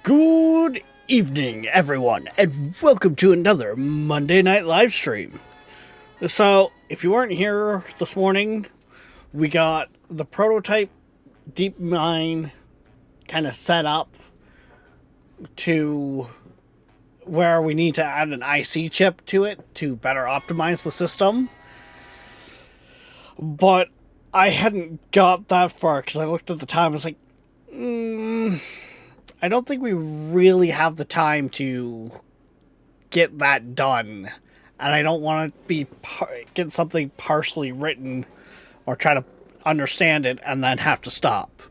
Good evening, everyone, and welcome to another Monday Night live stream. So, if you weren't here this morning, we got the prototype DeepMind kind of set up to where we need to add an IC chip to it to better optimize the system. But I hadn't got that far because I looked at the time and was like, I don't think we really have the time to get that done. And I don't want to get something partially written or try to understand it and then have to stop.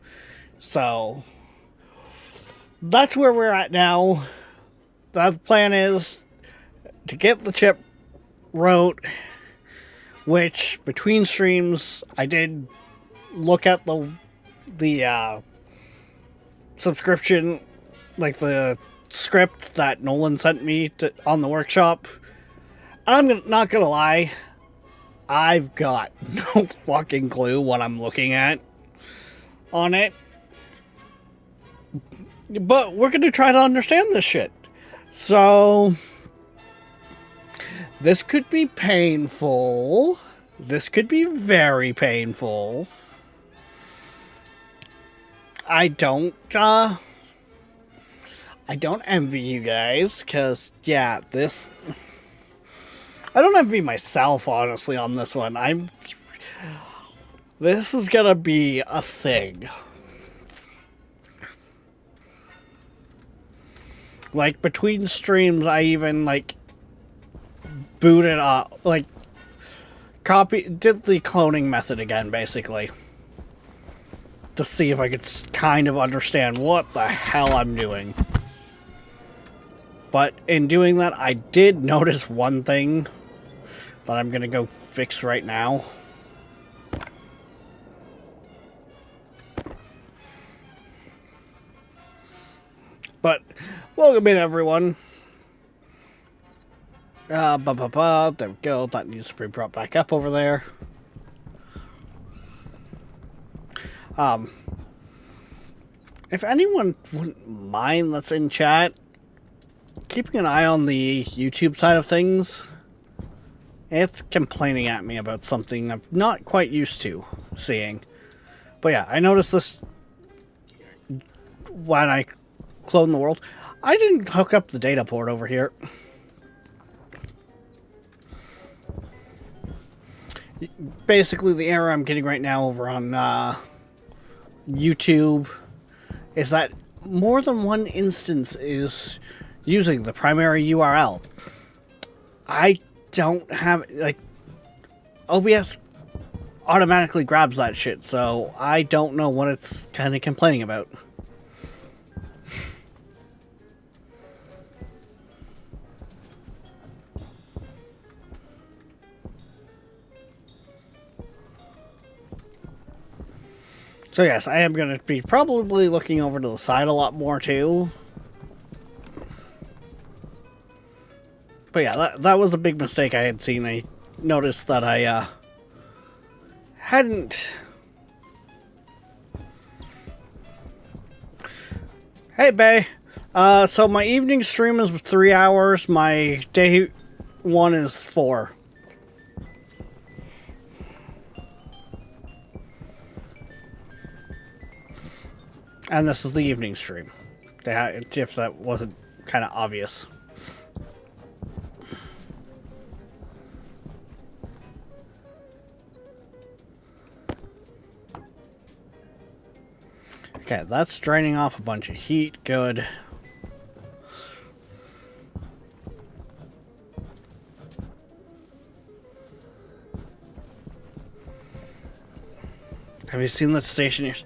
So that's where we're at now. The plan is to get the chip wrote, which between streams I did look at the subscription, like the script that Nolan sent me on the workshop. I'm not gonna lie, I've got no fucking clue what I'm looking at on it. But we're gonna try to understand this shit. So this could be painful. This could be very painful. I don't envy you guys, because, yeah, I don't envy myself, honestly, on this one. This is gonna be a thing. Like, between streams, I even, booted up, did the cloning method again, basically. To see if I could kind of understand what the hell I'm doing. But in doing that, I did notice one thing that I'm gonna go fix right now. But, welcome in, everyone. There we go. That needs to be brought back up over there. If anyone wouldn't mind that's in chat, keeping an eye on the YouTube side of things, it's complaining at me about something I'm not quite used to seeing. But yeah, I noticed this when I cloned the world. I didn't hook up the data port over here. Basically, the error I'm getting right now over on YouTube is that more than one instance is using the primary URL. I don't have, OBS automatically grabs that shit, so I don't know what it's kind of complaining about. So yes, I am going to be probably looking over to the side a lot more too. But yeah, that was a big mistake I had seen. I noticed that I hadn't... Hey, Bay. So my evening stream is 3 hours. My day one is 4. And this is the evening stream, if that wasn't kind of obvious. Okay, that's draining off a bunch of heat. Good. Have you seen the Stationeers?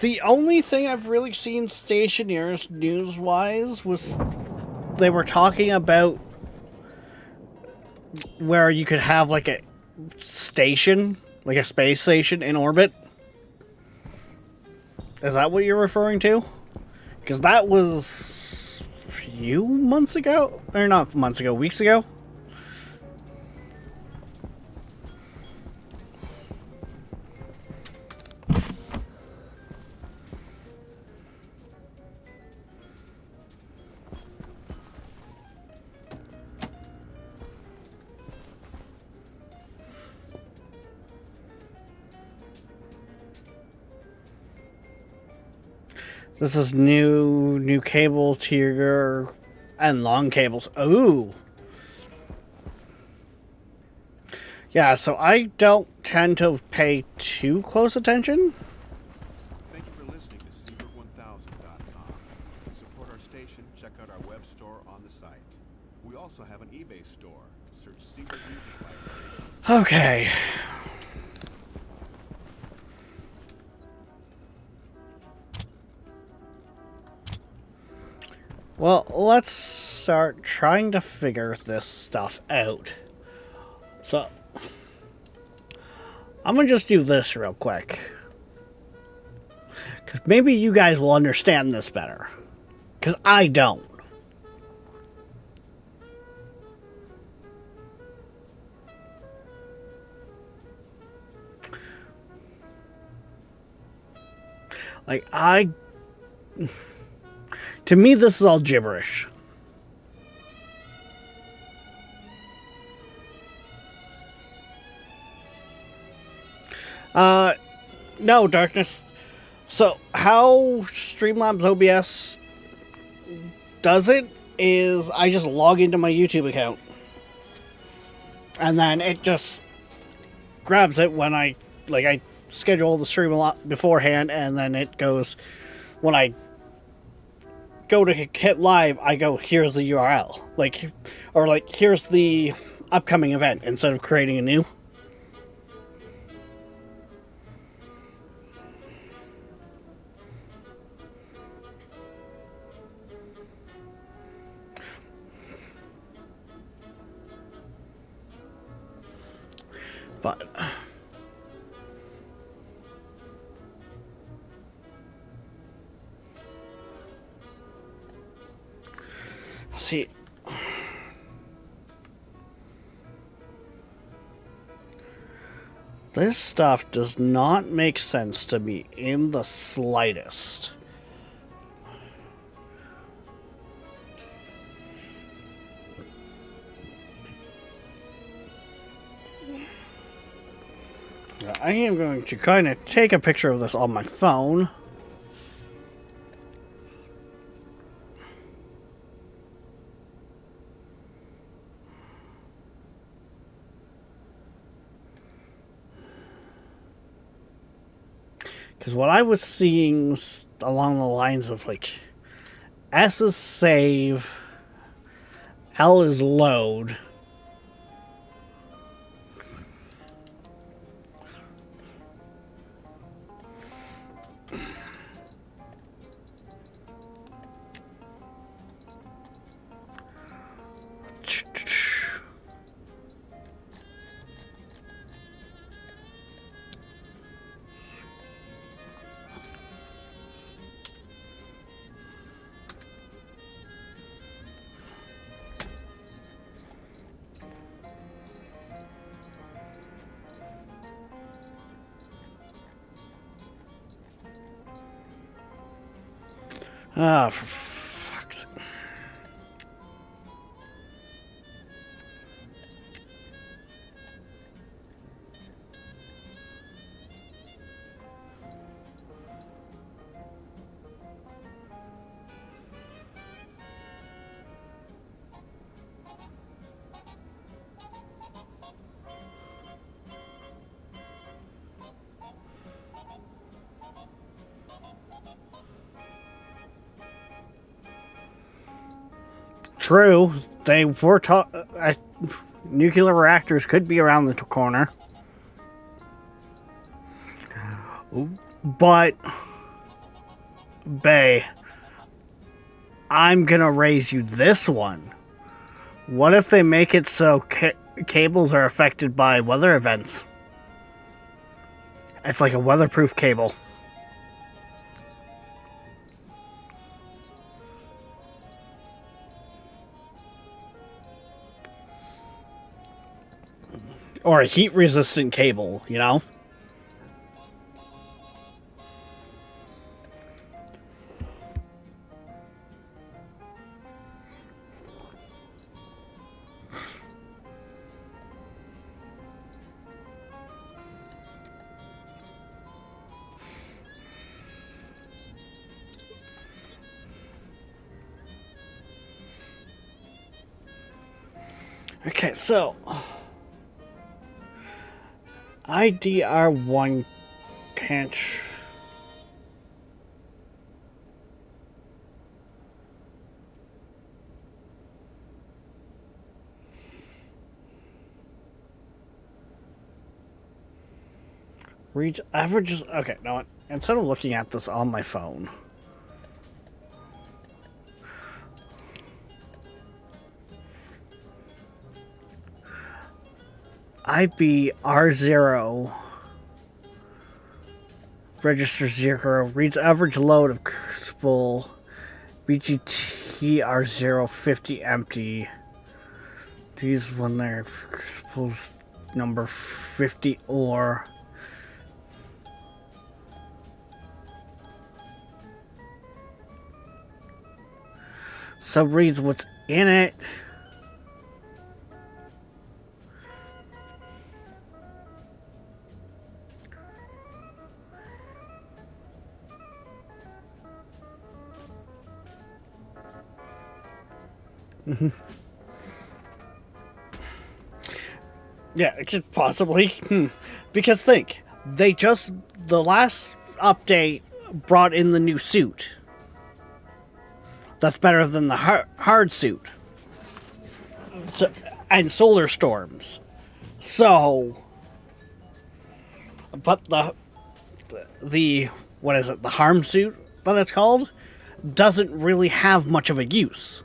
The only thing I've really seen Stationeers news-wise was they were talking about where you could have like a station, like a space station in orbit. Is that what you're referring to? Because that was a few months ago, or not months ago, weeks ago. This is new cable tier and long cables. Ooh. Yeah, so I don't tend to pay too close attention. Thank you for listening to Seabird1000.com. To support our station, check out our web store on the site. We also have an eBay store. Search Seabird Music Library. Okay. Well, let's start trying to figure this stuff out. So, I'm gonna just do this real quick. Because maybe you guys will understand this better. Because I don't. Like, to me, this is all gibberish. No, Darkness. So, how Streamlabs OBS does it is I just log into my YouTube account. And then it just grabs it when I schedule the stream a lot beforehand, and then it goes, when I go to hit live, I go, here's the URL. Or here's the upcoming event instead of creating a new. But see, this stuff does not make sense to me in the slightest. I am going to kind of take a picture of this on my phone. Because what I was seeing along the lines of S is save, L is load. Ah, for fuck's sake. True, they were nuclear reactors could be around the corner. But, Bay, I'm gonna raise you this one. What if they make it so cables are affected by weather events? It's like a weatherproof cable. Or a heat-resistant cable, you know? Okay, so IDR1 can't. Reads averages. Okay, no. Instead of looking at this on my phone, IBR0 register 0 reads average load of crucible BGTR050 empty. These when they're crucibles number 50 or sub reads what's in it. Yeah, it could possibly. Because think, the last update brought in the new suit. That's better than the hard suit. So, and solar storms. So, but the what is it? The harm suit that it's called doesn't really have much of a use.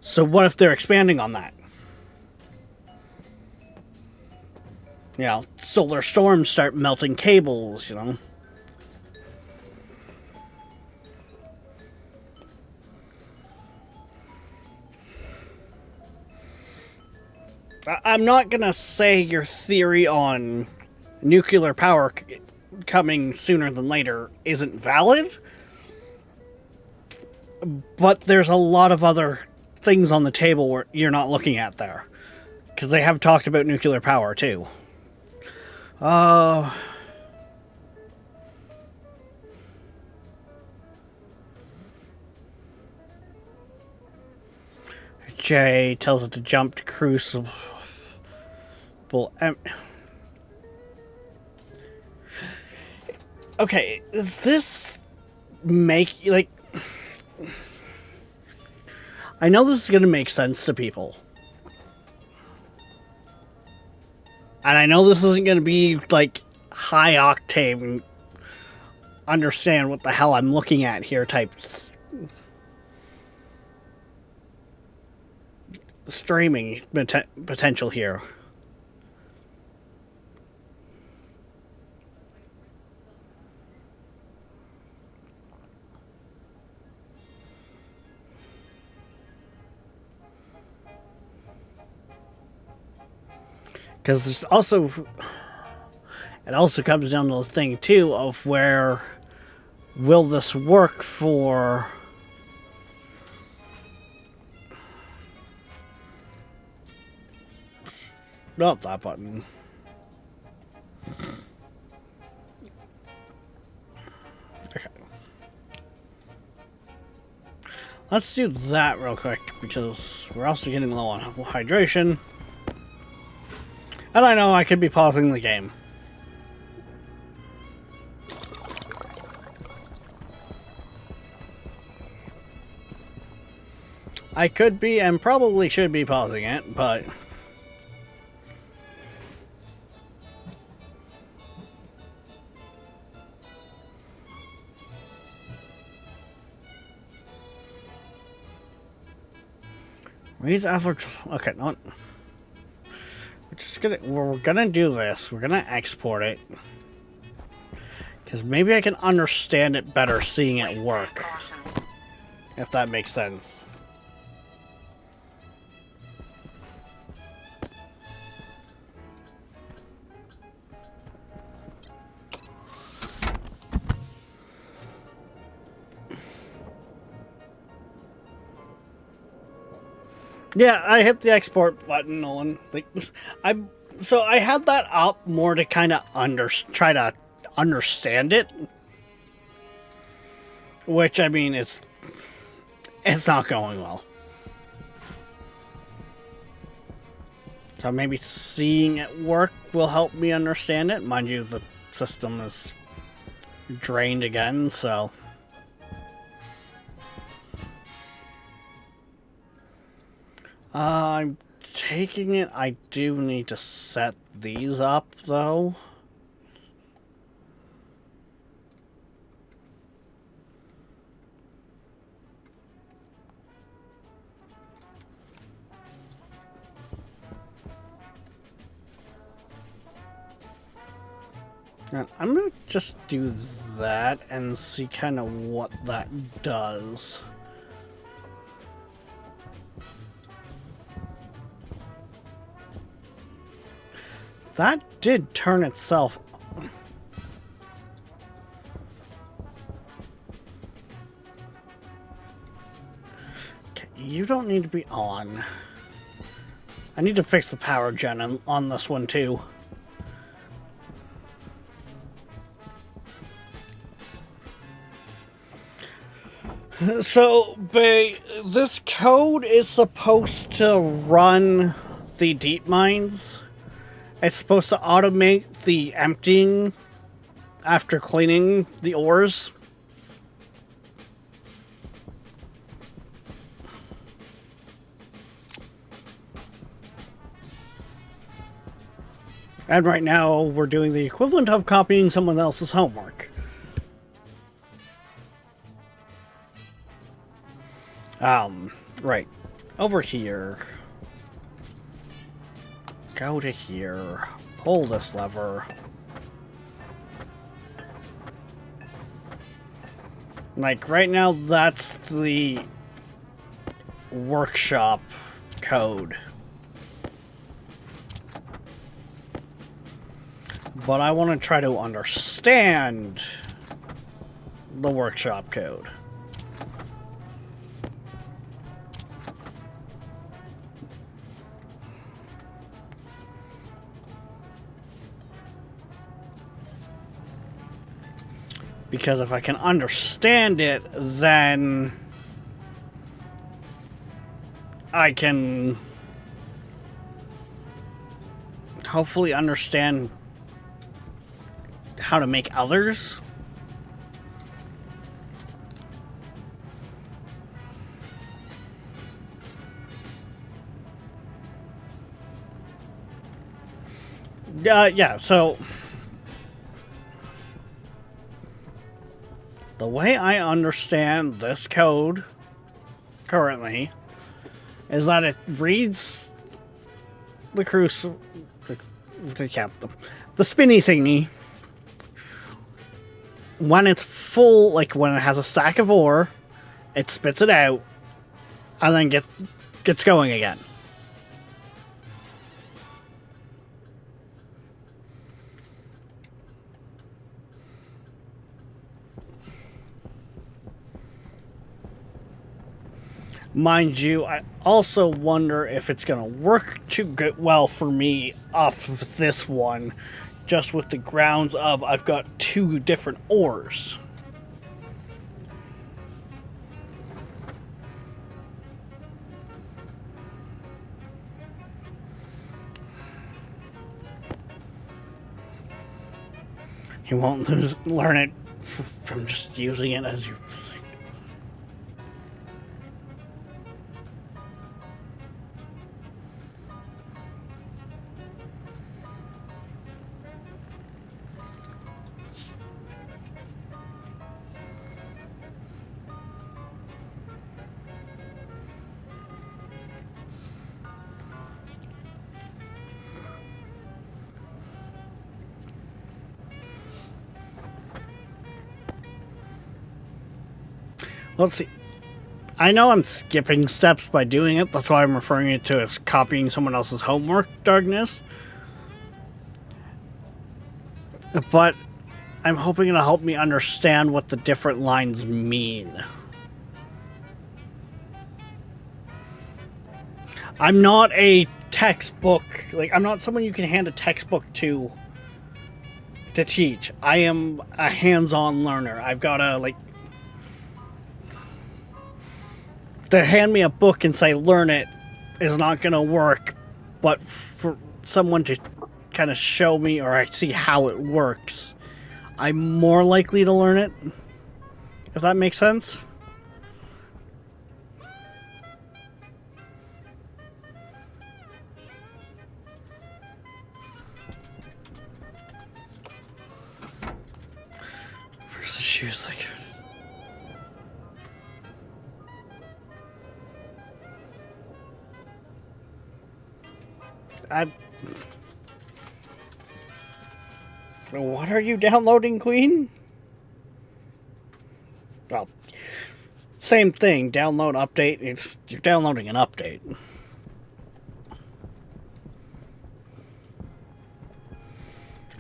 So what if they're expanding on that? You know, solar storms start melting cables, you know. I'm not gonna say your theory on nuclear power coming sooner than later isn't valid, but there's a lot of other things on the table where you're not looking at there. Because they have talked about nuclear power, too. Jay tells it to jump to Crucible. Okay, does this make, like... I know this is going to make sense to people. And I know this isn't going to be, like, high octane, understand what the hell I'm looking at here type streaming potential here. Because there's also, it also comes down to the thing too of where will this work for not that button. Okay. Let's do that real quick because we're also getting low on hydration. And I know I could be pausing the game. I could be and probably should be pausing it, but... Reads average... Okay, not... We're gonna do this. We're gonna export it. Because maybe I can understand it better seeing it work. If that makes sense. Yeah, I hit the export button, Nolan. Like, so I had that up more to kind of try to understand it. Which, I mean, it's not going well. So maybe seeing it work will help me understand it. Mind you, the system is drained again, so... I'm taking it. I do need to set these up, though. And I'm gonna just do that and see kind of what that does. That did turn itself. Okay, you don't need to be on. I need to fix the power gen on this one too. So, this code is supposed to run the deep mines. It's supposed to automate the emptying after cleaning the ores. And right now, we're doing the equivalent of copying someone else's homework. Right. Over here. Go to here. Pull this lever. Like, right now, that's the workshop code. But I want to try to understand the workshop code. Because if I can understand it, then I can hopefully understand how to make others. Yeah, so the way I understand this code currently is that it reads the the spinny thingy when it's full, like when it has a stack of ore, it spits it out and then gets going again. Mind you, I also wonder if it's going to work too good well for me off of this one, just with the grounds of I've got two different ores. You won't learn it from just using it as you... Let's see. I know I'm skipping steps by doing it. That's why I'm referring it to as copying someone else's homework, Darkness. But I'm hoping it'll help me understand what the different lines mean. I'm not a textbook. Like, I'm not someone you can hand a textbook to teach. I am a hands-on learner. I've got to, like... To hand me a book and say, learn it, is not going to work but for someone to kind of show me or I see how it works, I'm more likely to learn it, if that makes sense. Where's the shoes like? What are you downloading, Queen? Well, same thing. Download, update. You're downloading an update.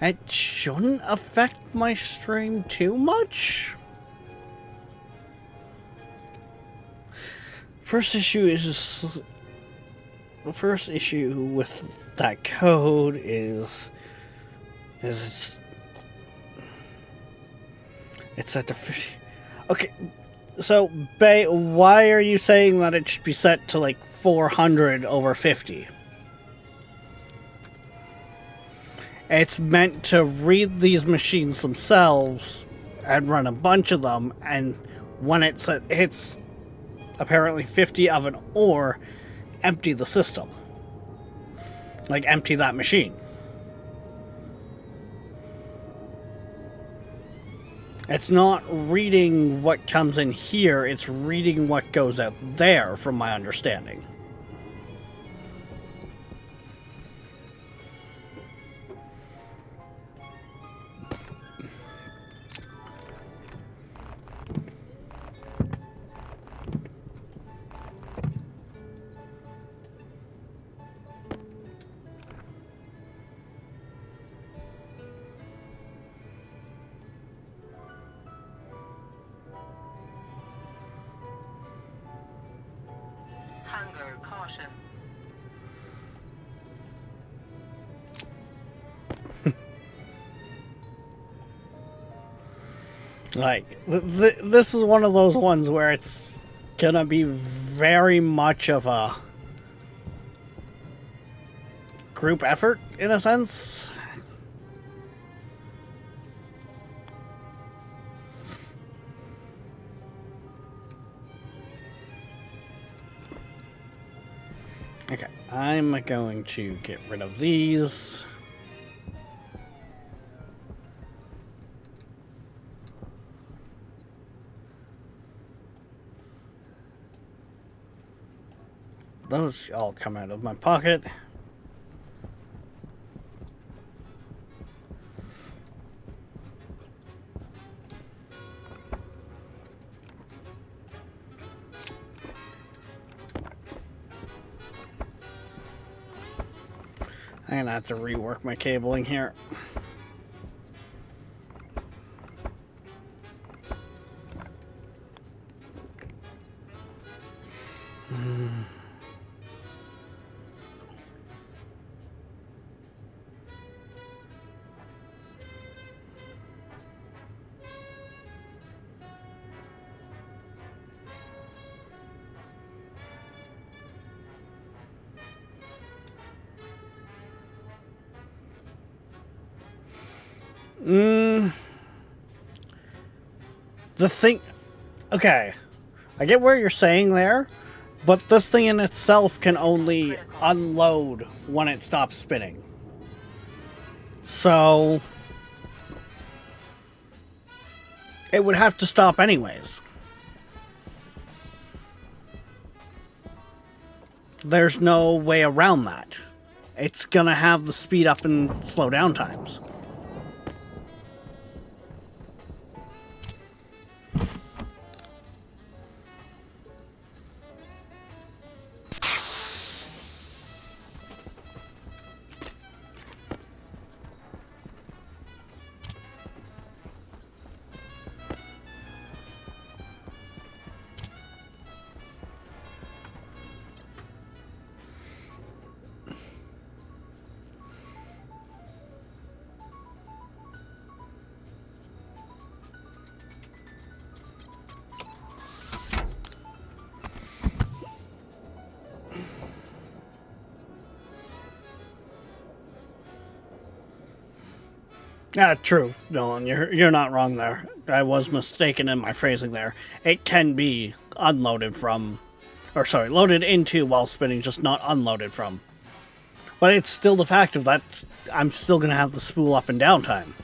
It shouldn't affect my stream too much. First issue is... The first issue with that code is it's at the 50. Okay, so Bay, why are you saying that it should be set to like 400 over 50? It's meant to read these machines themselves and run a bunch of them, and when it hits apparently 50 of an ore, empty the system. Like, empty that machine. It's not reading what comes in here, it's reading what goes out there, from my understanding. Like, this is one of those ones where it's gonna be very much of a group effort, in a sense. Okay, I'm going to get rid of these. Those all come out of my pocket. I'm gonna have to rework my cabling here. The thing... Okay. I get where you're saying there, but this thing in itself can only unload when it stops spinning. So... it would have to stop anyways. There's no way around that. It's gonna have the speed up and slow down times. True, Nolan. You're not wrong there. I was mistaken in my phrasing there. It can be unloaded from, or sorry, loaded into while spinning, just not unloaded from. But it's still the fact of that I'm still gonna have the spool up and down time,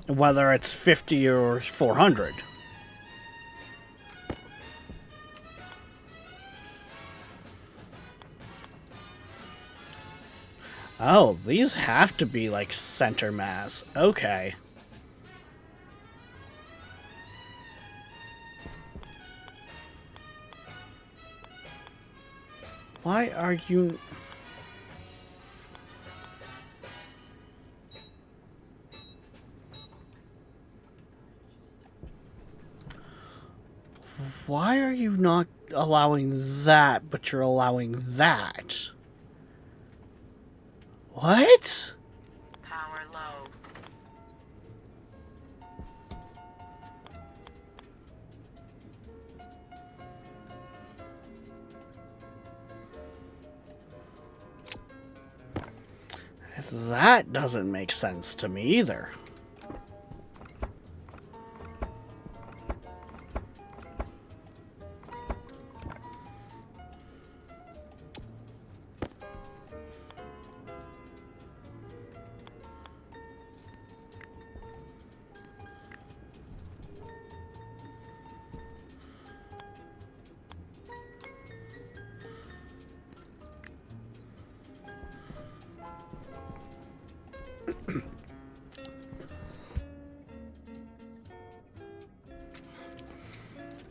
whether it's 50 or 400. Oh, these have to be like center mass. Okay. Why are you... Why are you not allowing that, but you're allowing that? What? Power low. That doesn't make sense to me either.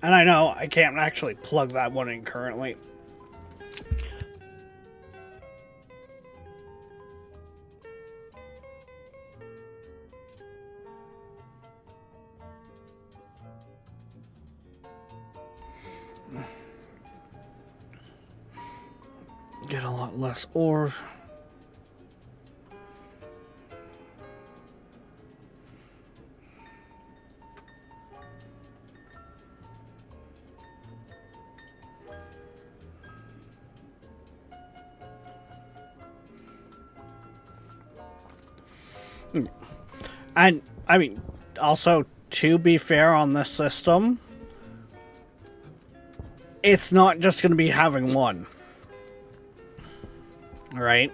And I know I can't actually plug that one in currently. Get a lot less ore. And, I mean, also, to be fair on this system, it's not just going to be having one. Alright?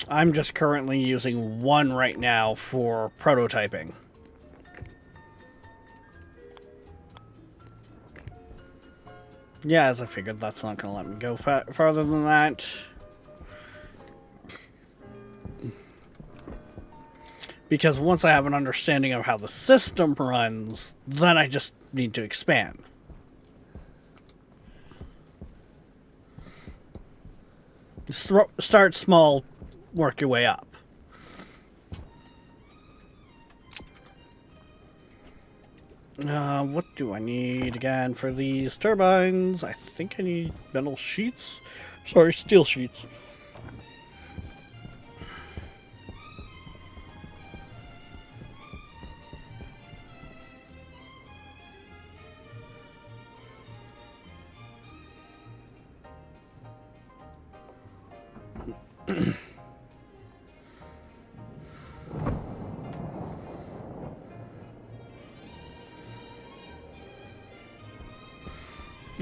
I'm just currently using one right now for prototyping. Yeah, as I figured, that's not going to let me go farther than that. Because once I have an understanding of how the system runs, then I just need to expand. Start small, work your way up. What do I need again for these turbines? I think I need metal sheets. Sorry, steel sheets.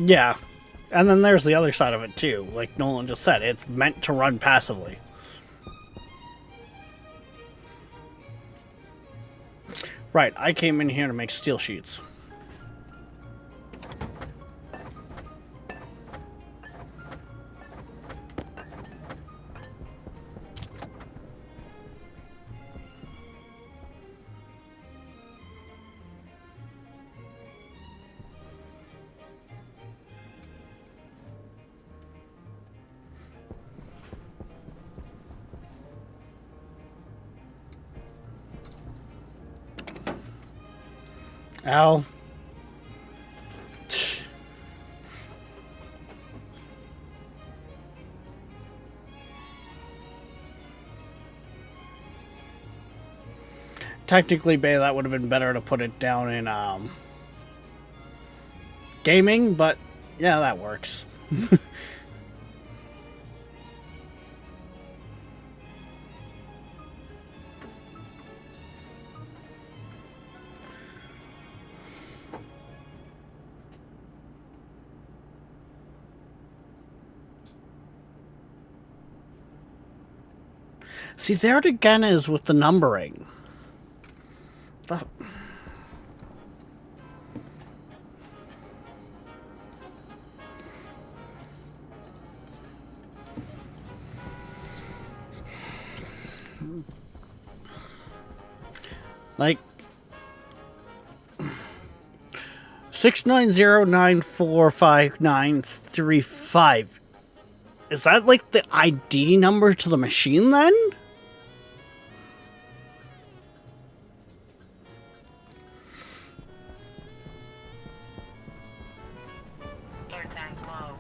Yeah, and then there's the other side of it too. Like Nolan just said, it's meant to run passively. Right, I came in here to make steel sheets. Ow. technically, Bay, that would have been better to put it down in gaming, but yeah, that works. See, there it again is with the numbering. The... Like 690945935. Is that like the ID number to the machine then? Air tank low.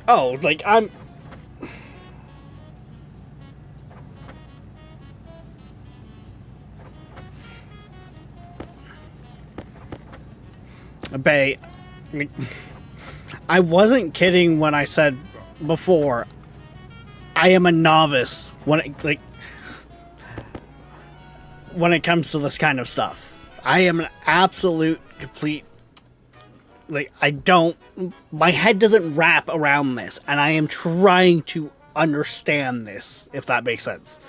Oh, like I'm... Bay, I wasn't kidding when I said before, I am a novice when it comes to this kind of stuff. I am an absolute complete, my head doesn't wrap around this, and I am trying to understand this, if that makes sense.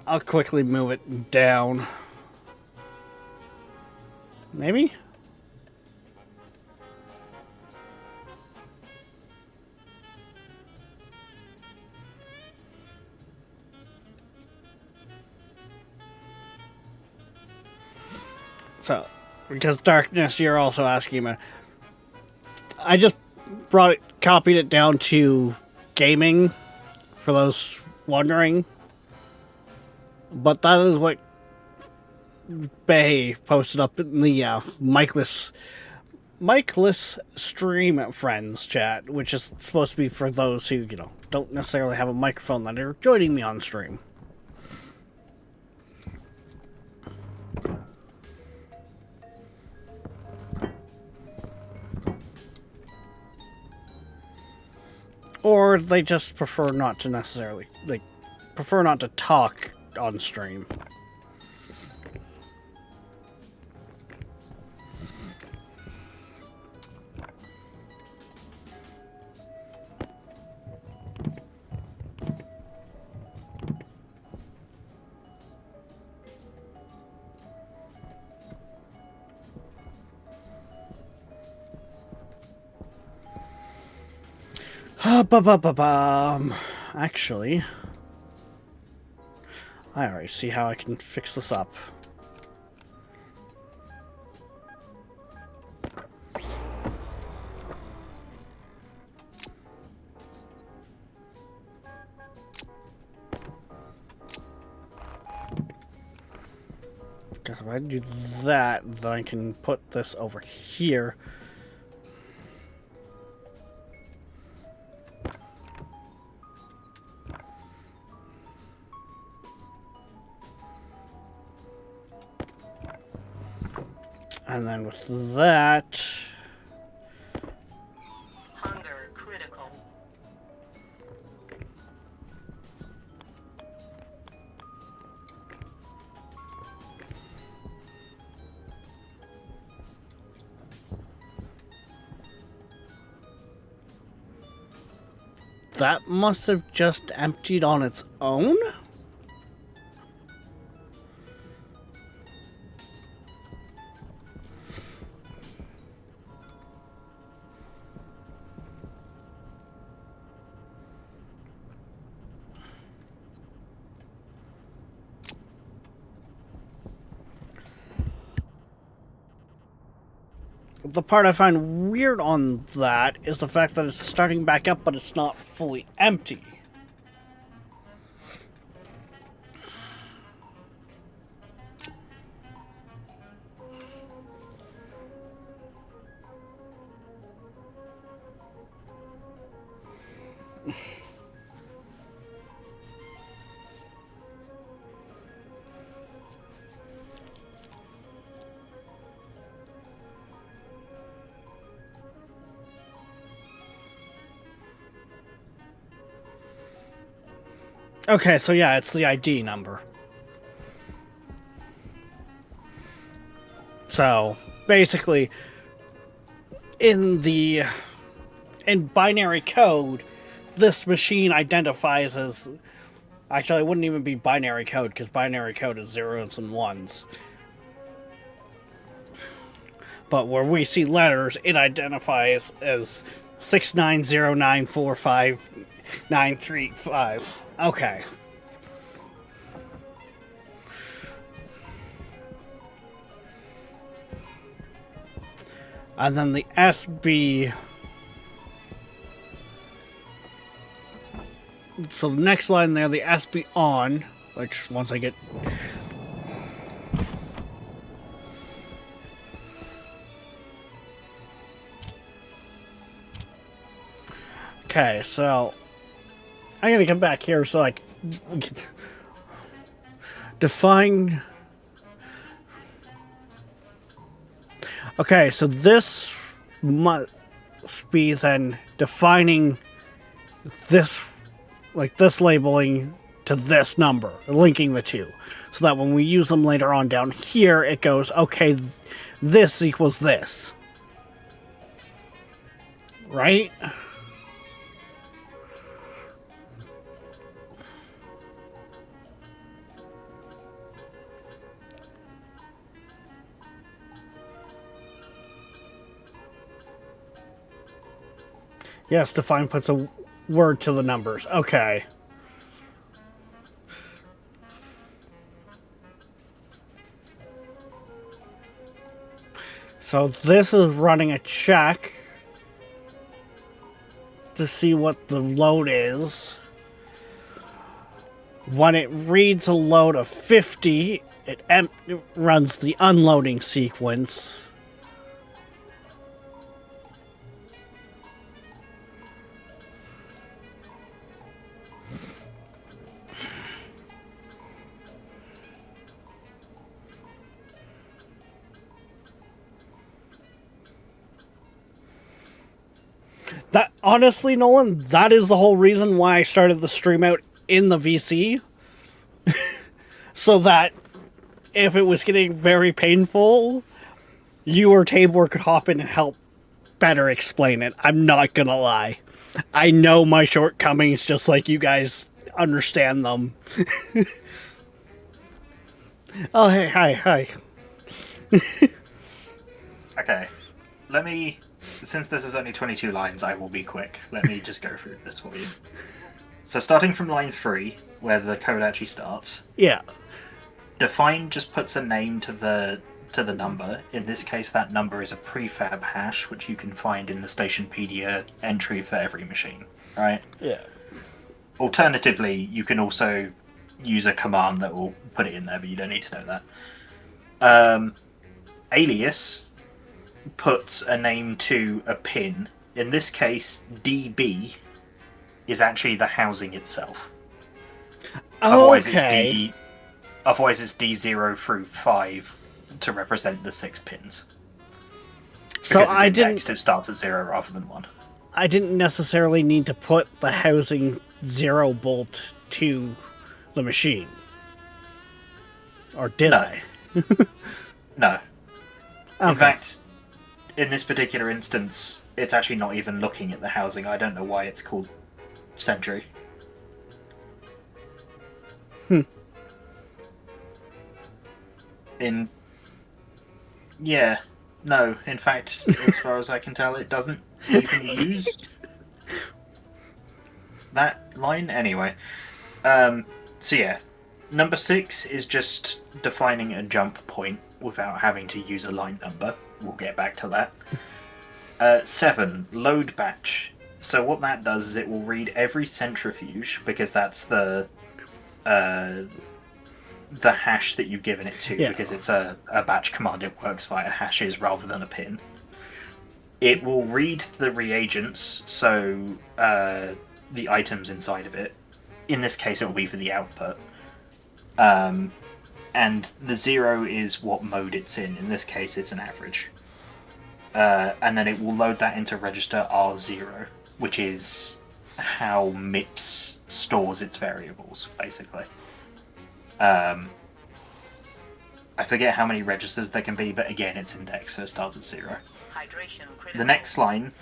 I'll quickly move it down. Maybe? So, because Darkness, you're also asking about. I just copied it down to gaming, for those wondering. But that is what Bay posted up in the Mikeless Stream Friends chat, which is supposed to be for those who, don't necessarily have a microphone that are joining me on stream. Or they just prefer not to necessarily, prefer not to talk on stream. Actually, I already see how I can fix this up. Because if I do that, then I can put this over here. And then with that... Hunger critical. That must have just emptied on its own? the part I find weird on that is the fact that it's starting back up, but it's not fully empty. Okay, so yeah, it's the ID number. So, basically, in binary code, this machine identifies as... Actually, it wouldn't even be binary code, because binary code is zeros and ones. But where we see letters, it identifies as 6909459335. Okay. And then the SB... So the next line there, the SB on, which once I get... Okay, so I'm gonna come back here so I can define. Okay, so this must be then defining this, like this labeling to this number, linking the two, so that when we use them later on down here, it goes, okay, this equals this, right? Yes, define puts a word to the numbers. Okay. So this is running a check to see what the load is. When it reads a load of 50, it runs the unloading sequence. That, honestly, Nolan, that is the whole reason why I started the stream out in the VC. So that if it was getting very painful, you or Tabor could hop in and help better explain it. I'm not gonna lie. I know my shortcomings just like you guys understand them. Oh, hey, hi. Okay, let me... Since this is only 22 lines, I will be quick. Let me just go through this for you. So starting from line 3, where the code actually starts, Yeah. define just puts a name to the number. In this case, that number is a prefab hash, which you can find in the Stationpedia entry for every machine, right? Yeah. Alternatively, you can also use a command that will put it in there, but you don't need to know that. Alias puts a name to a pin. In this case, DB is actually the housing itself. Otherwise, Okay. Otherwise, it's D0 through 5 to represent the 6 pins. So Because I it's didn't. indexed, it starts at 0 rather than 1. I didn't necessarily need to put the housing 0 bolt to the machine. Or did No. I? No. Okay. In fact, in this particular instance, it's actually not even looking at the housing. I don't know why it's called Sentry. Yeah, no. In fact, as far as I can tell, it doesn't even use that line anyway. So yeah, Number 6 is just defining a jump point without having to use a line number. We'll get back to that. 7, load batch. So what that does is it will read every centrifuge, because that's the hash that you've given it to, because it's a batch command. It works via hashes rather than a pin. It will read the reagents, so the items inside of it. In this case, it will be for the output. And the 0 is what mode it's in. In this case, it's an average. And then it will load that into register R0, which is how MIPS stores its variables, basically. I forget how many registers there can be, but again, it's indexed, so it starts at 0. Hydration critical. The next line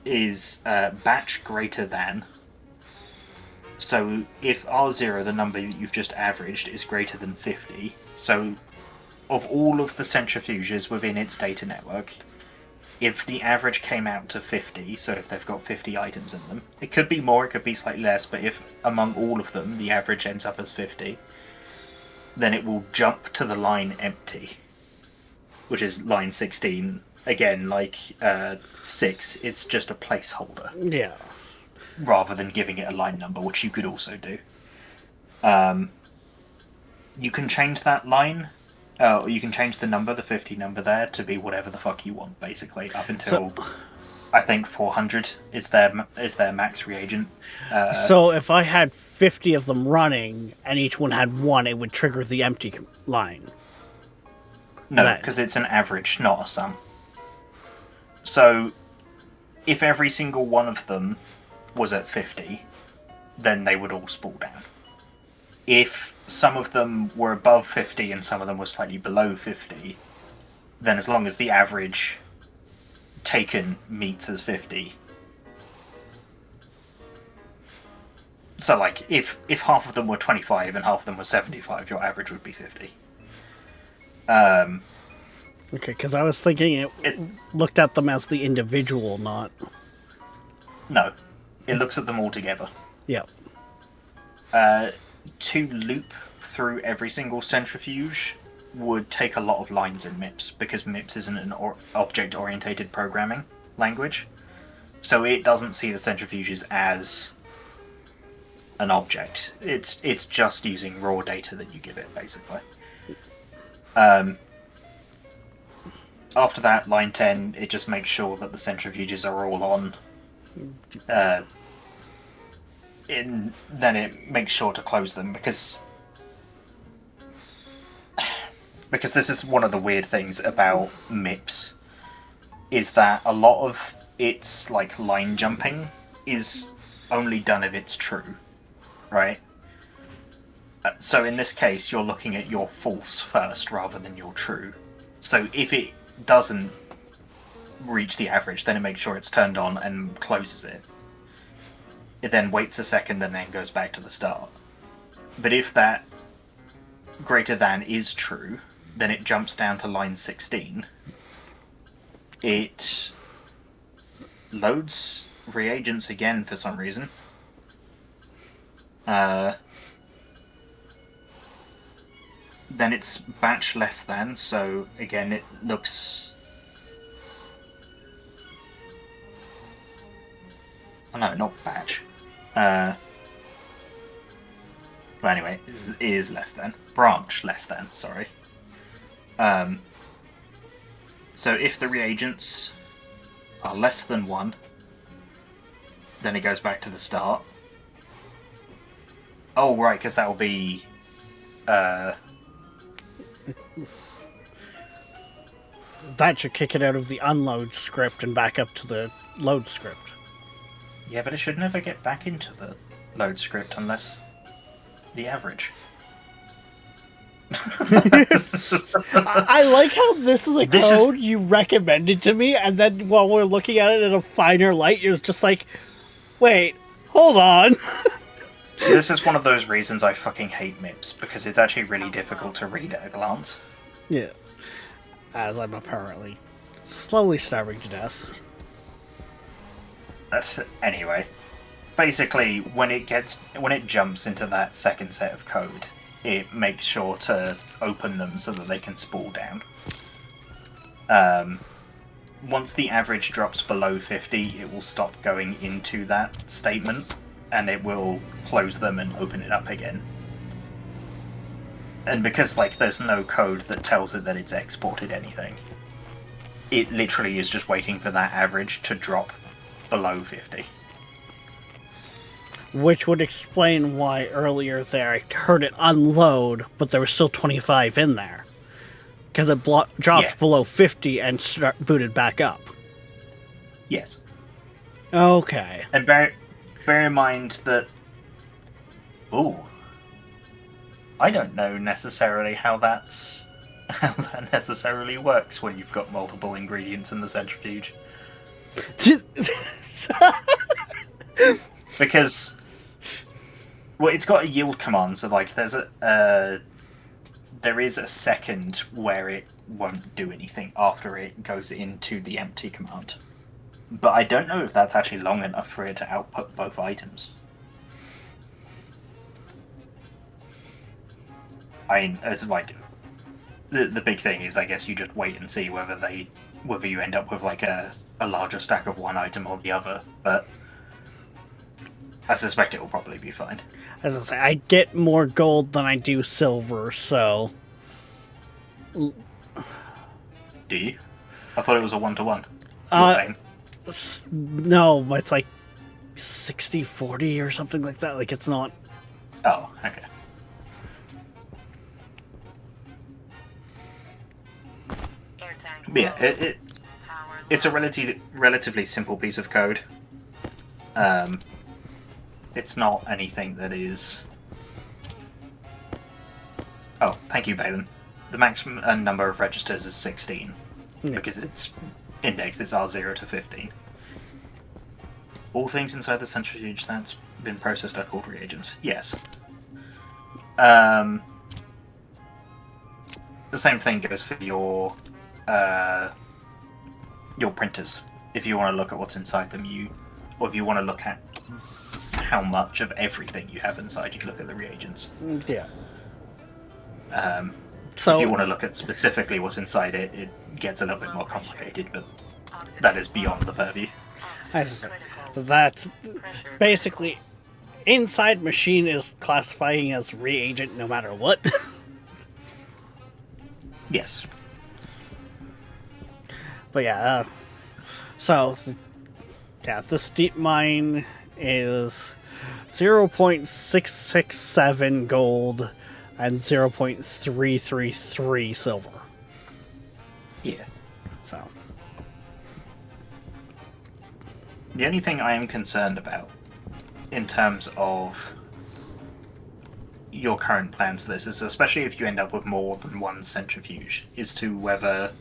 is batch greater than. So if R0, the number that you've just averaged, is greater than 50, so of all of the centrifuges within its data network, if the average came out to 50, so if they've got 50 items in them, it could be more, it could be slightly less, but if among all of them the average ends up as 50, then it will jump to the line empty, which is line 16. Again, like 6, it's just a placeholder. Yeah. Rather than giving it a line number, which you could also do. You can change that line, or you can change the number, the 50 number there, to be whatever the fuck you want, basically, up until, I think, 400 is their max reagent. So if I had 50 of them running, and each one had 1, it would trigger the empty line. No, because it's an average, not a sum. So, if every single one of them was at 50, then they would all spool down. If some of them were above 50 and some of them were slightly below 50, then as long as the average taken meets as 50. So, like, if half of them were 25 and half of them were 75, your average would be 50. Okay, because I was thinking it looked at them as the individual, not... No. It looks at them all together. Yeah. To loop through every single centrifuge would take a lot of lines in MIPS, because MIPS isn't an object-oriented programming language. So it doesn't see the centrifuges as an object. It's just using raw data that you give it, basically. After that, line 10, it just makes sure that the centrifuges are all on. Then it makes sure to close them, because this is one of the weird things about MIPS, is that a lot of its like line jumping is only done if it's true, right? So in this case, you're looking at your false first rather than your true. So if it doesn't reach the average, then it makes sure it's turned on and closes it. It then waits a second and then goes back to the start. But if that greater than is true, then it jumps down to line 16. It loads reagents again for some reason. Then it's batch less than, so again it looks... Oh no, not batch. Well anyway, it is less than. Branch less than, sorry. So if the reagents are less than 1, then it goes back to the start. Oh right, because that will be... That should kick it out of the unload script and back up to the load script. Yeah, but it should never get back into the load script unless the average. I like how this is a code you recommended to me, and then while we're looking at it in a finer light, you're just like, wait, hold on. This is one of those reasons I fucking hate MIPS, because it's actually really difficult to read at a glance. Yeah. As I'm apparently slowly starving to death. Anyway, basically, when it jumps into that second set of code, it makes sure to open them so that they can spool down. Once the average drops below 50, it will stop going into that statement, and it will close them and open it up again. And because there's no code that tells it that it's exported anything, it literally is just waiting for that average to drop below 50. Which would explain why earlier there I heard it unload, but there was still 25 in there. Because it dropped below 50 and booted back up. Yes. Okay. And bear in mind that... Ooh. I don't know necessarily how that necessarily works when you've got multiple ingredients in the centrifuge. Because... Well, it's got a yield command, so there is a second where it won't do anything after it goes into the empty command. But I don't know if that's actually long enough for it to output both items. I mean, it's the big thing is, I guess you just wait and see whether you end up with a larger stack of one item or the other. But I suspect it will probably be fine. As I say, I get more gold than I do silver, so... Do you? I thought it was a 1-to-1. No, it's 60-40 or something like that. It's not... Oh, okay. But yeah, it's a relatively simple piece of code. It's not anything that is... Oh, thank you, Balin. The maximum number of registers is 16, because it's indexed, it's R0 to 15. All things inside the centrifuge that's been processed are called reagents. Yes. The same thing goes for your printers. If you want to look at what's inside them, or if you want to look at how much of everything you have inside, you can look at the reagents. Yeah. So if you want to look at specifically what's inside it, it gets a little bit more complicated, but that is beyond the purview. That's basically inside machine is classifying as reagent no matter what. Yes. But yeah, the steep mine is 0.667 gold and 0.333 silver. Yeah. So. The only thing I am concerned about in terms of your current plans for this is, especially if you end up with more than one centrifuge, is to whether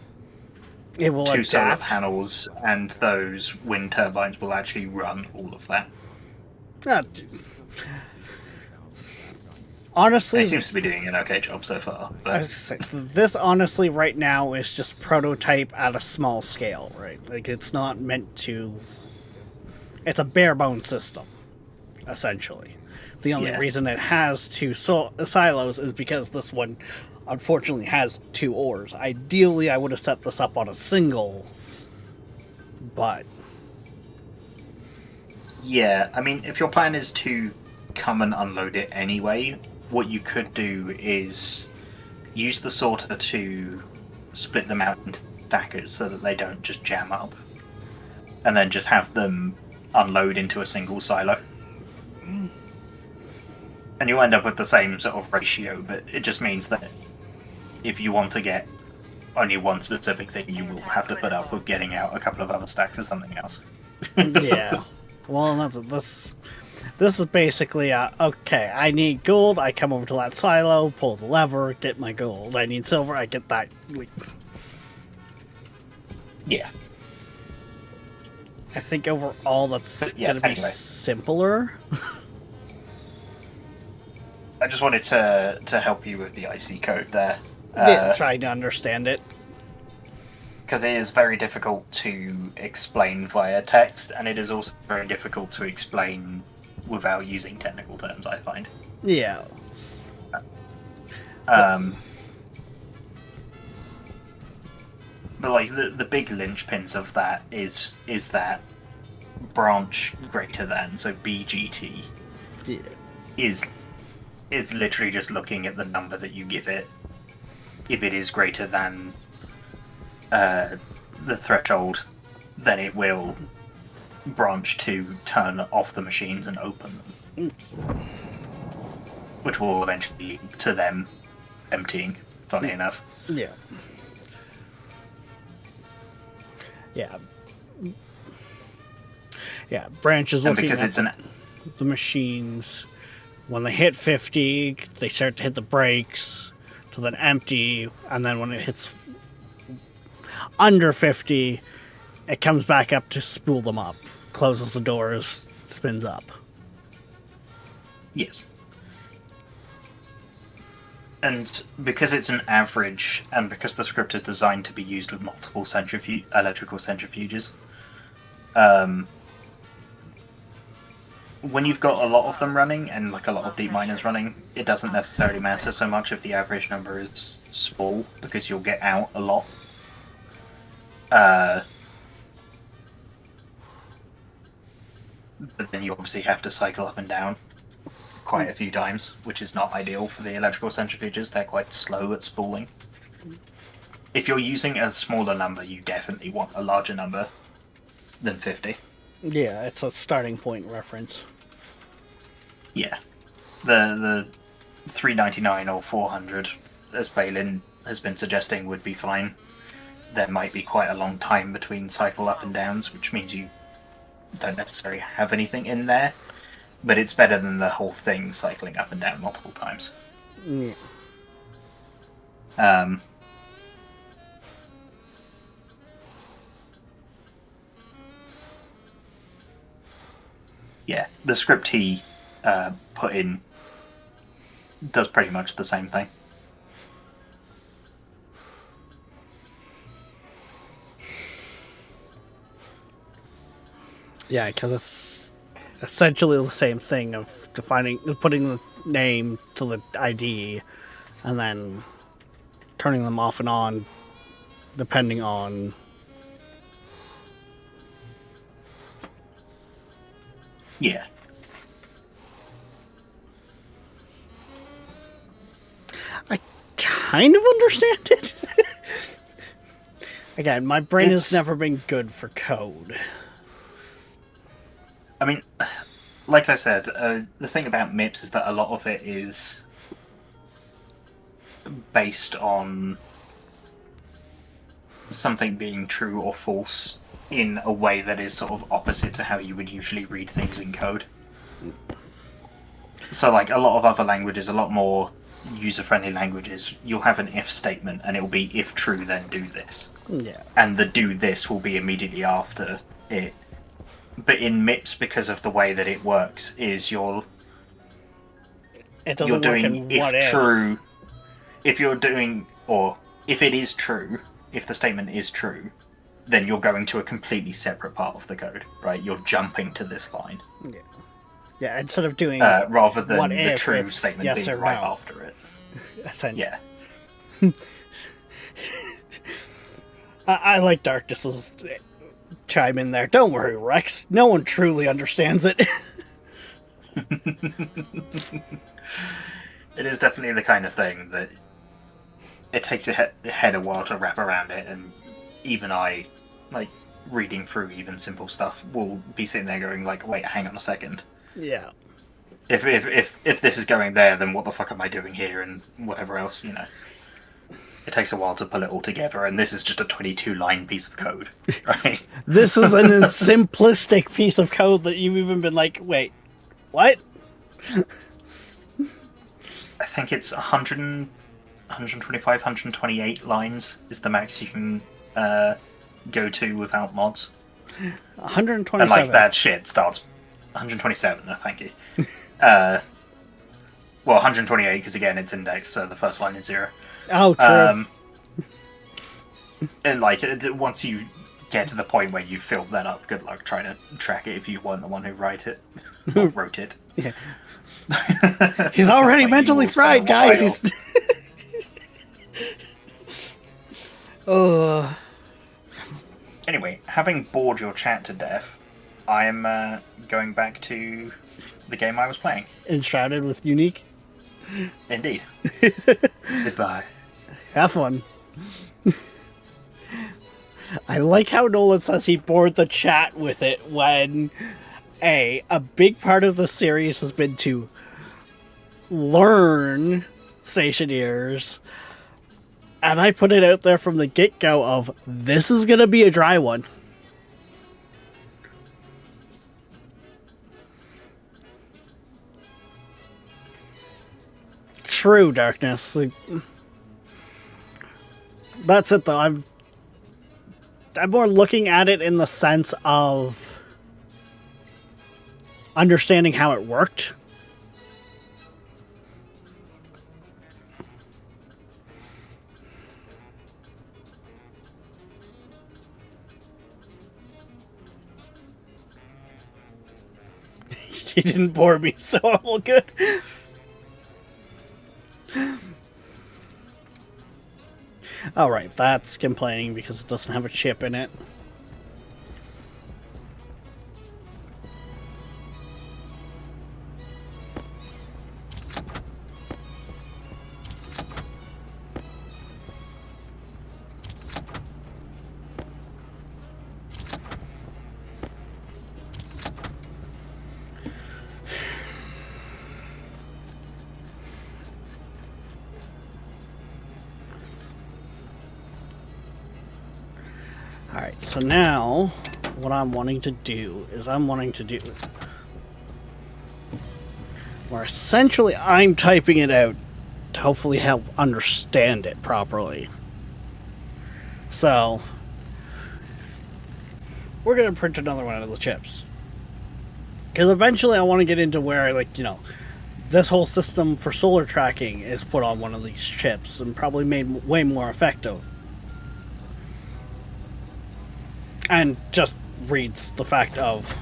it will two solar adapt. panels and those wind turbines will actually run all of that. Honestly, it seems to be doing an okay job so far. But... this honestly right now is just prototype at a small scale, right? It's not meant to... It's a bare bone system, essentially. The only reason it has two silos is because this one unfortunately has two ores. Ideally, I would have set this up on a single, but... Yeah, I mean, if your plan is to come and unload it anyway, what you could do is use the sorter to split them out into stackers so that they don't just jam up, and then just have them unload into a single silo. And you'll end up with the same sort of ratio, but it just means that if you want to get only one specific thing, you will have to put up with getting out a couple of other stacks or something else. Yeah. Well, this is basically, okay, I need gold, I come over to that silo, pull the lever, get my gold. I need silver, I get that. Yeah. I think overall that's going to be simpler. I just wanted to help you with the IC code there. Trying to understand it. Because it is very difficult to explain via text, and it is also very difficult to explain without using technical terms, I find. Yeah. But like the big linchpins of that is that branch greater than, so BGT Yeah. is it's literally just looking at the number that you give it. If it is greater than the threshold, then it will branch to turn off the machines and open them, which will eventually lead to them emptying, funny enough. Yeah. Yeah. Yeah, Branch is And looking because at it's an the machines. When they hit 50, they start to hit the brakes to then empty, and then when it hits under 50, it comes back up to spool them up, closes the doors, spins up. Yes. And because it's an average, and because the script is designed to be used with multiple electrical centrifuges, when you've got a lot of them running, and like a lot of deep miners running, it doesn't necessarily matter so much if the average number is small, because you'll get out a lot. But then you obviously have to cycle up and down quite a few times, which is not ideal for the electrical centrifuges. They're quite slow at spooling. If you're using a smaller number, you definitely want a larger number than 50. Yeah, it's a starting point reference. Yeah. The 399 or 400, as Balin has been suggesting, would be fine. There might be quite a long time between cycle up and downs, which means you don't necessarily have anything in there, but it's better than the whole thing cycling up and down multiple times. Yeah. Yeah, the script he put in does pretty much the same thing. Yeah, because it's essentially the same thing of putting the name to the ID, and then turning them off and on, depending on. Yeah. I kind of understand it. Again, my brain has never been good for code. I mean, like I said, the thing about MIPS is that a lot of it is based on something being true or false in a way that is sort of opposite to how you would usually read things in code. So, like, a lot of other languages, a lot more user-friendly languages, you'll have an if statement, and it'll be if true, then do this. Yeah. And the do this will be immediately after it. But in MIPS, because of the way that it works, is It doesn't you're work doing in what if. true. If you're doing, or if it is true, if the statement is true, then you're going to a completely separate part of the code, right? You're jumping to this line. Yeah. Yeah, instead of doing Rather than what the if, true it's statement yes being or right no. after it. essentially. Yeah. I like Darkness's chime in there. Don't worry, Rex. No one truly understands it. It is definitely the kind of thing that it takes your head a while to wrap around it, and even I, like, reading through even simple stuff, will be sitting there going, like, wait, hang on a second. Yeah. If this is going there, then what the fuck am I doing here, and whatever else, you know. It takes a while to pull it all together, and this is just a 22-line piece of code, right? This is an simplistic piece of code that you've even been like, wait, what? I think it's 125, 128 lines is the max you can go to without mods. 127. And like that shit starts 127. Thank you. Well, 128 because again it's indexed, so the first line is 0. Oh, true. And like once you get to the point where you filled that up, good luck trying to track it if you weren't the one who wrote it. Yeah. He's already Like, mentally you will spend fried, a guys. while. He's Oh, Anyway, having bored your chat to death, I am going back to the game I was playing. enshrouded with unique. Indeed. Goodbye. Have fun. I like how Nolan says he bored the chat with it when a big part of the series has been to learn stationeers, and I put it out there from the get-go of this is gonna be a dry one. True, Darkness. Like, that's it though. I'm more looking at it in the sense of understanding how it worked. He didn't bore me, so I'm all good. Alright, that's complaining because it doesn't have a chip in it. Alright, so now what I'm wanting to do is where essentially I'm typing it out to hopefully help understand it properly. So we're gonna print another one of the chips. Because eventually I want to get into where, like, you know, this whole system for solar tracking is put on one of these chips and probably made way more effective. And just reads the fact of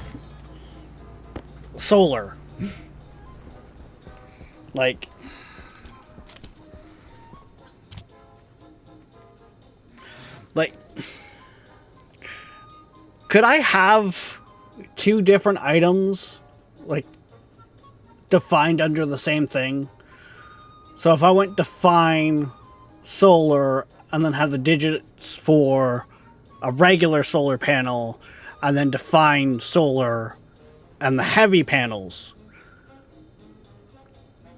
solar. Like, could I have two different items, like, defined under the same thing? So if I went define solar and then have the digits for a regular solar panel and then define solar and the heavy panels,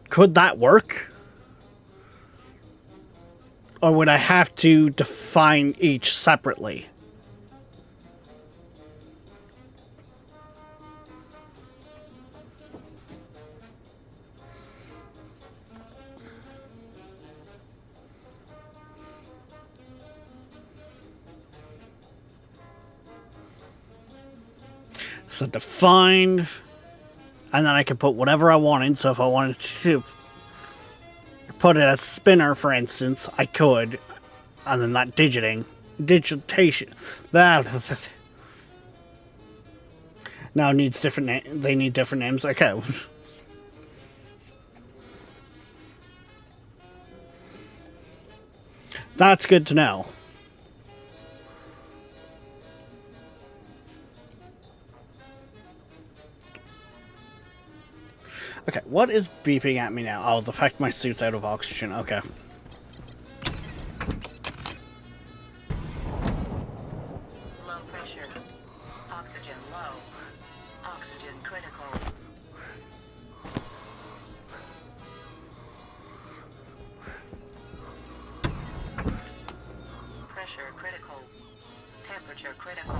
could that work? Or would I have to define each separately? So defined, and then I could put whatever I wanted. So if I wanted to put it as spinner, for instance, I could, and then that digitation, that now needs different. They need different names. Okay. That's good to know. Okay, what is beeping at me now? Oh, the fact my suit's out of oxygen. Okay. Low pressure. Oxygen low. Oxygen critical. Pressure critical. Temperature critical.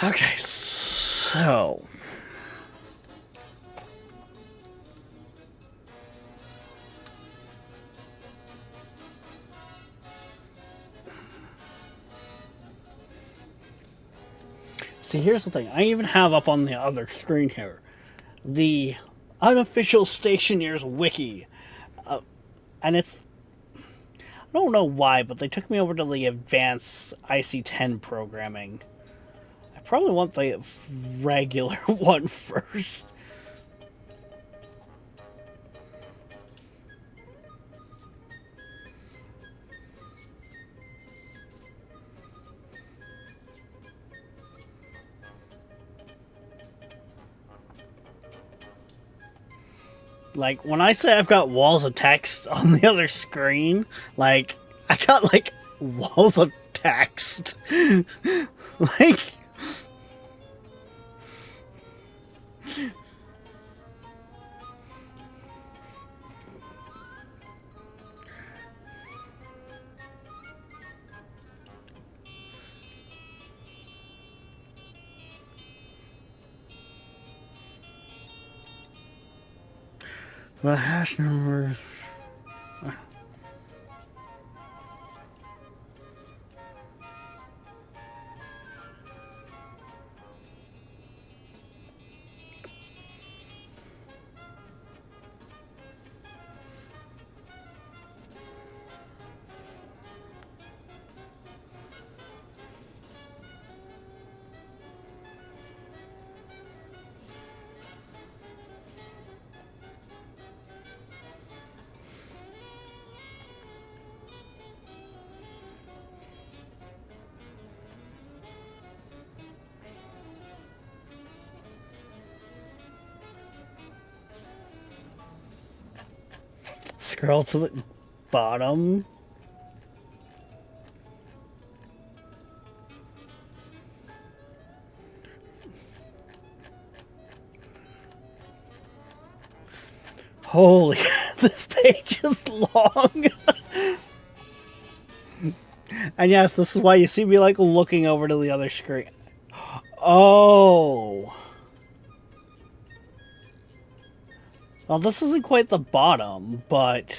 Okay, so see, here's the thing. I even have up on the other screen here the unofficial Stationeers wiki, and it's, I don't know why, but they took me over to the advanced IC10 programming. probably want the regular one first. Like, when I say I've got walls of text on the other screen, like, I got, like, walls of text. Like... The hash numbers... Scroll to the bottom. Holy, this page is long. And yes, this is why you see me like looking over to the other screen. Oh. Well, this isn't quite the bottom, but...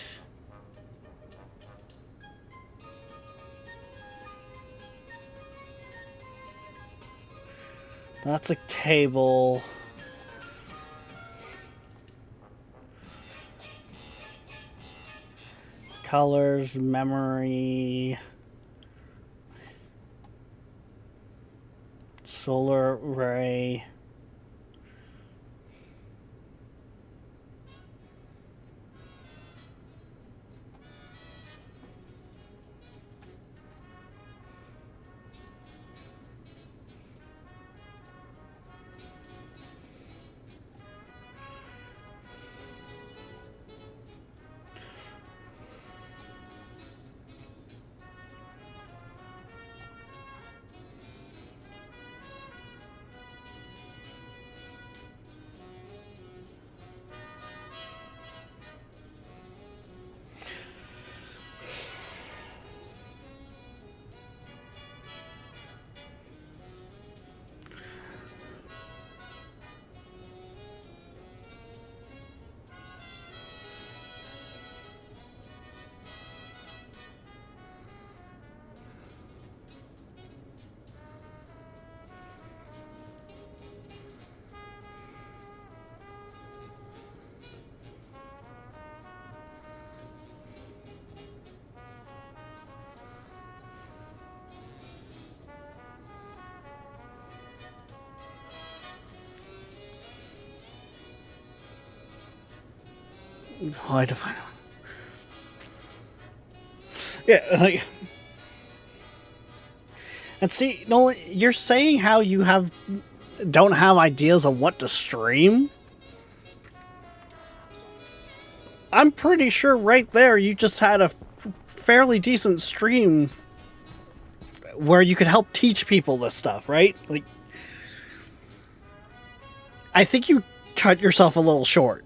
That's a table. Colors, memory... Solar array... Hard to find out. Yeah, like... And see, Nolan, you're saying how you don't have ideas of what to stream? I'm pretty sure right there you just had a fairly decent stream where you could help teach people this stuff, right? Like, I think you cut yourself a little short.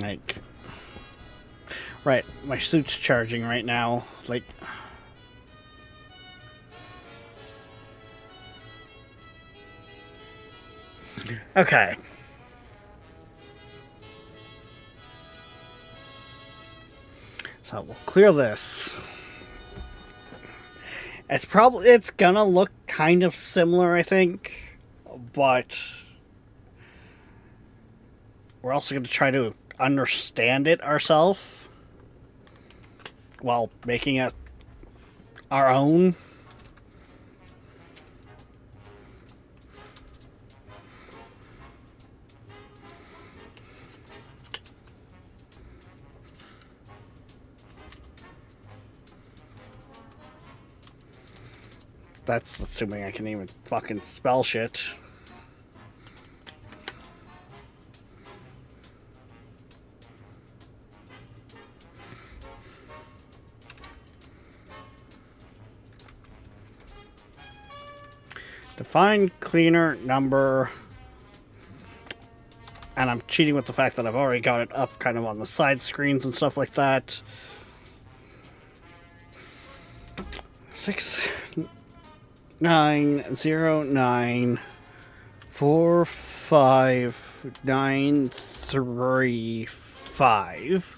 Like, right, my suit's charging right now. Like, okay. So So we'll clear this. It's gonna look kind of similar, I think, but we're also gonna try to understand it ourselves while making it our own. That's assuming I can even fucking spell shit. Define cleaner number. And I'm cheating with the fact that I've already got it up kind of on the side screens and stuff like that. 690945935.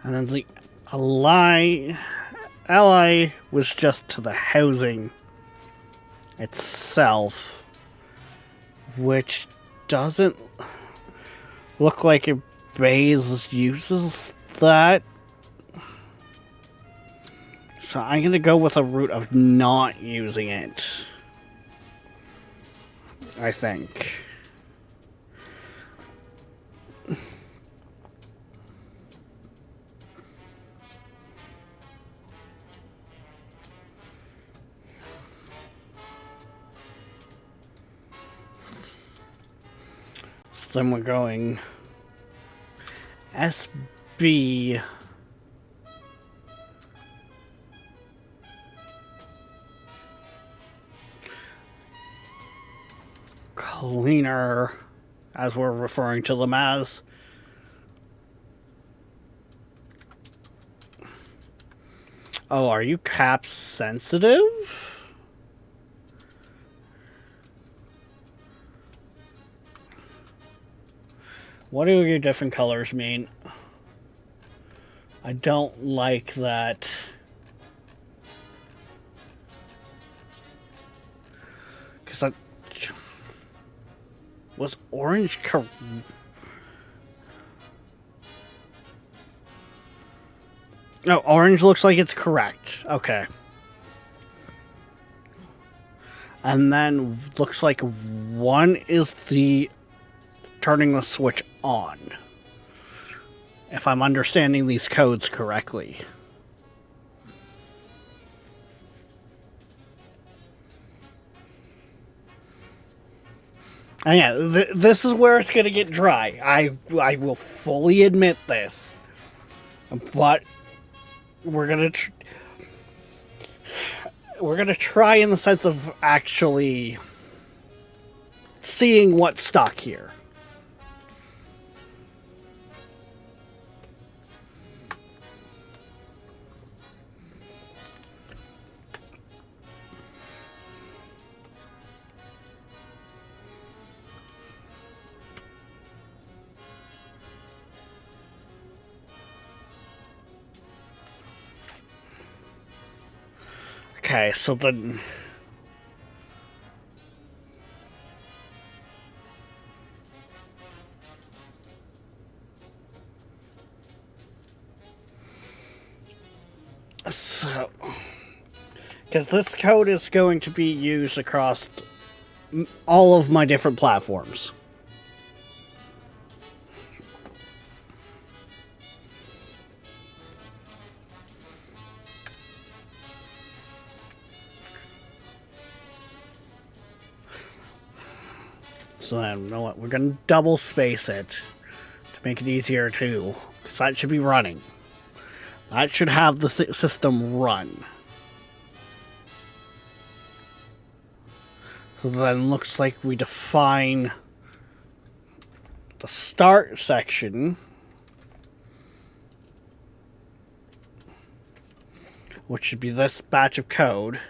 And then the ally was just to the housing itself, which doesn't look like it Baze uses that. So I'm going to go with a route of not using it, I think. Then we're going SB cleaner, as we're referring to them as. Oh, are you cap sensitive? What do your different colors mean? I don't like that. Because that was orange. No, orange looks like it's correct. Okay. And then looks like one is the turning the switch on, if I'm understanding these codes correctly. And yeah, this is where it's going to get dry. I will fully admit this. But we're going to try in the sense of actually seeing what's stuck here. Okay, so then because this code is going to be used across all of my different platforms. So then, you know what? We're going to double space it to make it easier too, because that should be running. That should have the system run. So then looks like we define the start section, which should be this batch of code.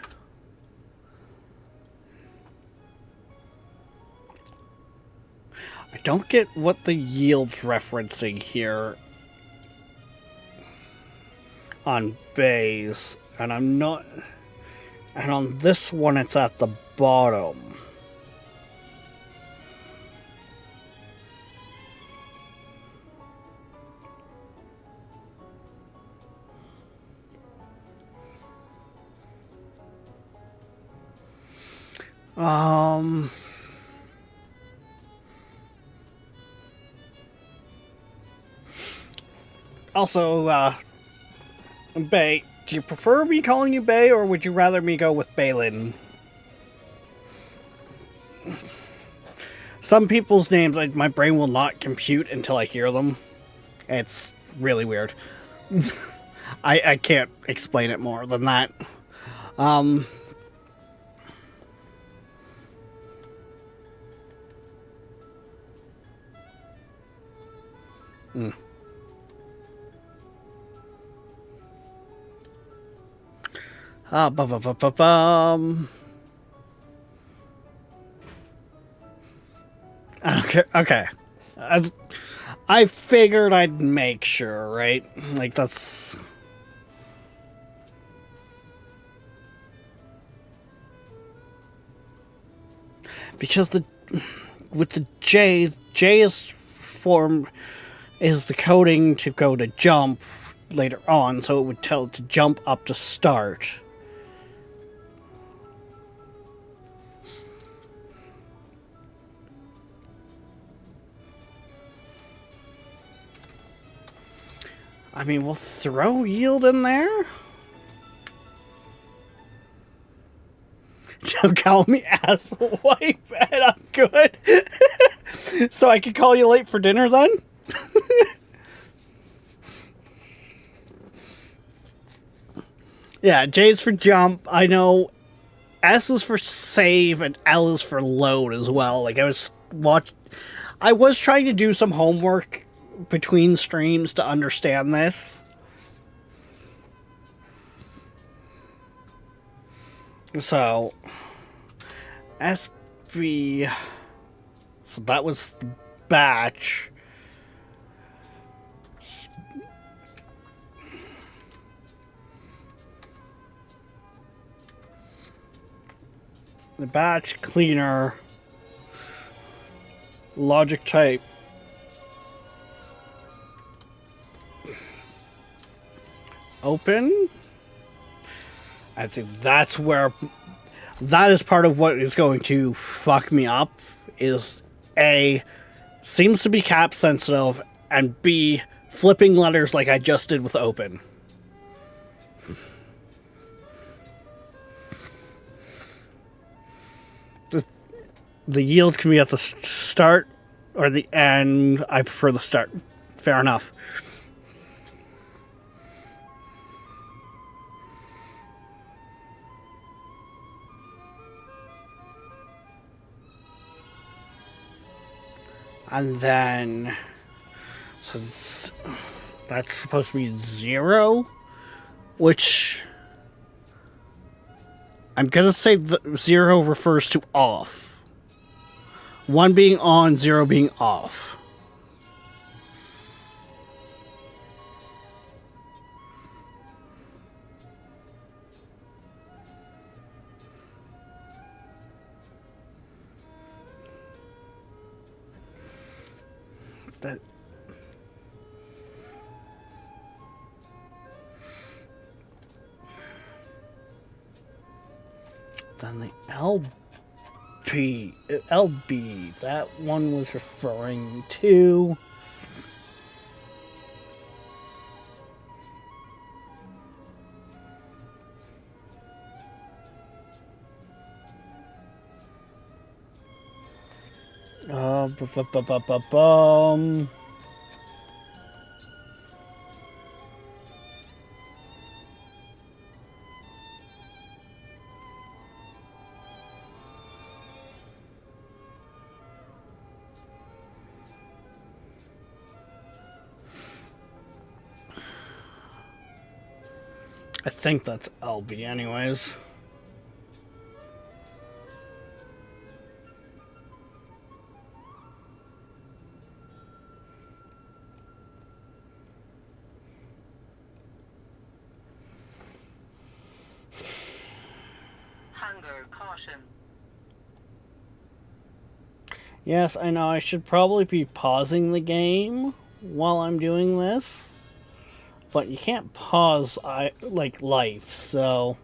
I don't get what the yield's referencing here on bays, and I'm not. And on this one, it's at the bottom. Also, Bay, do you prefer me calling you Bay, or would you rather me go with Balin? Some people's names, my brain will not compute until I hear them. It's really weird. I can't explain it more than that. Okay. As I figured I'd make sure, right? Like, that's... Because with the J is form is the coding to go to jump later on, so it would tell it to jump up to start. I mean, we'll throw yield in there. Don't call me asswipe, and I'm good. So I can call you late for dinner then? Yeah, J's for jump. I know S is for save and L is for load as well. Like, I was trying to do some homework between streams to understand this. So, SB... So that was the batch. The batch cleaner. Logic type. Open. I think that's where... That is part of what is going to fuck me up. Is A, seems to be cap sensitive, and B, flipping letters like I just did with open. The yield can be at the start or the end. I prefer the start. Fair enough. And then, so that's supposed to be 0, which I'm gonna say 0 refers to off. 1 being on, 0 being off. Then the LB, that one was referring to... I think that's LB anyways. Caution. Yes, I know I should probably be pausing the game while I'm doing this, but you can't pause like life, so...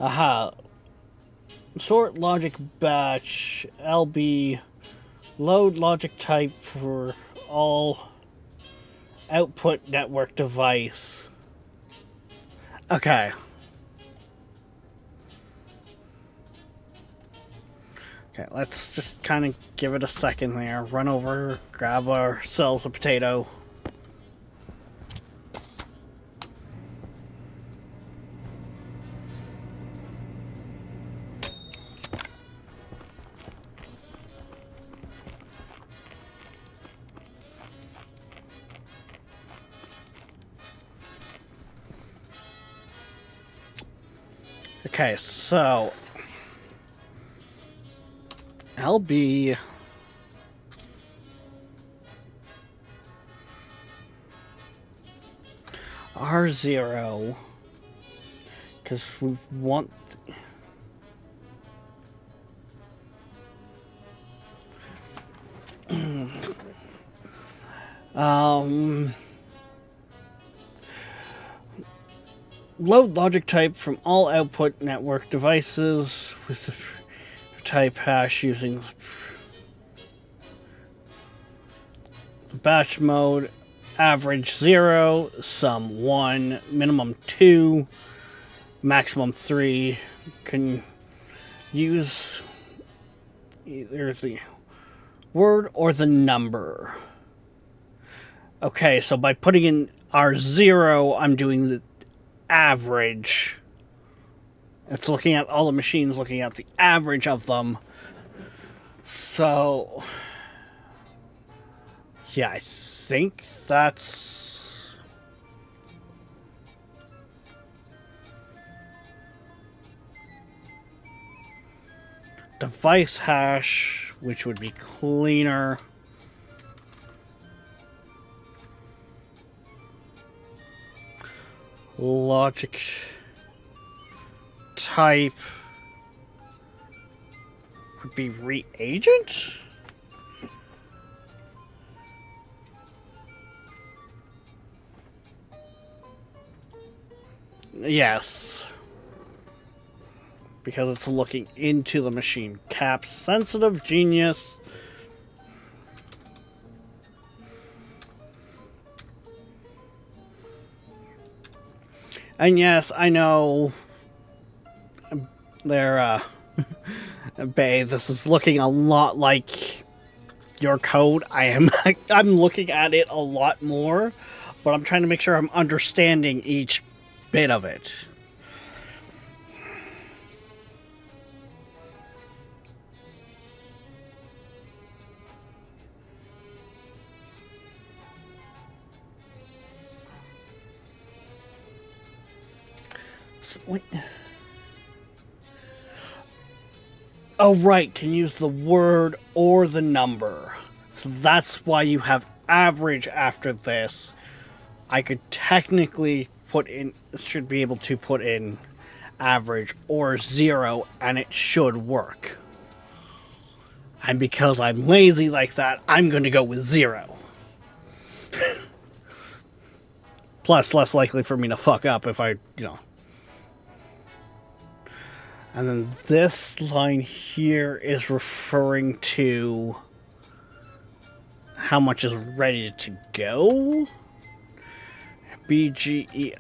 Aha. Sort logic batch, LB, load logic type for all output network device. Okay. Okay, let's just kind of give it a second there. Run over, grab ourselves a potato. Okay, so LB R0 because we want load logic type from all output network devices with the type hash using the batch mode. Average 0, sum 1, minimum 2, maximum 3. Can use either the word or the number. Okay, so by putting in R0, I'm doing the average. It's looking at all the machines, looking at the average of them. So, yeah, I think that's... device hash, which would be cleaner. Logic type would be reagent? Yes. Because it's looking into the machine. Cap sensitive genius. And yes, I know they're, Bay, this is looking a lot like your code. I'm looking at it a lot more, but I'm trying to make sure I'm understanding each bit of it. So, wait. Oh, right, can use the word or the number. So that's why you have average after this. I could technically should be able to put in average or 0, and it should work. And because I'm lazy like that, I'm going to go with 0. Plus, less likely for me to fuck up if I, And then this line here is referring to how much is ready to go. BGE.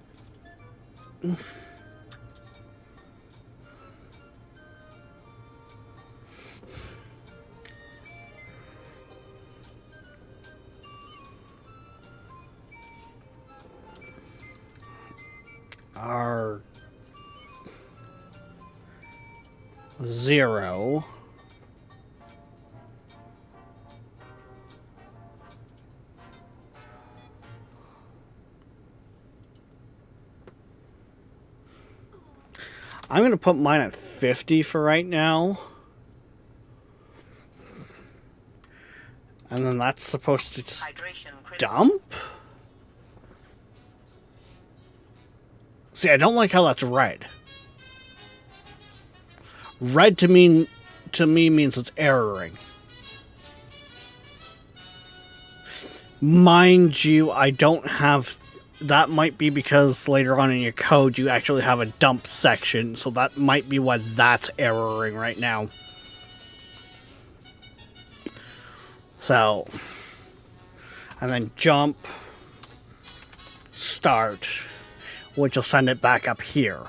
R 0. I'm going to put mine at 50 for right now. And then that's supposed to just Hydration critical. dump? See, I don't like how that's red. Red to me means it's erroring. Mind you, I don't have... That might be because later on in your code you actually have a dump section, so that might be why that's erroring right now. So... And then jump... Start... Which will send it back up here.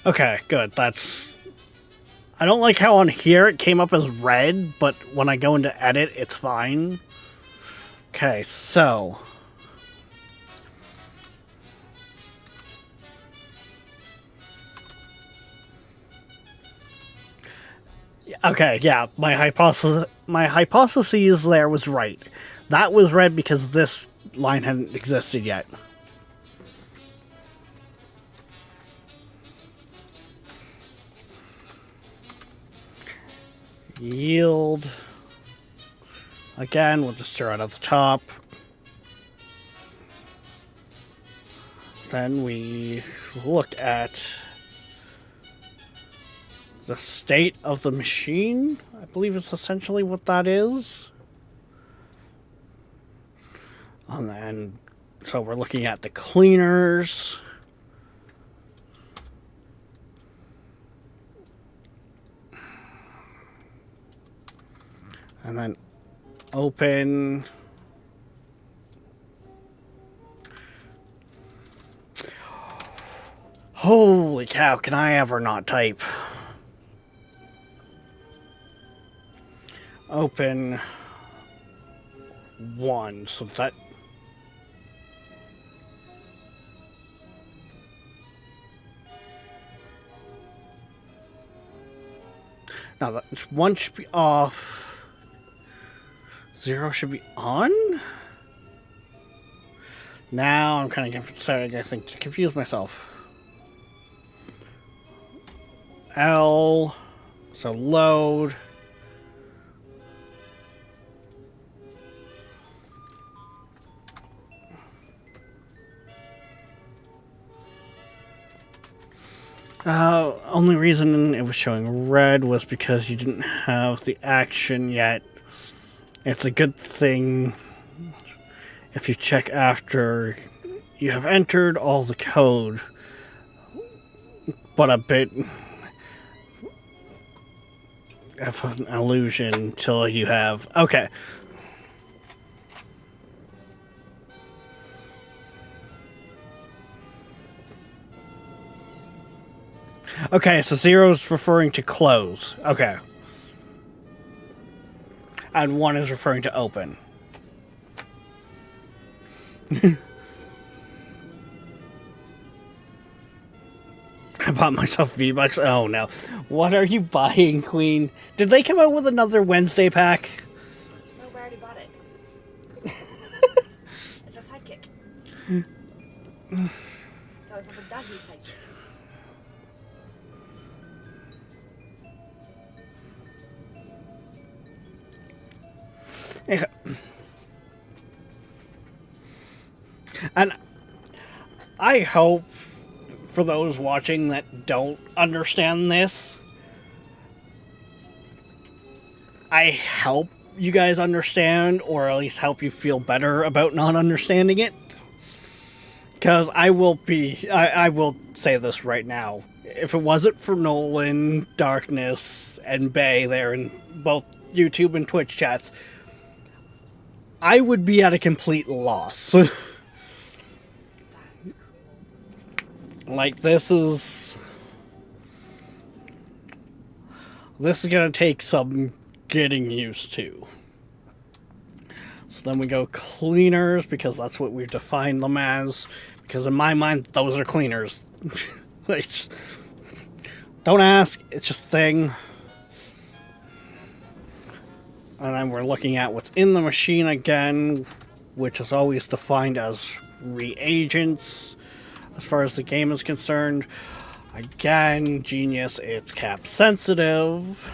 Okay, good. That's... I don't like how on here it came up as red, but when I go into edit, it's fine. Okay, so... Okay, yeah, my hypothesis there was right. That was red because this line hadn't existed yet. Yield. Again, we'll just start at the top. Then we look at the state of the machine. I believe it's essentially what that is. And then, so we're looking at the cleaners. And then open. Holy cow, can I ever not type? Open 1, so that... Now that 1 should be off. 0 should be on? Now I'm kind of starting to confuse myself. L, so load. Only reason it was showing red was because you didn't have the action yet. It's a good thing if you check after you have entered all the code, but a bit of an illusion till you have... Okay. Okay, so 0 is referring to close. Okay. And 1 is referring to open. I bought myself V-Bucks. Oh no. What are you buying, Queen? Did they come out with another Wednesday pack? No, we already bought it. It's a sidekick. That was like a doggy sidekick. Yeah. And I hope for those watching that don't understand this, I help you guys understand, or at least help you feel better about not understanding it. Because I will say this right now. If it wasn't for Nolan, Darkness, and Bay there in both YouTube and Twitch chats, I would be at a complete loss. Like, this is gonna take some getting used to. So then we go cleaners, because that's what we've defined them as. Because in my mind, those are cleaners. It's just, don't ask, it's just a thing. And then we're looking at what's in the machine again, which is always defined as reagents. As far as the game is concerned, again, Genius, it's cap sensitive.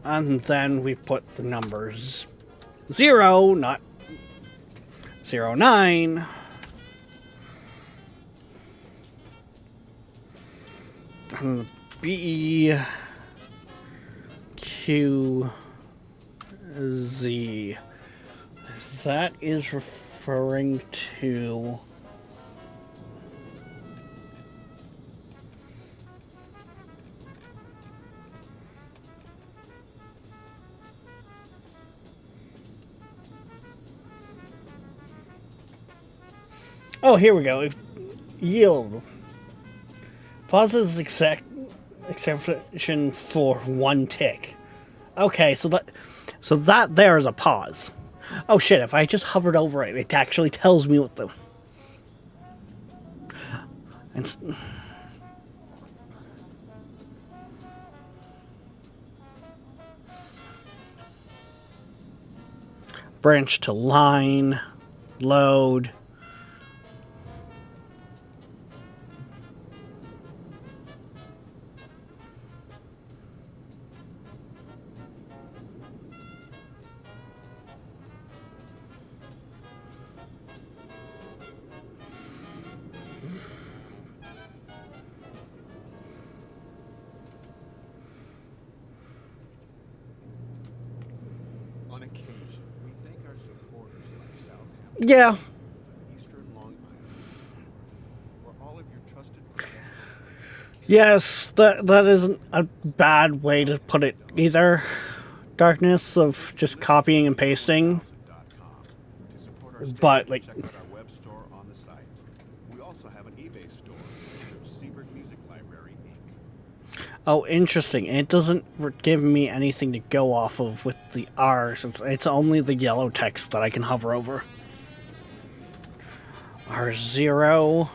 And then we put the numbers 0, not 09. And the B, Q, Z. That is referring to oh, here we go. Yield. Pauses exception for 1 tick. Okay, so that there is a pause. Oh shit, if I just hovered over it, it actually tells me what the... It's... Branch to line, load... On occasion, we thank our supporters like Southampton, Yeah. Eastern Long Island, where all of your trusted professionals. Yes, that isn't a bad way to put it either. Darkness of just copying and pasting. To support our But, station, like- check out our web store on the site. We also have an eBay store. Search Seabird Music Library, Inc. Oh, interesting. It doesn't give me anything to go off of with the R's. It's only the yellow text that I can hover over. R0.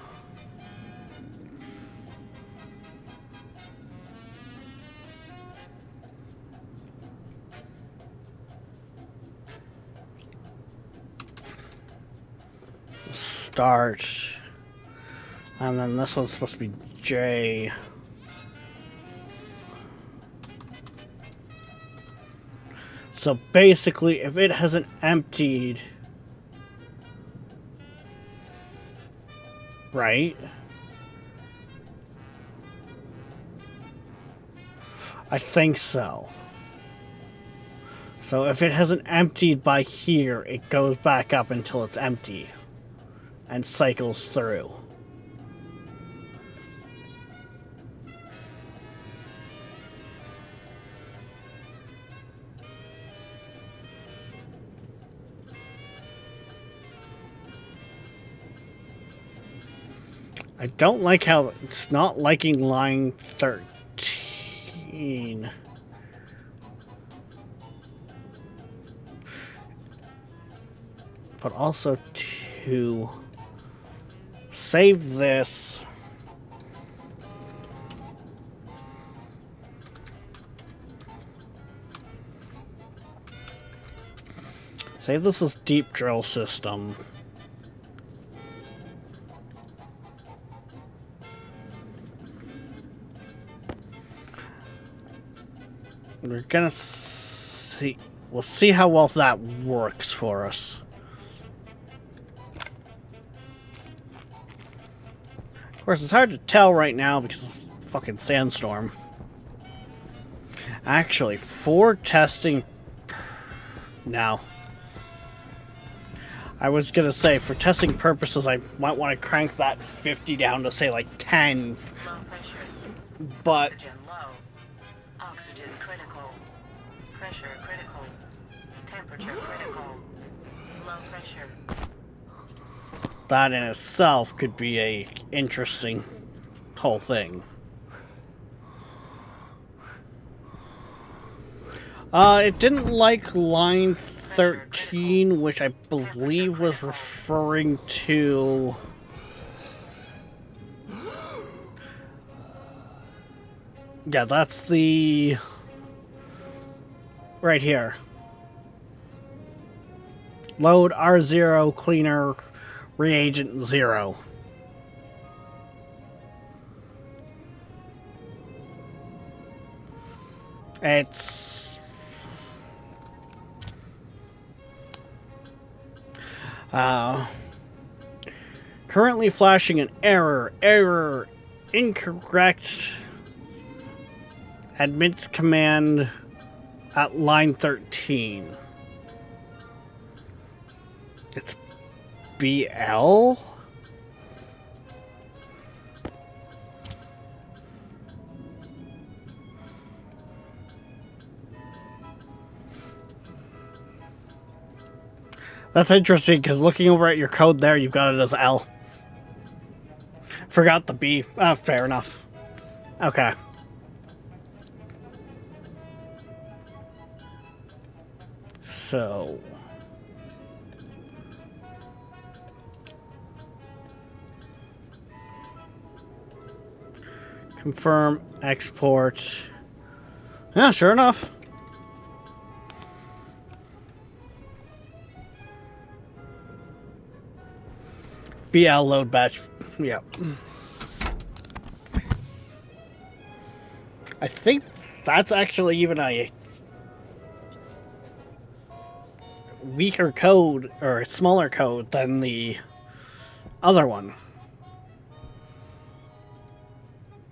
Start. And then this one's supposed to be J. So basically, if it hasn't emptied, right? I think so. So if it hasn't emptied by here, it goes back up until it's empty and cycles through. I don't like how it's not liking line 13. But also to save this. Save this as deep drill system. We're gonna see. We'll see how well that works for us. Of course, it's hard to tell right now because it's a fucking sandstorm. Actually, for testing... No. I was gonna say, for testing purposes, I might want to crank that 50 down to, say, like 10. Low pressure. But... Oxygen low. Oxygen critical. Pressure critical. Temperature critical. Low pressure. that in itself could be a interesting whole thing. It didn't like line 13, which I believe was referring to... Yeah, that's the... right here. Load R0 cleaner reagent 0. It's... currently flashing an error, incorrect, admits command at line 13. It's BL? That's interesting, because looking over at your code there, you've got it as L. Forgot the B. Fair enough. Okay. So... confirm export. Yeah, sure enough. BL load batch. Yep. I think that's actually even a weaker code or smaller code than the other one.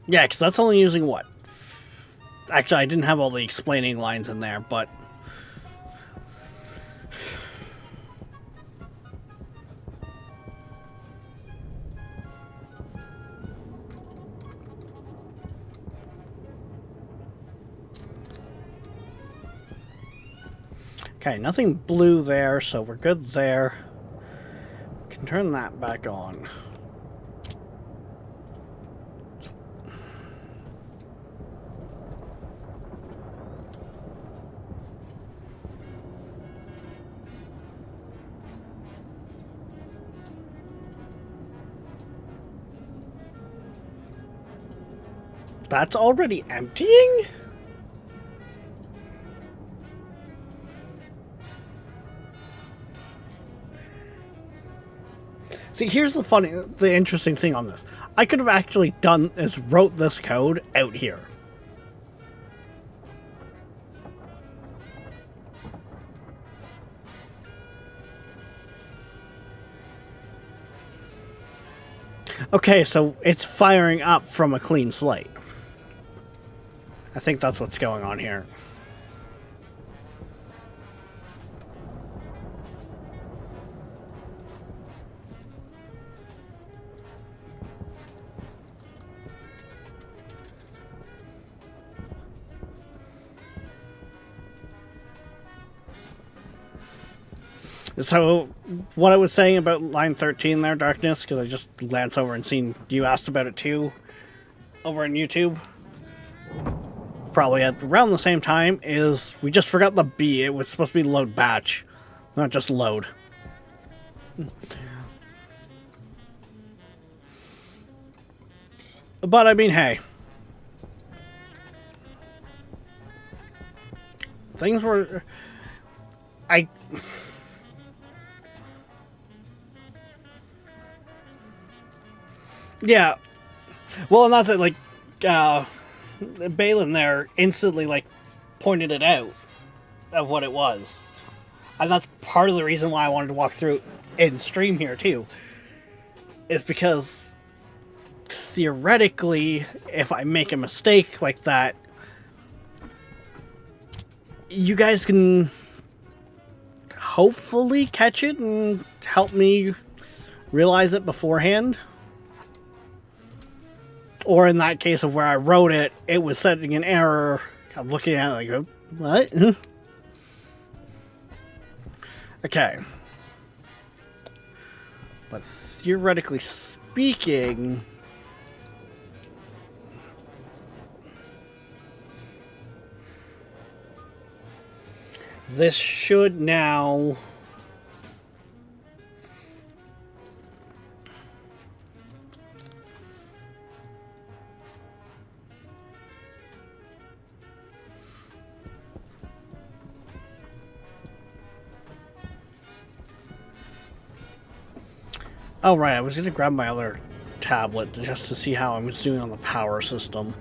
Yeah, because that's only using what? Actually, I didn't have all the explaining lines in there, but... Okay, nothing blue there, so we're good there. Can turn that back on. That's already emptying? See, here's the interesting thing on this. I could have actually wrote this code out here. Okay, so it's firing up from a clean slate. I think that's what's going on here. So, what I was saying about line 13 there, Darkness, because I just glanced over and seen you asked about it too over on YouTube. Probably at around the same time, is we just forgot the B. It was supposed to be load batch, not just load. But I mean, hey. Things were... Yeah. Well, and that's it, like, Balin there instantly, like, pointed it out of what it was. And that's part of the reason why I wanted to walk through in stream here, too. Is because, theoretically, if I make a mistake like that, you guys can hopefully catch it and help me realize it beforehand. Or in that case of where I wrote it, it was setting an error. I'm looking at it like, what? Okay. But theoretically speaking... This should now... Oh, right, I was going to grab my other tablet just to see how I'm doing on the power system.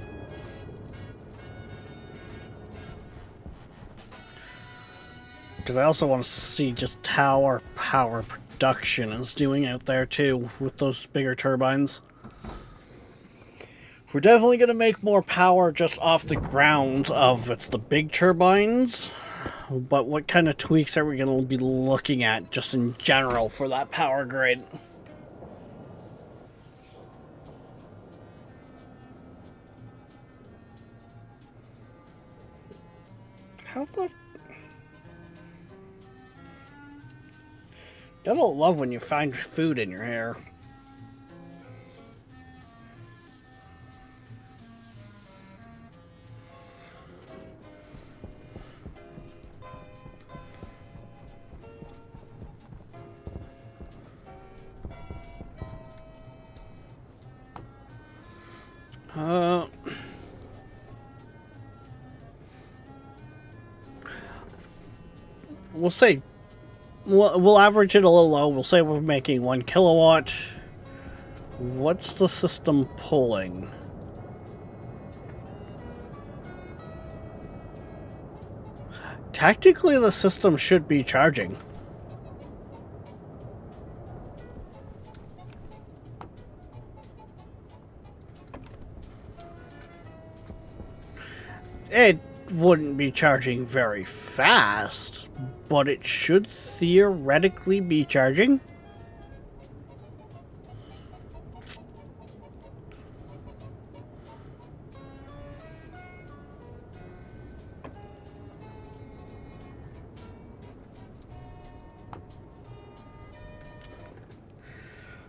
Because I also want to see just how our power production is doing out there, too, with those bigger turbines. We're definitely going to make more power just off the ground of it's the big turbines. But what kind of tweaks are we going to be looking at just in general for that power grid? How the... Gotta love when you find food in your hair. We'll say we'll average it a little low. We'll say we're making 1 kilowatt. What's the system pulling? Technically, the system should be charging. It wouldn't be charging very fast, but it should theoretically be charging.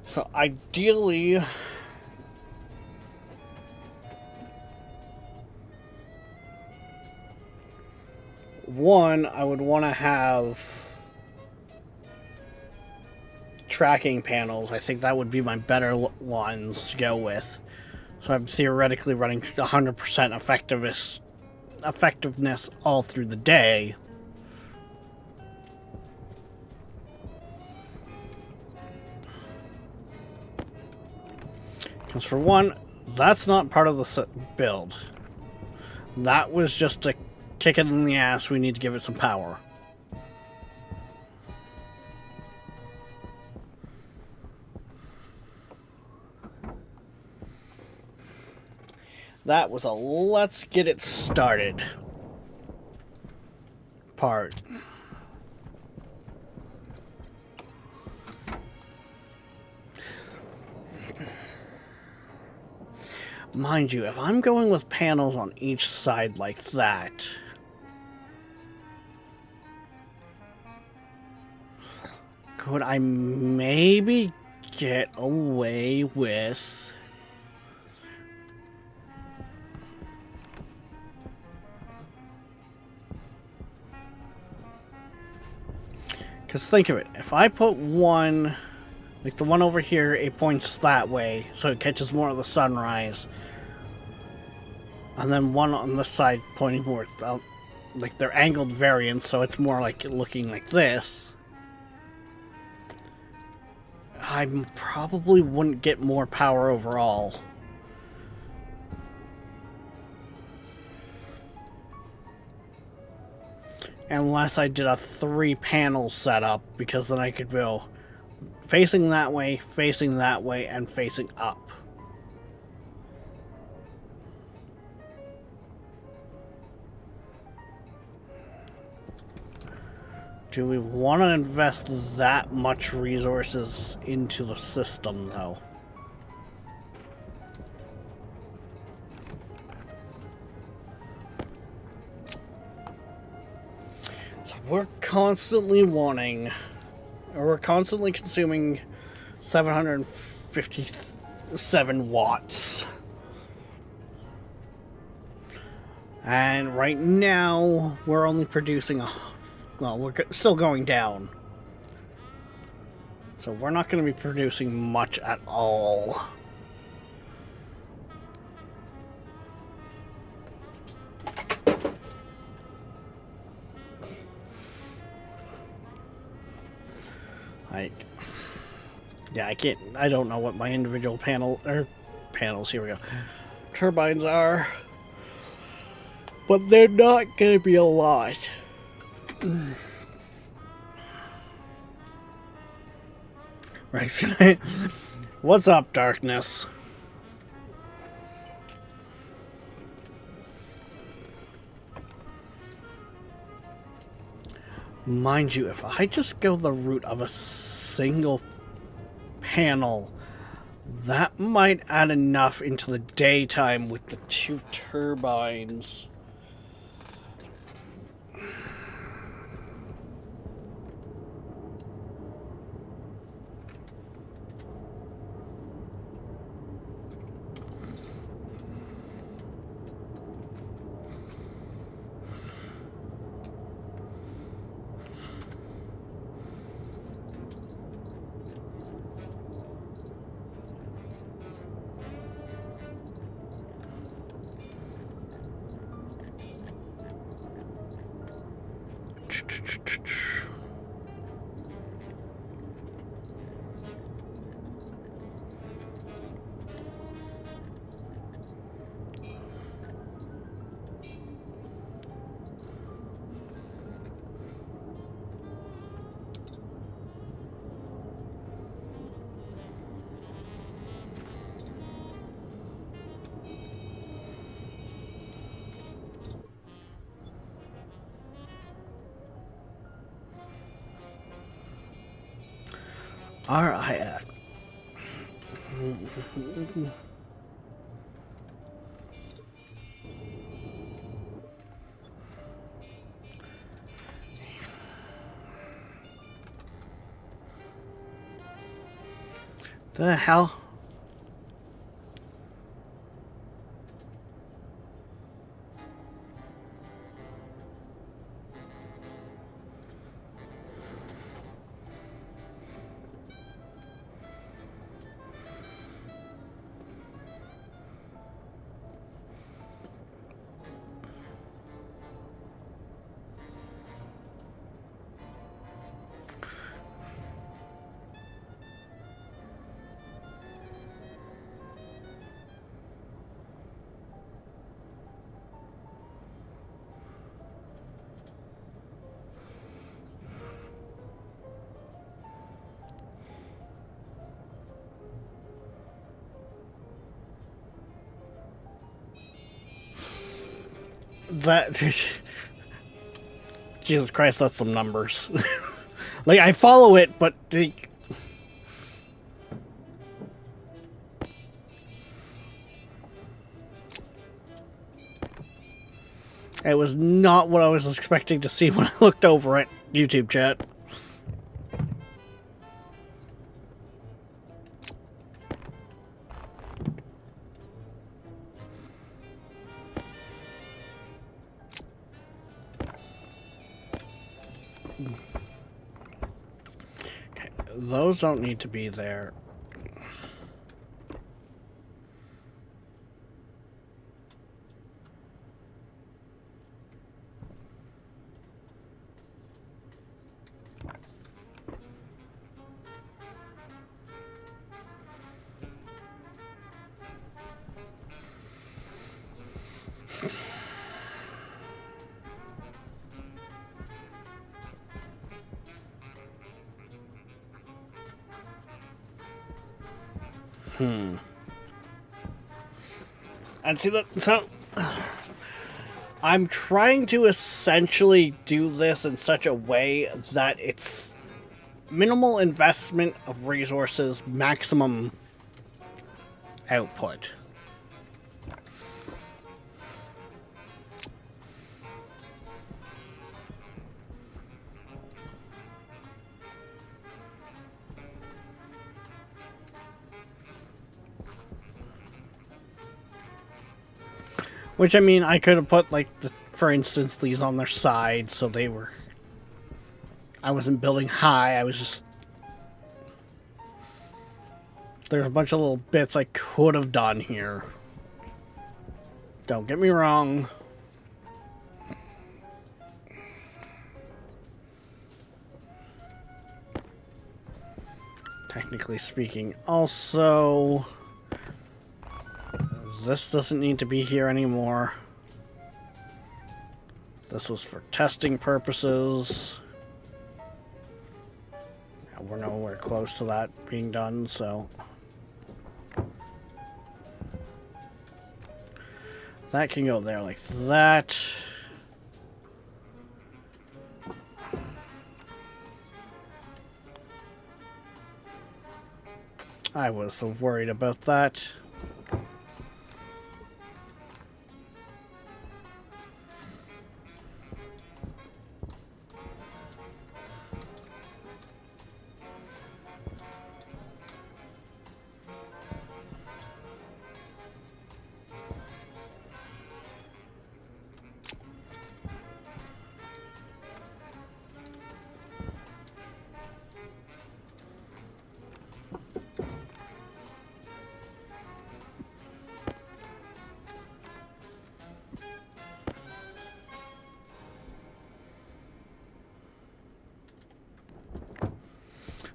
So ideally, one, I would want to have tracking panels. I think that would be my better ones to go with. So I'm theoretically running 100% effectiveness all through the day. Because for one, that's not part of the build. That was just a kick it in the ass, we need to give it some power. That was a let's get it started part. Mind you, if I'm going with panels on each side like that, could I maybe get away with... Because think of it, if I put one, like the one over here, it points that way, so it catches more of the sunrise. And then one on this side pointing north, like they're angled variants, so it's more like looking like this. I probably wouldn't get more power overall. Unless I did a 3-panel setup, because then I could go facing that way, and facing up. Do we want to invest that much resources into the system, though? So we're constantly we're constantly consuming 757 watts. And right now, we're only producing Well, we're still going down. So we're not going to be producing much at all. Like, yeah, I don't know what my individual panels, here we go, turbines are. But they're not going to be a lot. Right. What's up, darkness? Mind you, if I just go the route of a single panel, that might add enough into the daytime with the 2 turbines. RIF. The hell? That Jesus Christ, that's some numbers. Like, I follow it, but it was not what I was expecting to see when I looked over at YouTube chat. Okay, those don't need to be there. And see that, so I'm trying to essentially do this in such a way that it's minimal investment of resources, maximum output. Which, I mean, I could have put, like, for instance, these on their side so they were I wasn't building high, I was just... There's a bunch of little bits I could have done here. Don't get me wrong. Technically speaking, also... This doesn't need to be here anymore. This was for testing purposes. Now we're nowhere close to that being done, so... That can go there like that. I was so worried about that.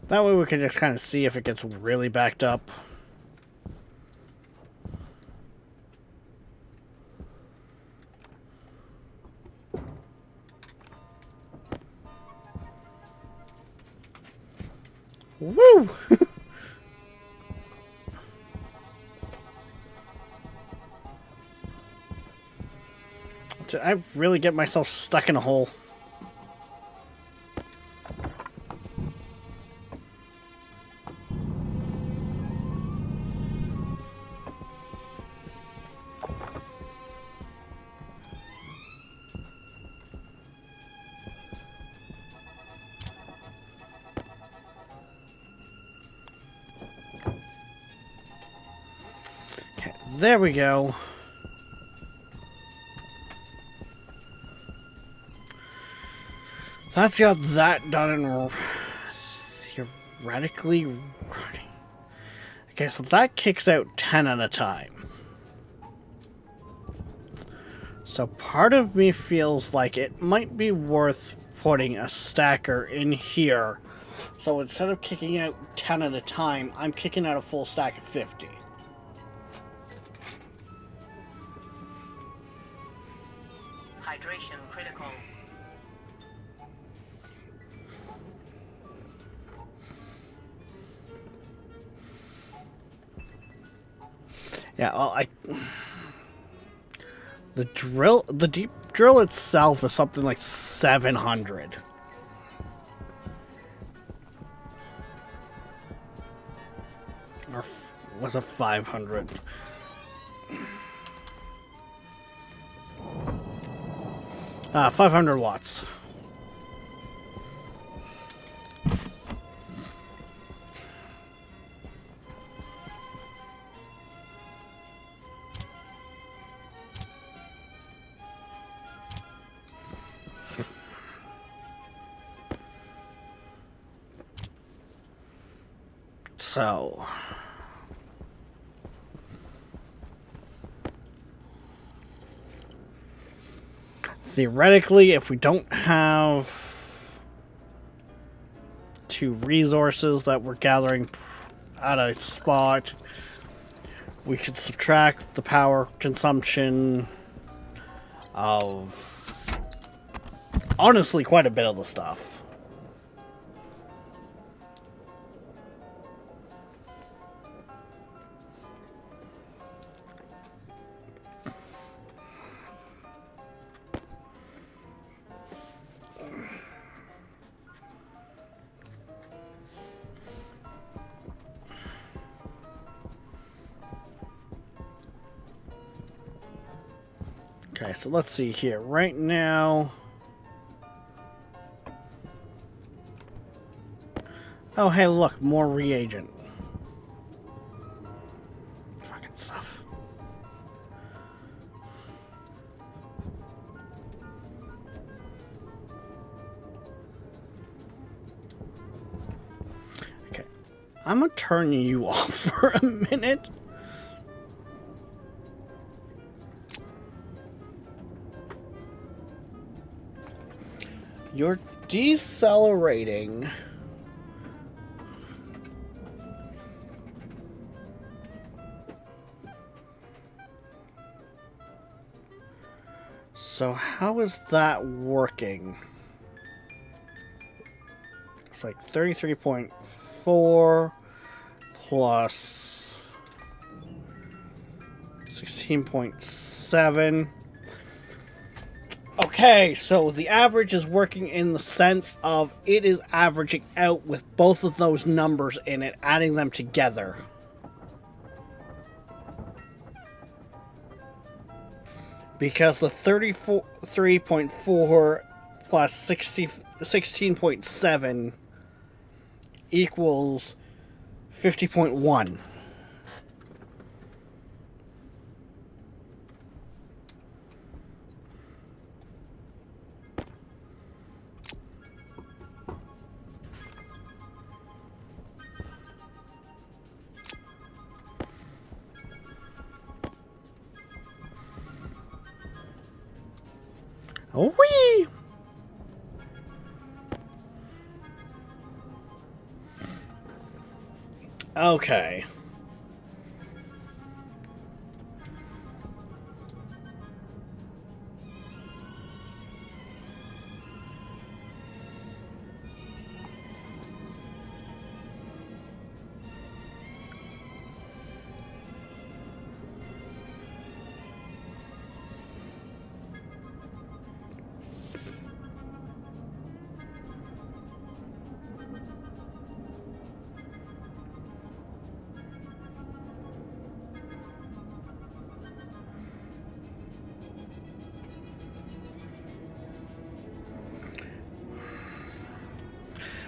That way we can just kind of see if it gets really backed up. Woo! Did I really get myself stuck in a hole? Okay, there we go. So that's got that done and theoretically running. Okay, so that kicks out 10 at a time. So part of me feels like it might be worth putting a stacker in here. So instead of kicking out 10 at a time, I'm kicking out a full stack of 50. Hydration critical. Yeah, well, the deep drill itself is something like 700. Or was it 500? Ah, 500 watts. So, theoretically, if we don't have two resources that we're gathering at a spot, we could subtract the power consumption of honestly quite a bit of the stuff. Okay, so let's see here. Right now... Oh, hey, look, more reagent. Fucking stuff. I'm gonna turn you off for a minute. You're decelerating. So how is that working? It's like 33.4 plus 16.7. Okay, so the average is working in the sense of it is averaging out with both of those numbers in it, adding them together. Because the 33.4 plus 16.7 equals 50.1. Oh, wee! Okay.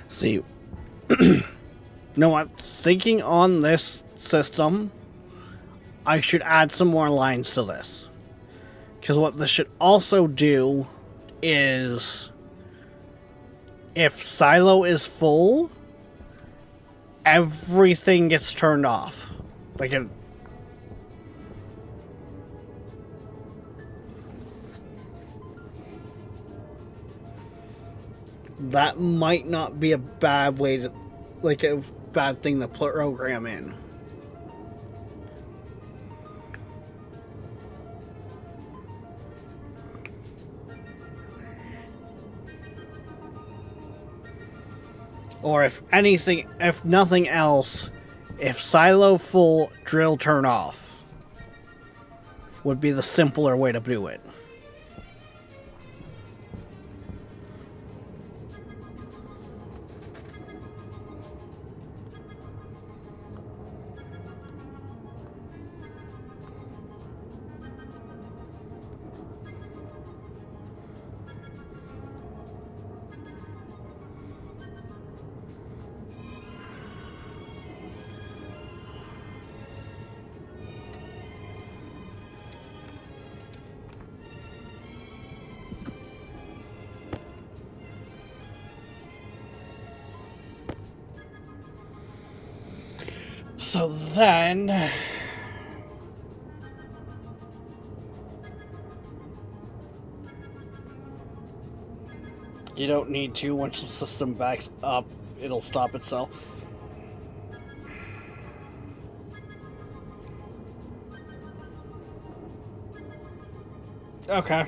See, no, what? Thinking on this system, I should add some more lines to this. Because what this should also do is, if silo is full, everything gets turned off. Like it. That might not be a bad way to, like a bad thing to program in. Or if anything, if nothing else, if silo full, drill turn off would be the simpler way to do it. So then, you don't need to. Once the system backs up, it'll stop itself. Okay.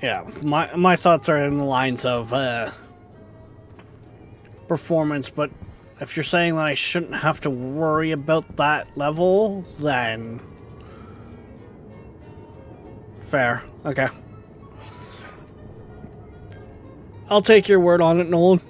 Yeah, my thoughts are in the lines of performance, but if you're saying that I shouldn't have to worry about that level, then fair. Okay. I'll take your word on it, Nolan.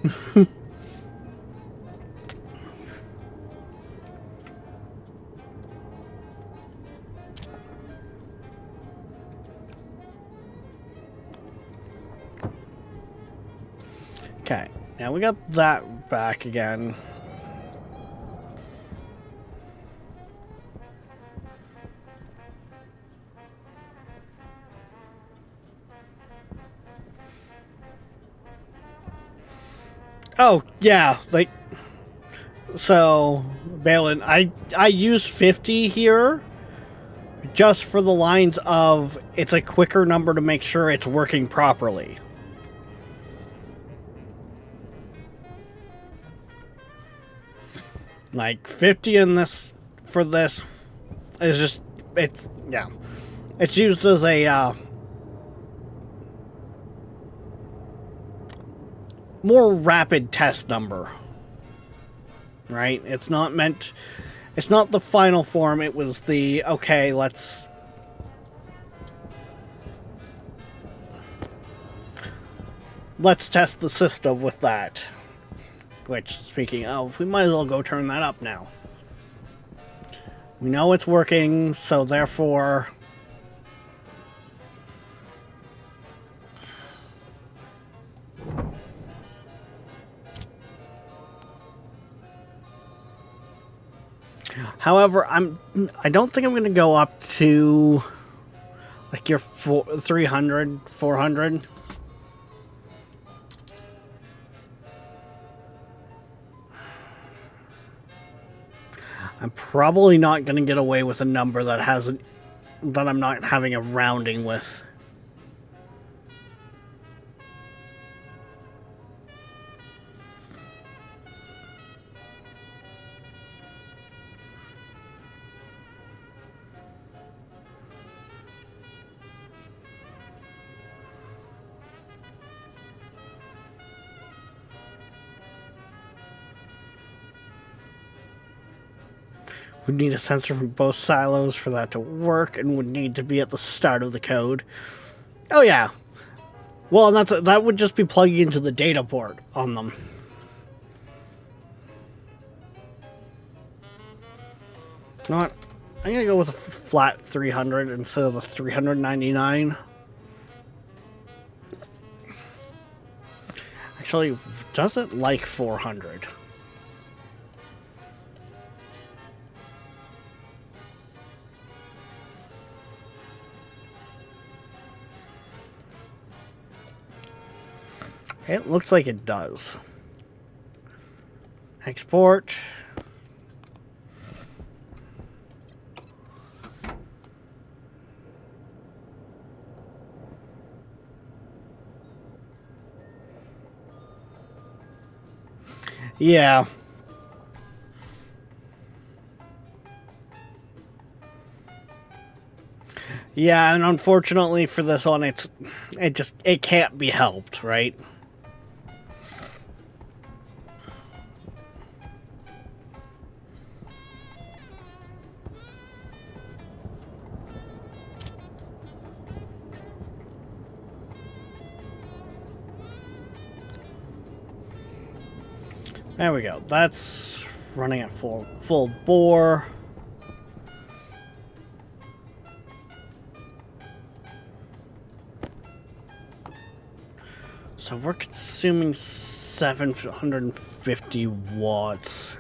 Okay, now we got that back again. Oh, yeah, like, so, Balin, I use 50 here just for the lines of it's a quicker number to make sure it's working properly. Like, 50 in this, for this, is just, it's, yeah. It's used as a, more rapid test number, right? It's not meant, it's not the final form, it was the, okay, let's test the system with that. Which, speaking of, we might as well go turn that up now. We know it's working, so therefore... However, I don't think I'm going to go up to like your 300, 400. I'm probably not going to get away with a number that hasn't, that I'm not having a rounding with. Would need a sensor from both silos for that to work, and would need to be at the start of the code. Oh yeah. Well, that would just be plugging into the data port on them. You know what? I'm gonna go with a flat 300 instead of the 399. Actually, does it like 400? It looks like it does. Export. Yeah. Yeah, and unfortunately for this one, it can't be helped, right? There we go. That's running at full bore. So we're consuming 750 watts.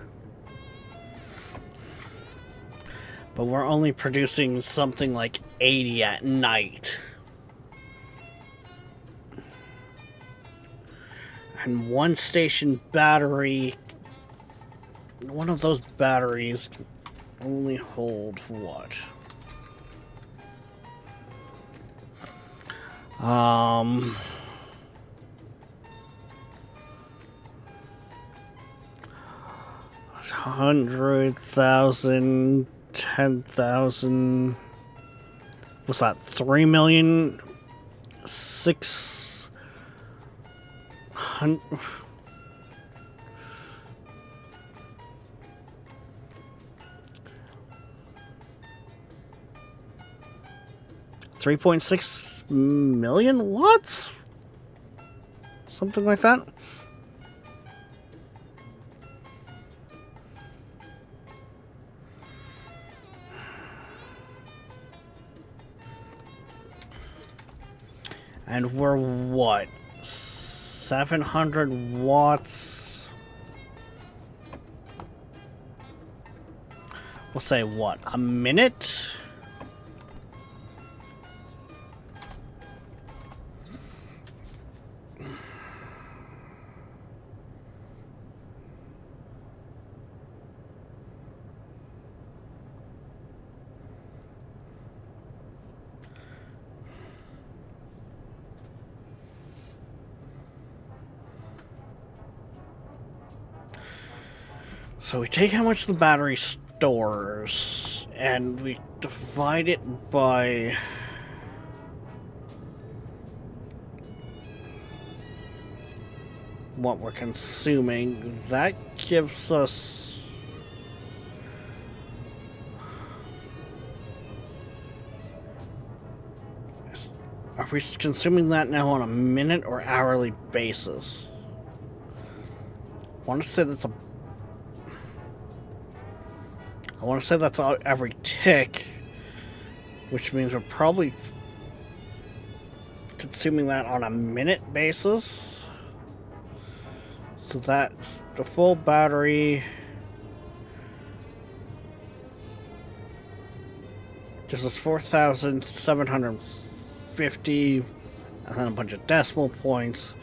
But we're only producing something like 80 at night. And one station battery, one of those batteries can only hold what? 100,000, 10,000. What's that? 3 million? 600. 3.6 million watts? Something like that. And we're what? 700 watts. We'll say what? A minute? So we take how much the battery stores, and we divide it by what we're consuming. That gives us are we consuming that now on a minute or hourly basis? I want to say that's every tick, which means we're probably consuming that on a minute basis. So that's the full battery. Gives us 4,750, and then a bunch of decimal points.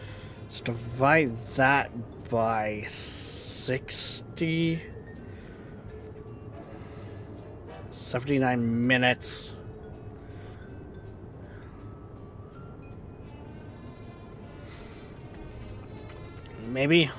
So divide that by 60. 79 minutes. Maybe.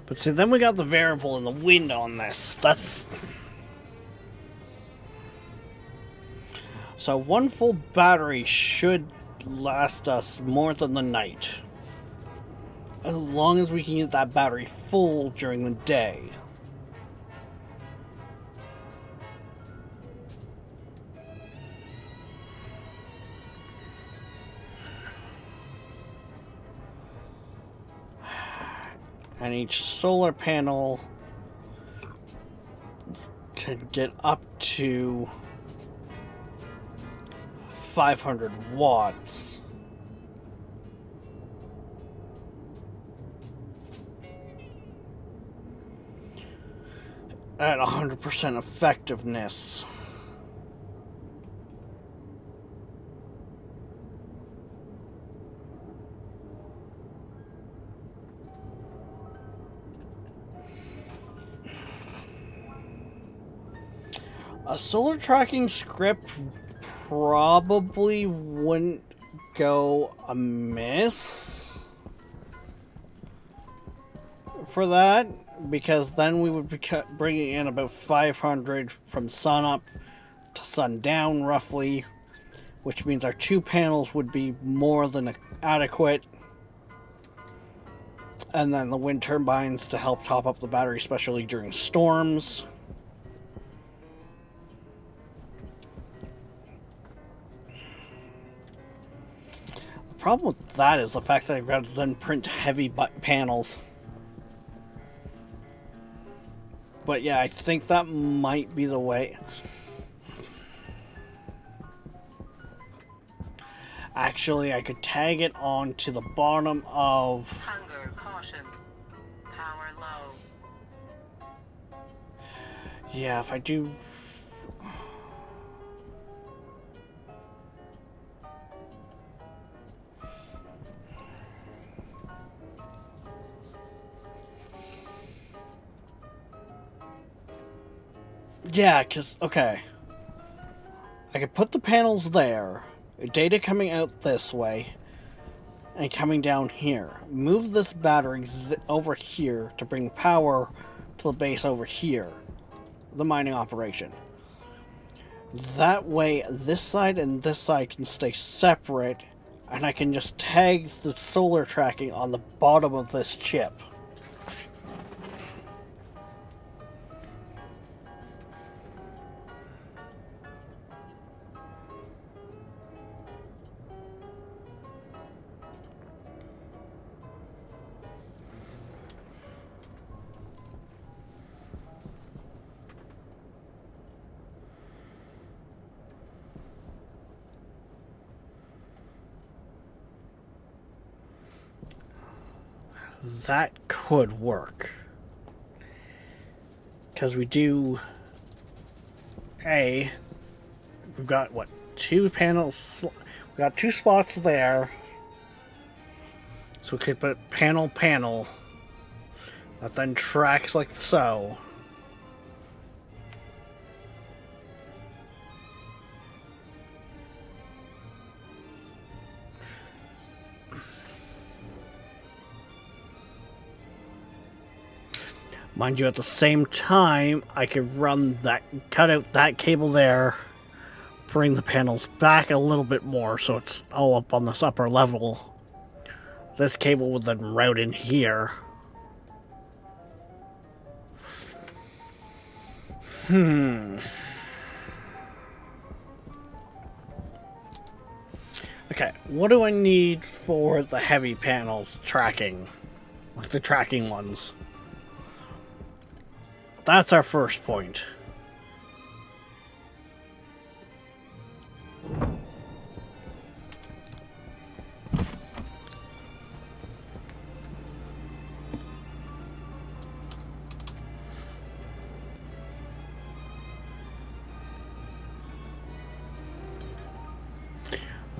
But see, then we got the variable in the wind on this. That's... So one full battery should last us more than the night. As long as we can get that battery full during the day. And each solar panel can get up to 500 watts. At 100% effectiveness. A solar tracking script probably wouldn't go amiss for that, because then we would be bringing in about 500 from sun up to sundown roughly, which means our 2 panels would be more than adequate, and then the wind turbines to help top up the battery, especially during storms. The problem with that is the fact that I've got to then print heavy panels. But yeah, I think that might be the way. Actually, I could tag it on to the bottom of... Hunger, caution. Power low. Yeah, if I do... Yeah, because, okay. I could put the panels there, data coming out this way, and coming down here. Move this battery over here to bring power to the base over here. The mining operation. That way, this side and this side can stay separate, and I can just tag the solar tracking on the bottom of this chip. that could work. Because we do... we've got, what, 2 panels... We've got 2 spots there. So we could put panel, that then tracks like so. Mind you, at the same time, I could run that, cut out that cable there, bring the panels back a little bit more so it's all up on this upper level. This cable would then route in here. Okay, what do I need for the heavy panels tracking? Like the tracking ones. That's our first point.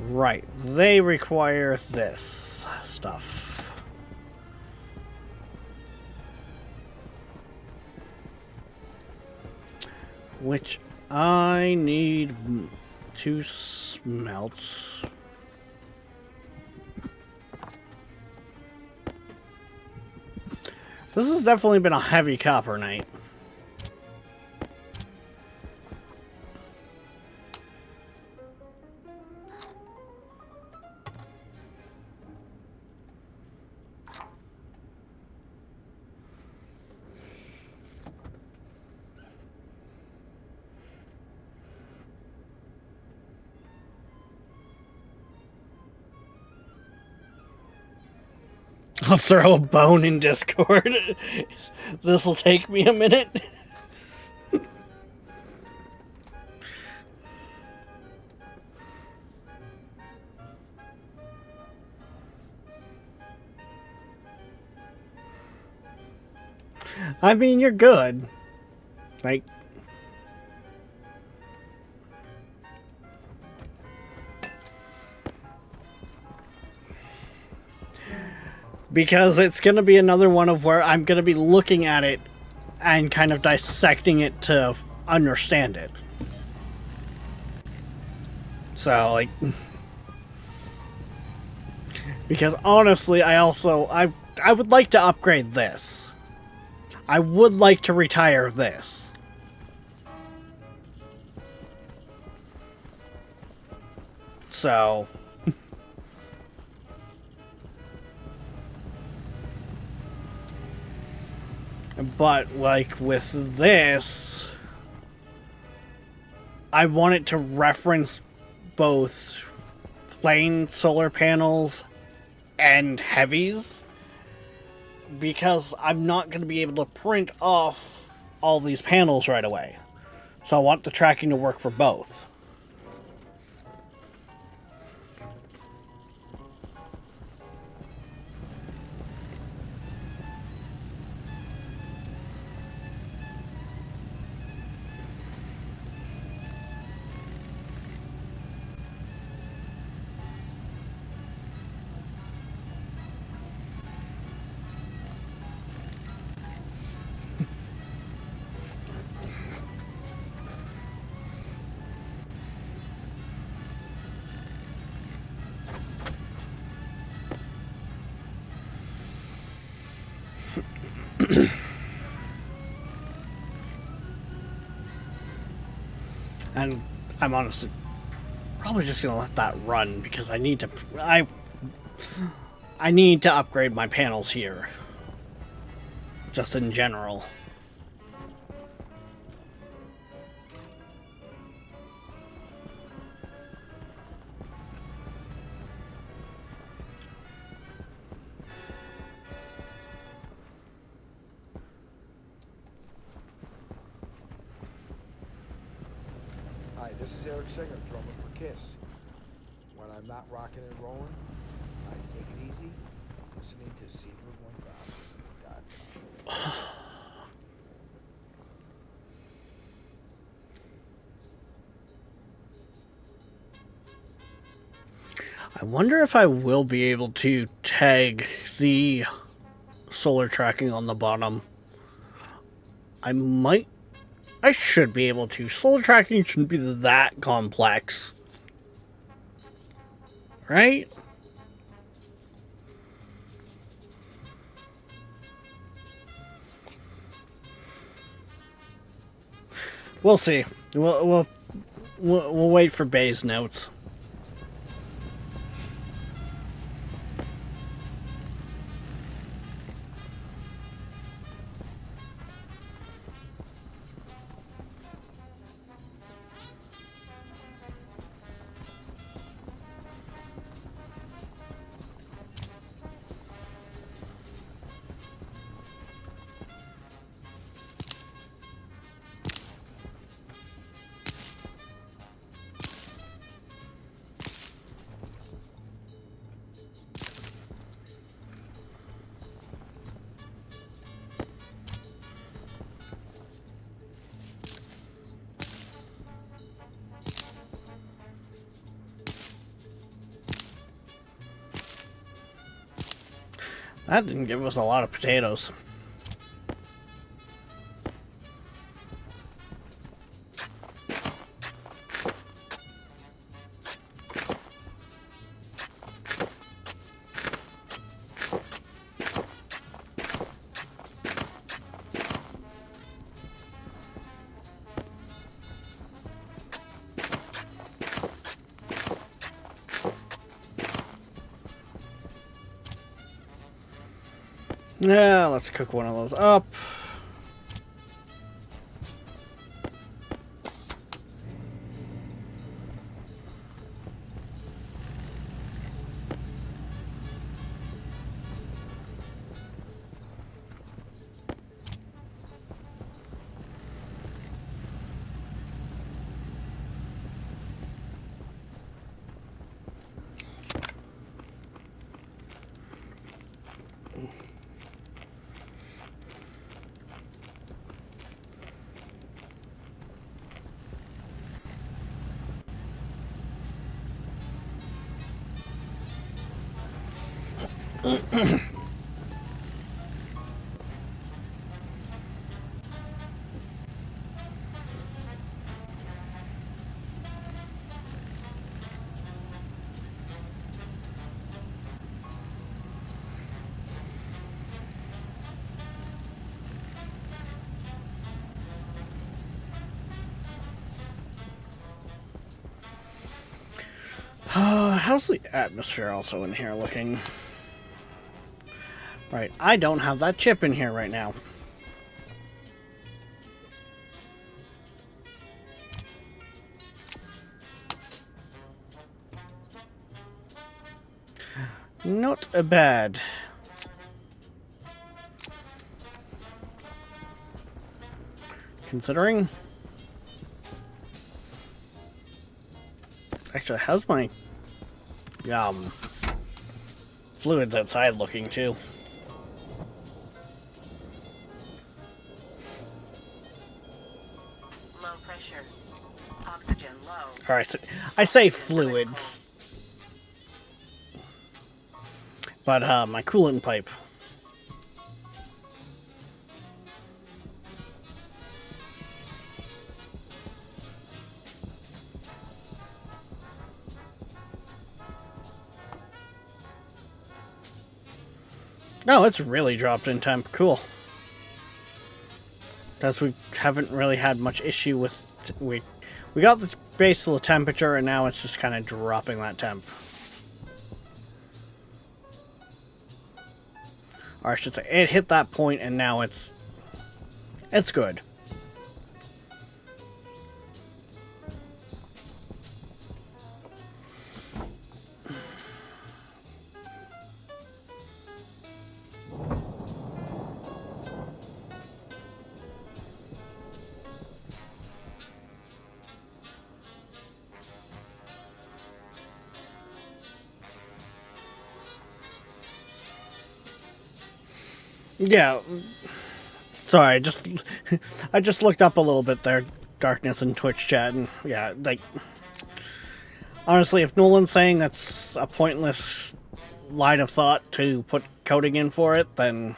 Right, they require this stuff. Which I need to smelt. This has definitely been a heavy copper night. I'll throw a bone in Discord. This'll take me a minute. I mean, you're good. Like... Because it's going to be another one of where I'm going to be looking at it and kind of dissecting it to understand it. So, like... Because honestly, I would like to upgrade this. I would like to retire this. So... But, like, with this, I want it to reference both plain solar panels and heavies, because I'm not going to be able to print off all these panels right away. So I want the tracking to work for both. And I'm honestly probably just gonna let that run because I need to I need to upgrade my panels here. Just in general. Hi, this is Eric Singer, drummer for Kiss. When I'm not rocking and rolling, I take it easy listening to Secret1000.com. I wonder if I will be able to tag the solar tracking on the bottom. I might. I should be able to. Solar tracking shouldn't be that complex. Right? We'll see. We'll wait for Bay's notes. That didn't give us a lot of potatoes. Yeah, let's cook one of those up. How's the atmosphere also in here looking? Right, I don't have that chip in here right now. Not bad. Considering... Actually, how's my... fluids outside looking too? Low pressure. Oxygen low. Alright, so I say fluids. But, my coolant pipe. No, it's really dropped in temp. Cool. That's we haven't really had much issue with. We got the base of the temperature, and now it's just kind of dropping that temp. Or I should say, it hit that point, and now it's good. Yeah. Sorry, I just looked up a little bit there, Darkness in Twitch chat, and yeah, like honestly, if Nolan's saying that's a pointless line of thought to put coding in for it, then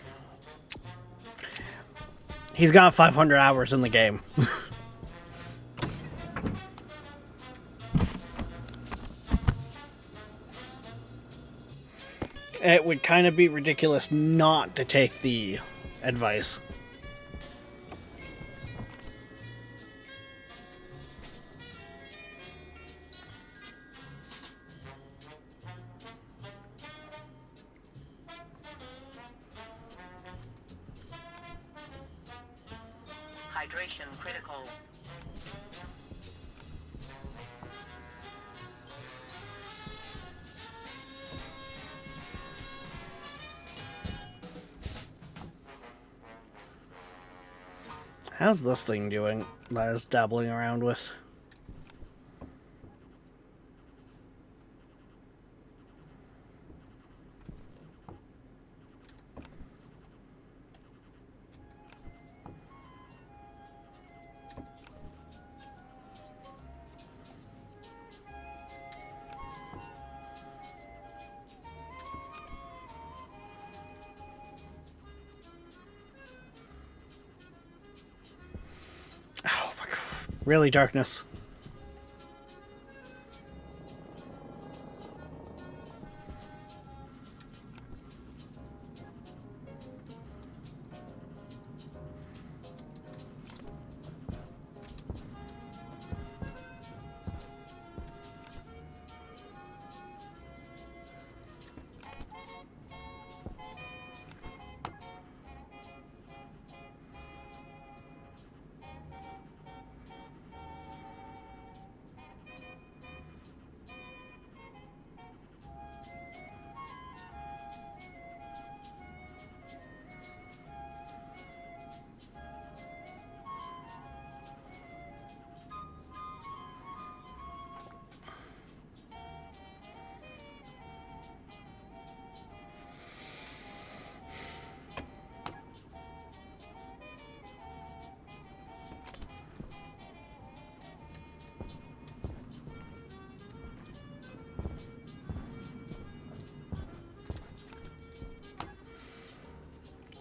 he's got 500 hours in the game. It would kind of be ridiculous not to take the advice. Hydration critical. How's this thing doing that I was dabbling around with? Oh my god. Really, Darkness?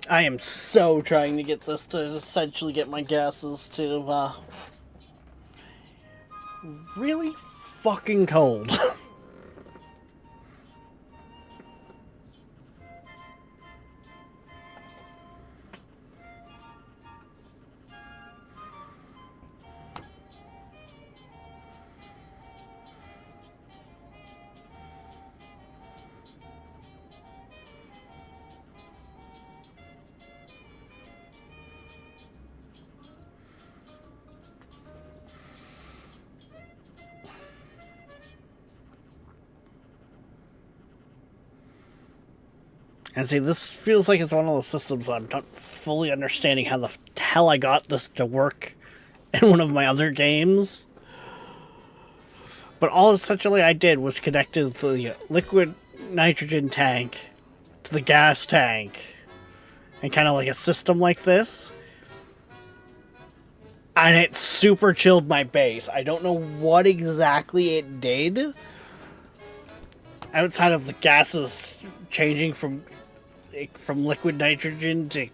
I am so trying to get this to essentially get my gases to, really fucking cold. And see, this feels like it's one of those systems I'm not fully understanding how the hell I got this to work in one of my other games. But all essentially I did was connected the liquid nitrogen tank to the gas tank. And kind of like a system like this. And it super chilled my base. I don't know what exactly it did. Outside of the gases changing from liquid nitrogen to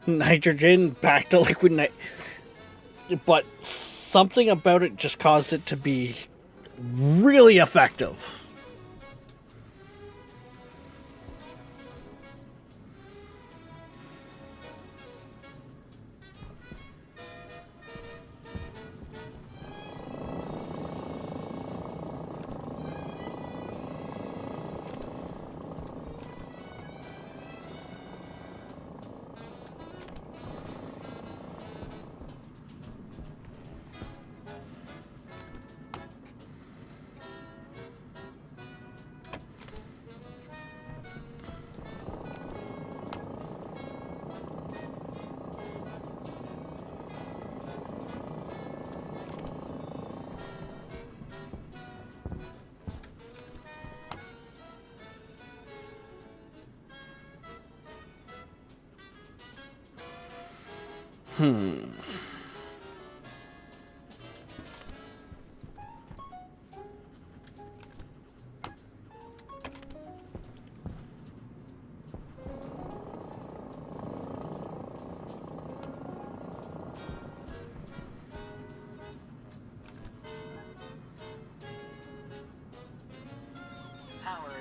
nitrogen back to liquid nitrogen. But something about it just caused it to be really effective. Power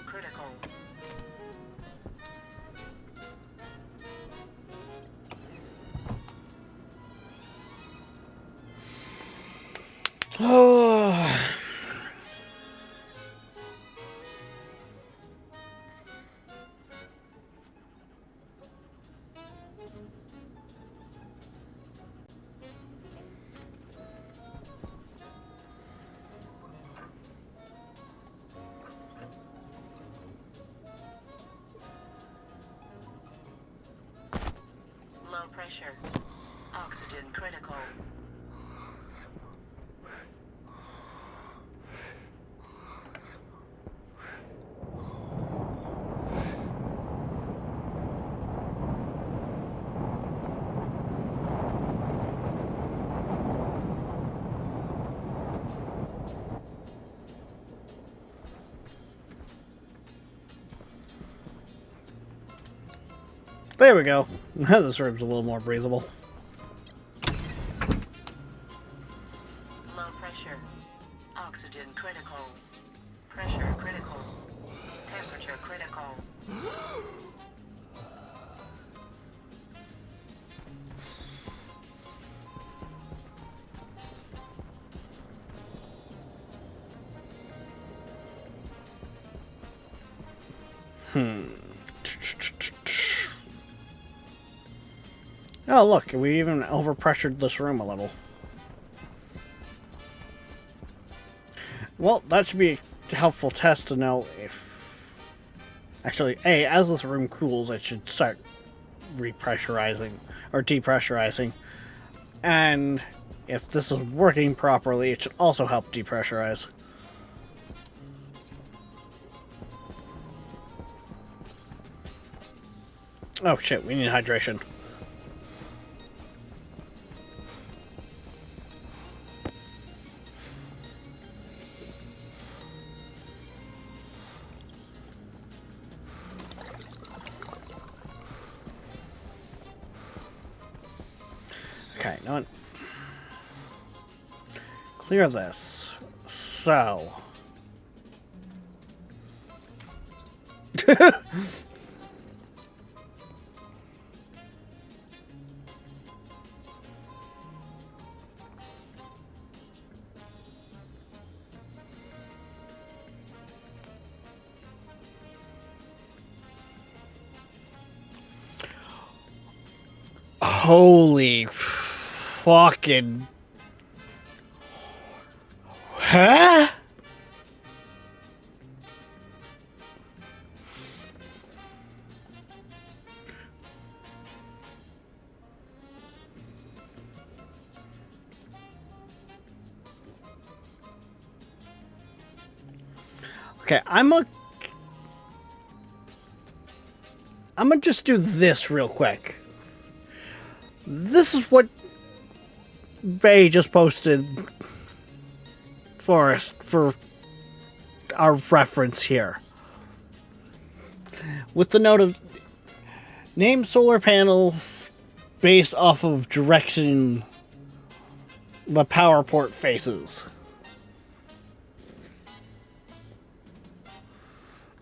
critical. Oh. Low pressure. Oxygen critical. There we go. This room's a little more breathable. Low pressure. Oxygen critical. Pressure critical. Temperature critical. Oh, look, we even overpressured this room a little. Well, that should be a helpful test to know if... Actually, as this room cools, it should start repressurizing, or depressurizing. And if this is working properly, it should also help depressurize. Oh shit, we need hydration. Okay, no one... Clear this. So... Holy fucking... Huh? Okay, I'm gonna just do this real quick. This is what Bay just posted for us for our reference here. With the note of name solar panels based off of direction the power port faces.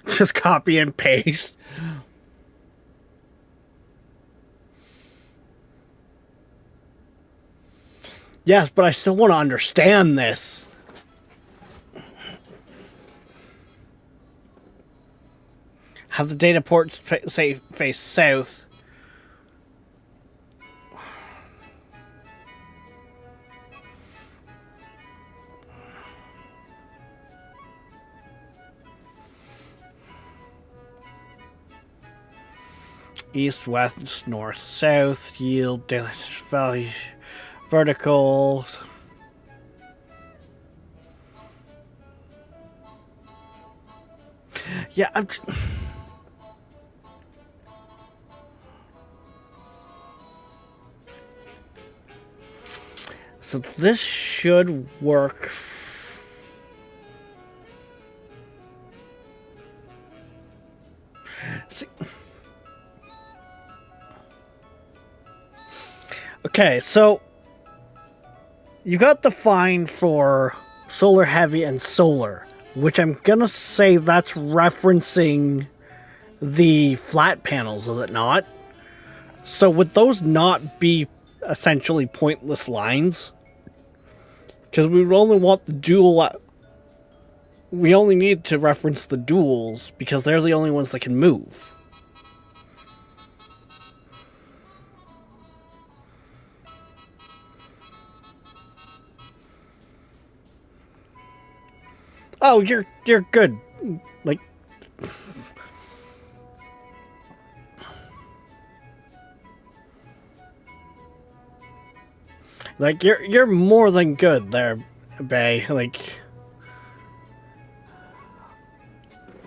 Just copy and paste. Yes, but I still want to understand this. Have the data ports say face south. East, west, north, south, yield, daily value, verticals. Yeah, So this should work. See. Okay, so you got the fine for solar heavy and solar, which I'm gonna say that's referencing the flat panels, is it not? So would those not be essentially pointless lines? Because we would only want the dual. We only need to reference the duals because they're the only ones that can move. Oh, you're good. Like, you're more than good there, Bay. Like,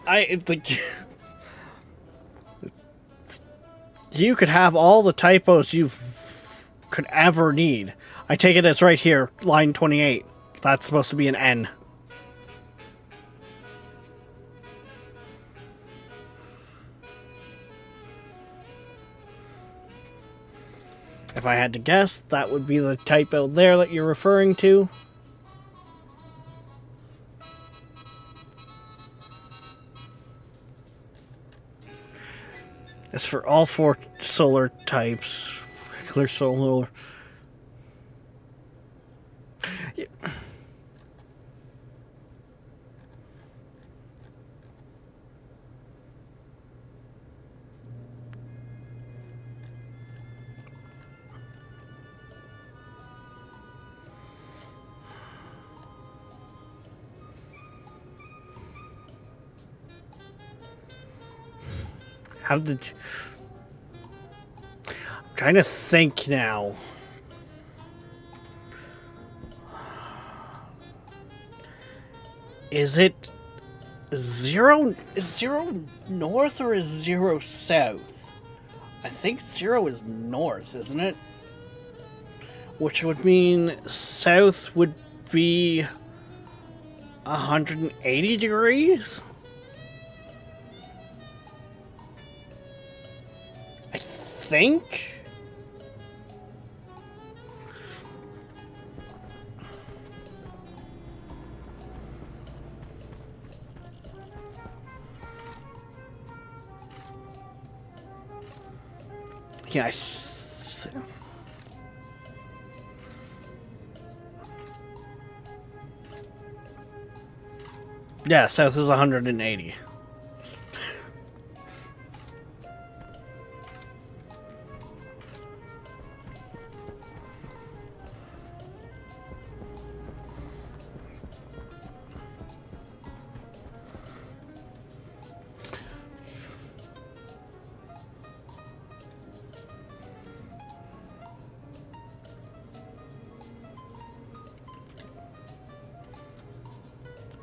I like you could have all the typos you could ever need. I take it it's right here, line 28. That's supposed to be an N. If I had to guess, that would be the typo there that you're referring to. It's for all 4 solar types. Clear solar. Yeah. How did you... I'm trying to think now. Is it 0? Is 0 north or is 0 south? I think 0 is north, isn't it? Which would mean south would be 180 degrees? I think? Yeah, yeah, south is 180.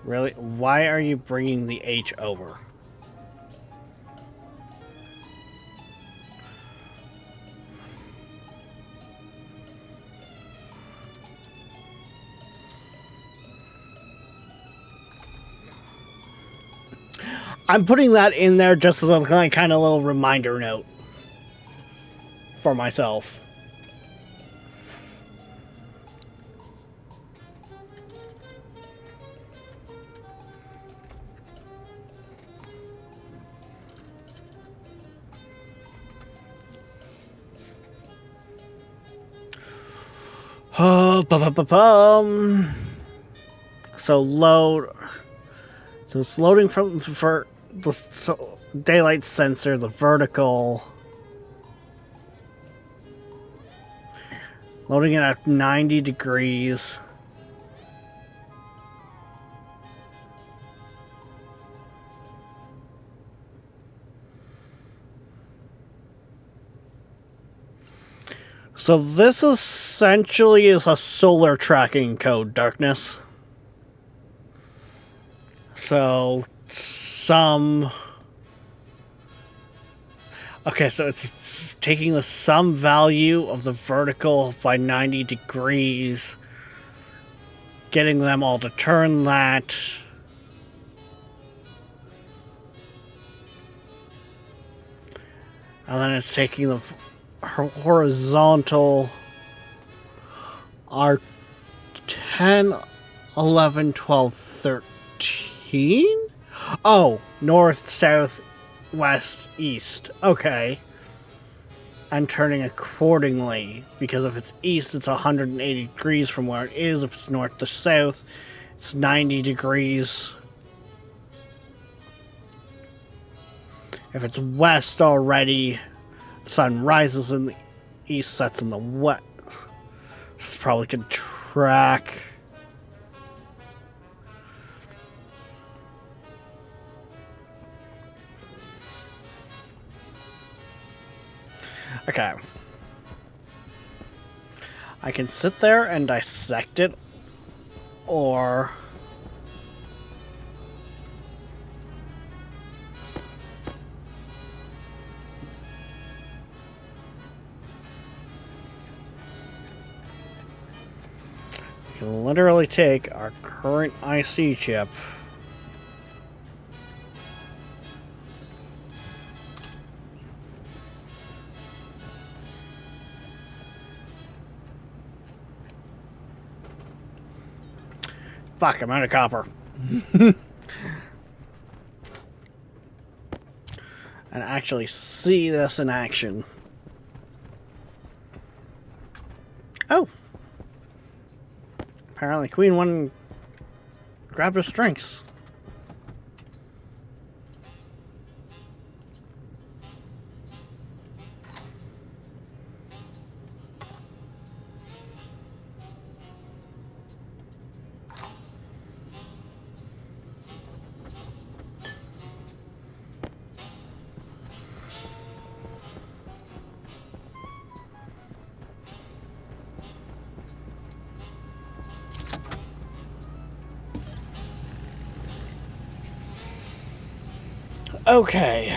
Really? Why are you bringing the H over? I'm putting that in there just as a kind of little reminder note for myself. So load. So it's loading from for the daylight sensor, the vertical. Loading it at 90 degrees. So this essentially is a solar tracking code, Darkness. So some... Okay, so it's taking the sum value of the vertical by 90 degrees getting them all to turn that. And then it's taking the horizontal are 10, 11, 12, 13? Oh, north, south, west, east. Okay. And turning accordingly, because if it's east, it's 180 degrees from where it is. If it's north to south, it's 90 degrees. If it's west already, sun rises in the east, sets in the west. This is probably good track. Okay. I can sit there and dissect it, or we can literally take our current IC chip . Fuck, I'm out of copper. And actually see this in action. Oh! Apparently Queen went and grabbed his drinks. Okay.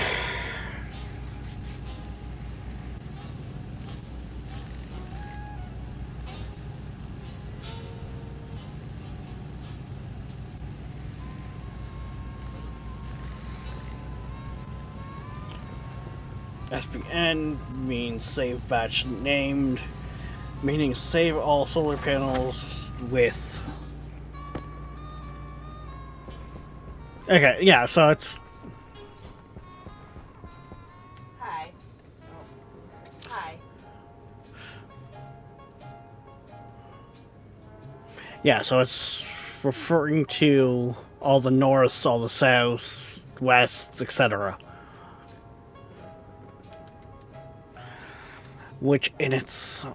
SPN means save batch named, meaning save all solar panels with. Okay, yeah, so it's. Hi. Hi. Yeah, so it's referring to all the norths, all the souths, wests, etc. Which in its.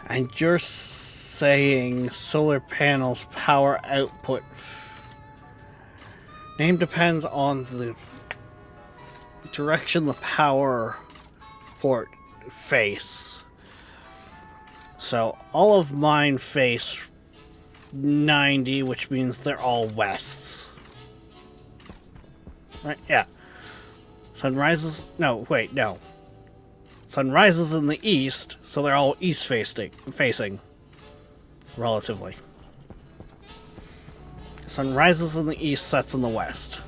And you're saying solar panels power output. Name depends on the direction the power port face. So all of mine face 90, which means they're all wests. Right? Yeah. Sun rises. No, wait, no. Sun rises in the east, so they're all east facing. Relatively. Sun rises in the east, sets in the west.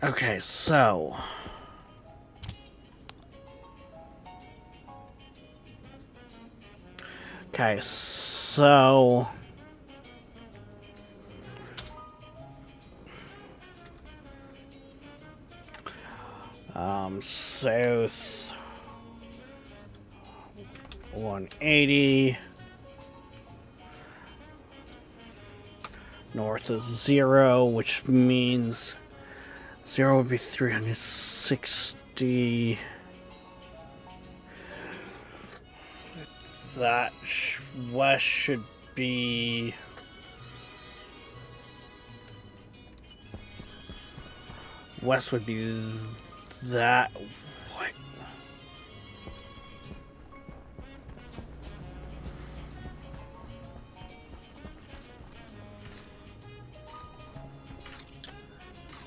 Okay, so. Okay, so. South 180. North is 0, which means 0 would be 360. That west should be. West would be that. What?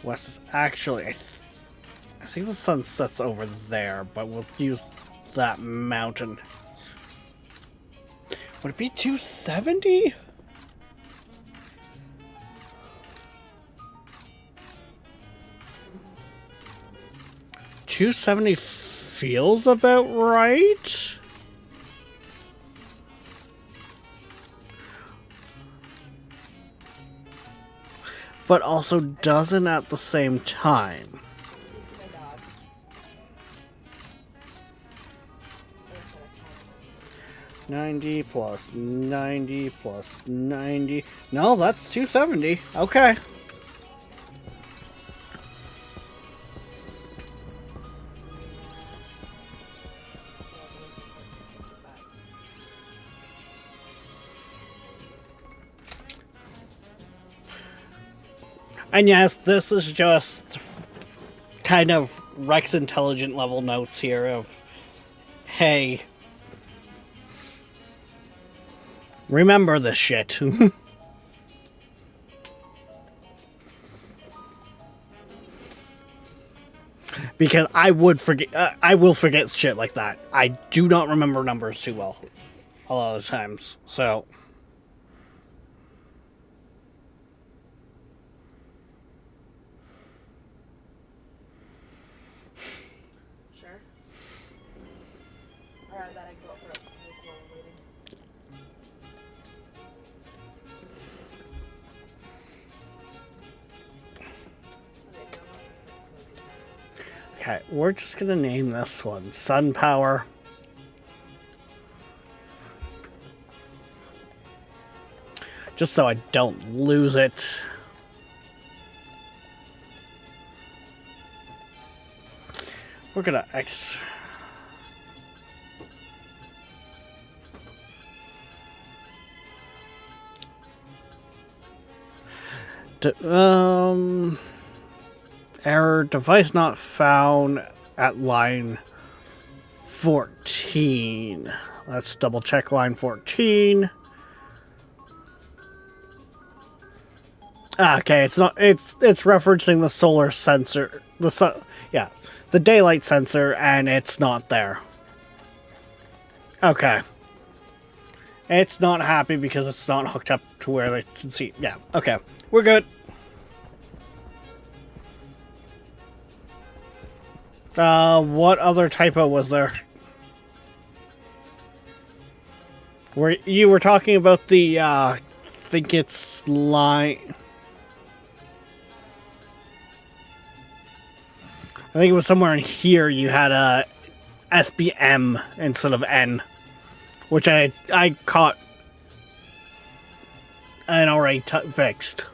West is actually. I think the sun sets over there, but we'll use that mountain. Would it be 270? $270 feels about right. But also doesn't at the same time. You see my dog? I guess what I 90 plus 90 plus 90. No, that's 270. Okay. And yes, this is just kind of Rex intelligent level notes here of, hey, remember this shit. Because I would forget, I will forget shit like that. I do not remember numbers too well a lot of times, so. Sure. Alright, that I go up for a smoke while we're waiting. Okay, no, I'm not gonna put smoke in. Okay, we're just gonna name this one Sun Power. Just so I don't lose it. We're gonna error, device not found at line 14. Let's double check line 14. Okay, it's not. It's referencing the solar sensor. Yeah, the daylight sensor, and it's not there. Okay. It's not happy because it's not hooked up to where they can see. Yeah. Okay, we're good. What other typo was there? Where you were talking about the I think it's line. I think it was somewhere in here you had a SBM instead of N, which I caught and already fixed.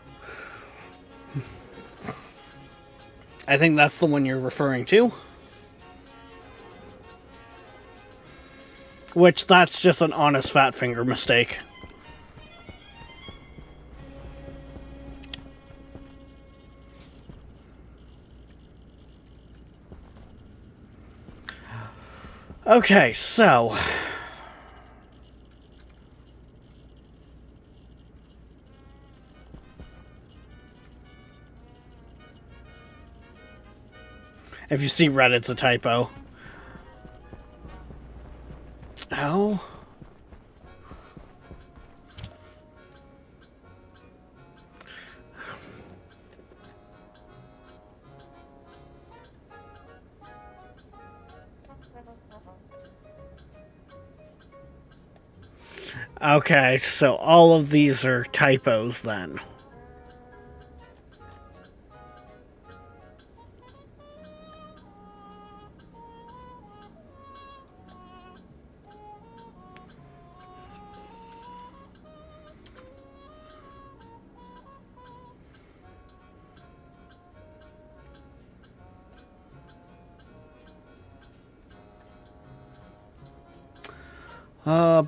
I think that's the one you're referring to. Which, that's just an honest fat finger mistake. Okay, so if you see red, it's a typo. Oh. Okay, so all of these are typos then.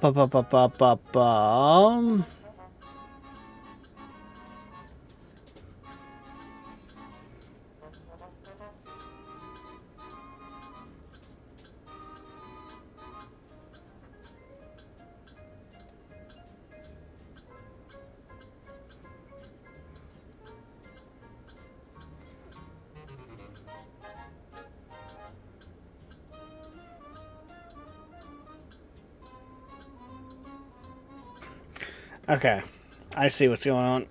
Ba ba ba ba ba ba. Okay, I see what's going on.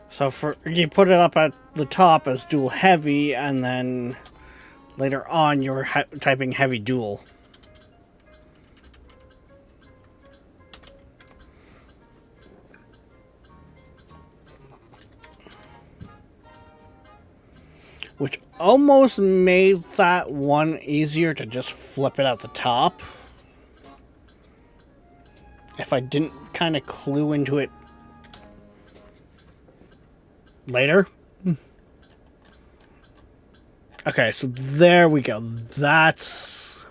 So for you put it up at the top as dual heavy, and then later on you're typing heavy dual. Which almost made that one easier to just flip it at the top. If I didn't kind of clue into it later. Okay, so there we go. That's...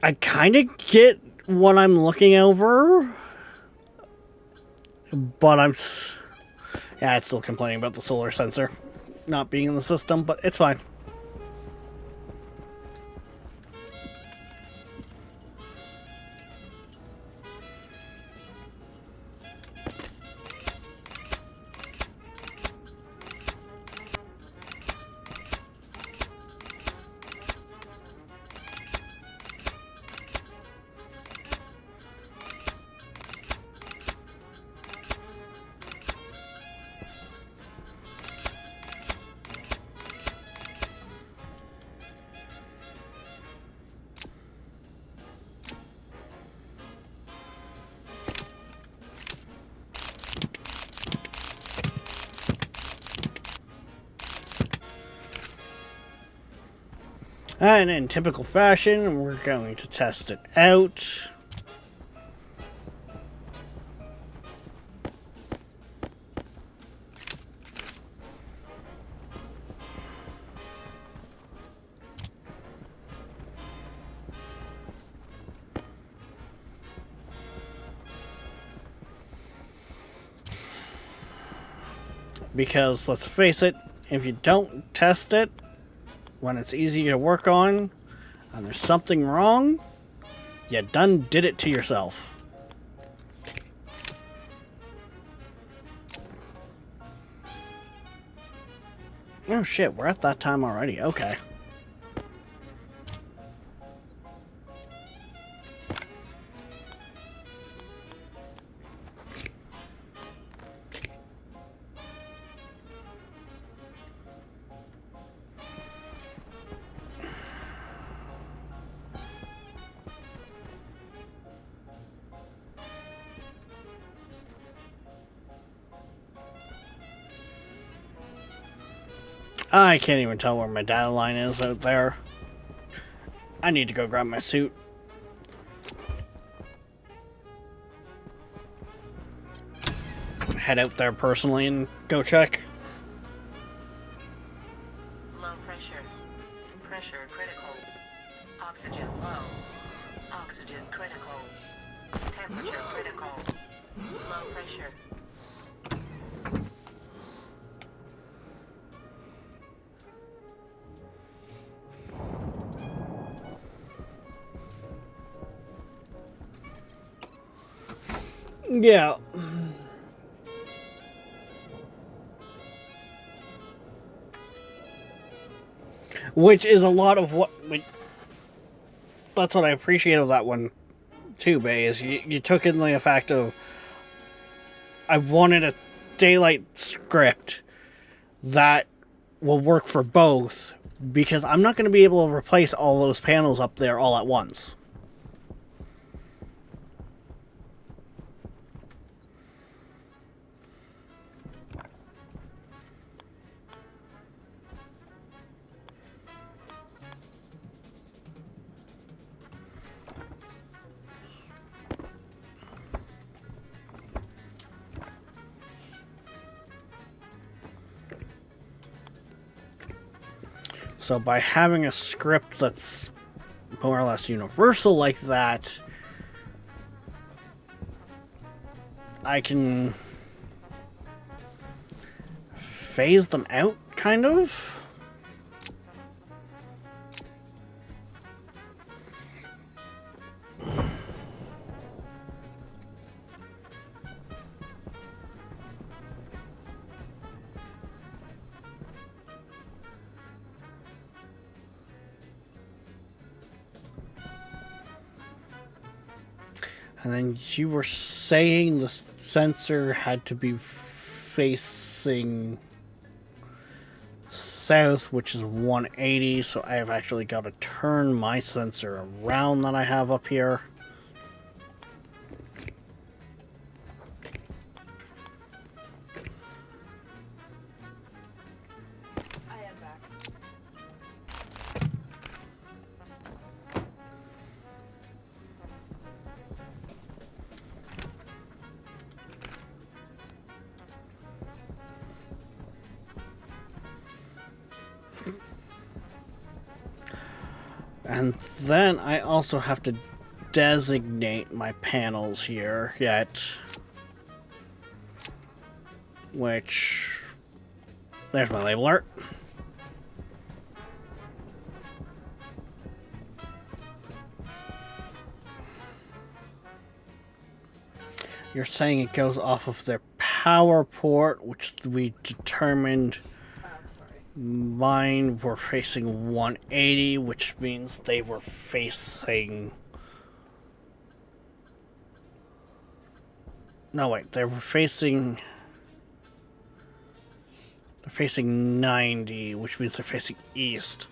I kind of get what I'm looking over. But I'm... Yeah, it's still complaining about the solar sensor not being in the system, but it's fine. And in typical fashion, we're going to test it out. Because, let's face it, if you don't test it, when it's easy to work on, and there's something wrong, you done did it to yourself. Oh shit, we're at that time already. Okay. I can't even tell where my data line is out there. I need to go grab my suit. Head out there personally and go check. Low pressure. Pressure critical. Oxygen low. Oxygen critical. Temperature critical. Low pressure. Yeah. Which is a lot of what, like, that's what I appreciate of that one too, Bay, is you took in the fact of, I wanted a daylight script that will work for both, because I'm not going to be able to replace all those panels up there all at once. So by having a script that's more or less universal like that, I can phase them out, kind of. And then you were saying the sensor had to be facing south, which is 180, so I have actually got to turn my sensor around that I have up here. I am back. And then I also have to designate my panels here yet. Which, there's my label art. You're saying it goes off of their power port, which we determined I'm sorry. mine were facing 180, which means they were facing... No, wait, they were facing... They're facing 90, which means they're facing east.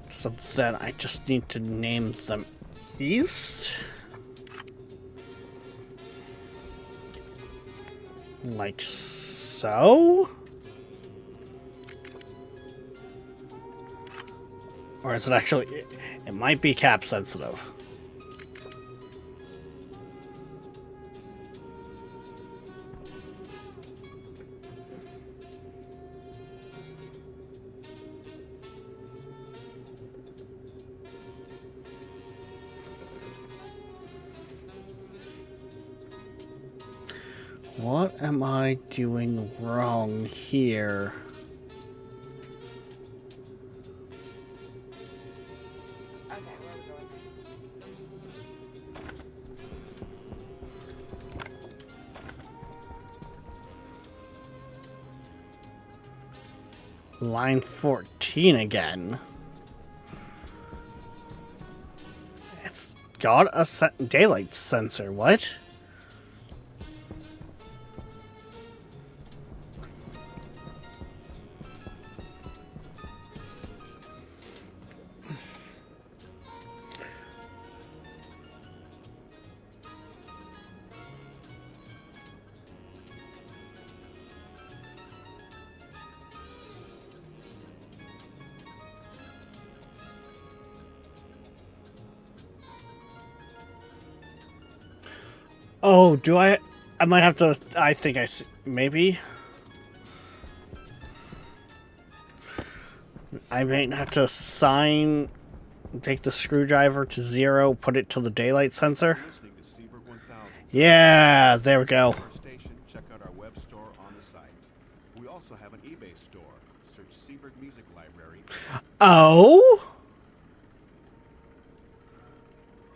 So then I just need to name them east. Like so? Or is it actually... It might be cap sensitive. What am I doing wrong here? Okay, where are we going? Line 14 again. It's got a daylight sensor. What? Oh, do I might have to... I think I see... Maybe? I might have to assign... Take the screwdriver to 0, put it to the daylight sensor. Listening to Seabird 1000. Yeah, there we go. Our station, check out our web store on the site. We also have an eBay store. Search Seabird Music Library. Oh?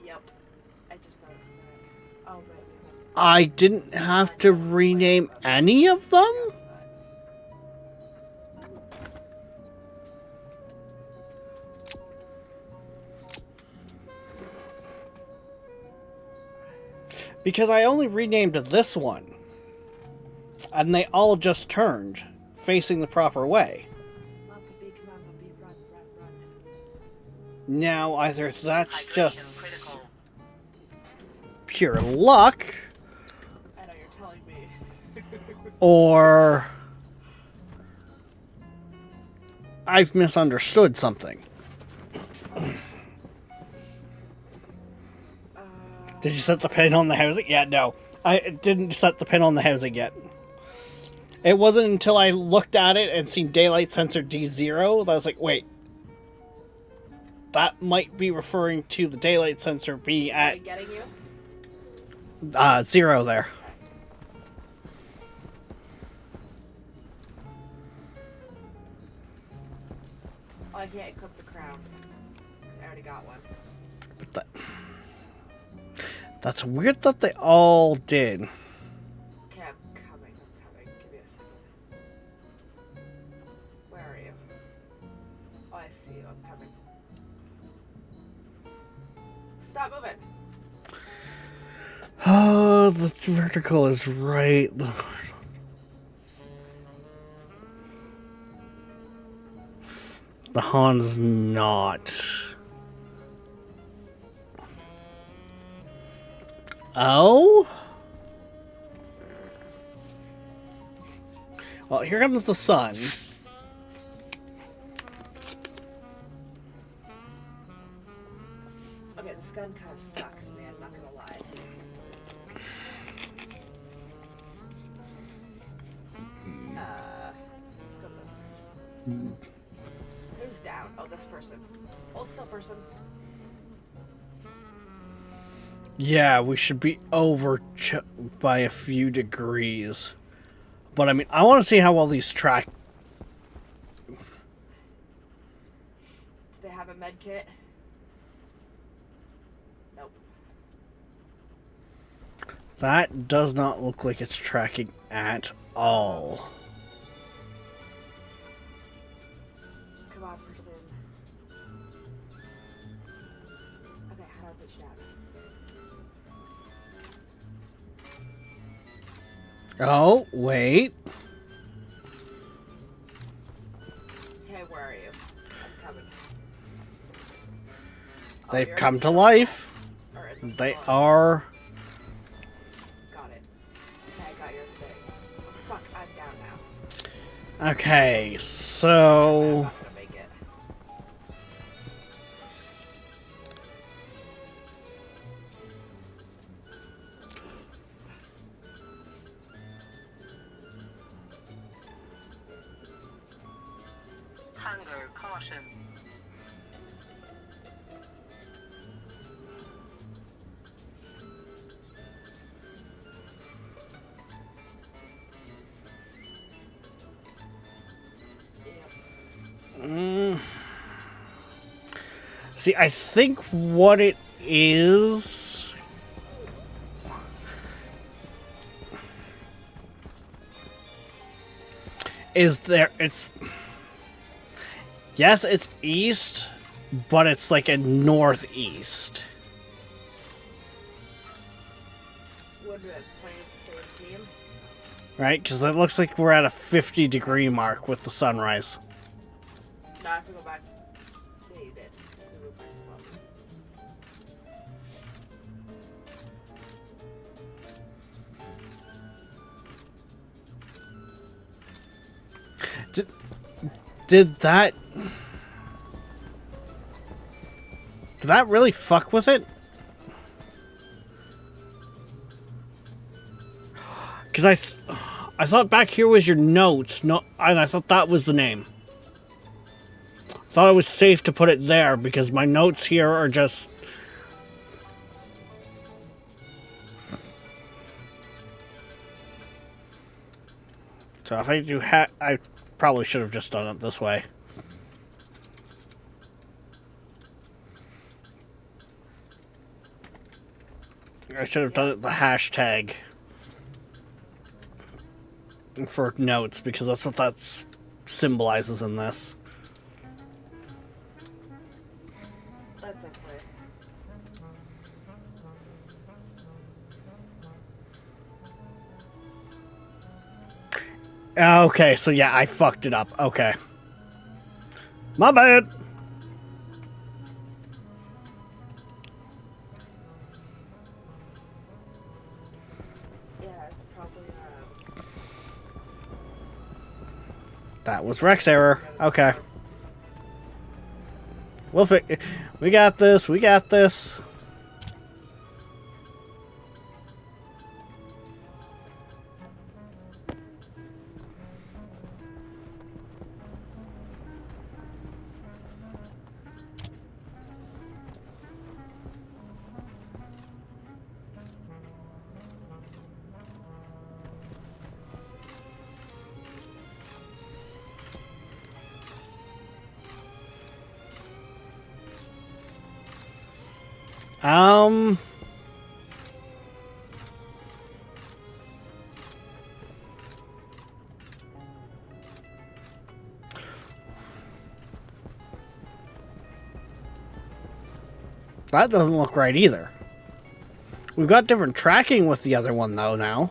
Yep. I just noticed that. Oh, right. I didn't have to rename any of them? Because I only renamed this one. And they all just turned, facing the proper way. Mama B, come on, Mama B, run, run, run. Now, either that's Hydration just critical. pure luck, I know you're telling me. or I've misunderstood something. Did you set the pin on the housing? Yeah, no. I didn't set the pin on the housing yet. It wasn't until I looked at it and seen daylight sensor D0 that I was like, wait. That might be referring to the daylight sensor being Are we at getting you? 0 there. Oh, I can't equip the crown. Because I already got one. But that's weird that they all did. Okay, I'm coming. Give me a second. Where are you? Oh, I see you. I'm coming. Stop moving. Oh, the vertical is right. The Han's not. Oh? Well, here comes the sun. Okay, this gun kind of sucks, man. Not gonna lie. Let's go with this. Who's down? Oh, this person. Hold still, person. Yeah, we should be over by a few degrees. But I mean, I want to see how well these track. Do they have a med kit? Nope. That does not look like it's tracking at all. Come on, person. Okay, how do I put you down? Oh, wait. Okay, where are you? I'm coming. Oh, They've you're come in to the life. storm. Or in the They storm. are. Got it. Okay, I got your thing. Oh, fuck, I'm down now. Okay, I'm so. not gonna make it. Hunger caution. Yep. See, I think what it is. Is there. It's. Yes, it's east, but it's like a northeast. Would we have played the same team? Right? Because it looks like we're at a 50-degree mark with the sunrise. No, I have to go back. Yeah, you did. So we go back to 12. Did that... Did that really fuck with it? Because I thought back here was your notes, no, and I thought that was the name. Thought it was safe to put it there because my notes here are just... So if I do I probably should have just done it this way. I should have done it the hashtag for notes because that's what that symbolizes in this. That's okay. Okay, so yeah, I fucked it up. Okay. My bad. Yeah, it's probably That was Rex error. Okay. We'll fix. We got this. We got this. Um. That doesn't look right either. We've got different tracking with the other one, though, now.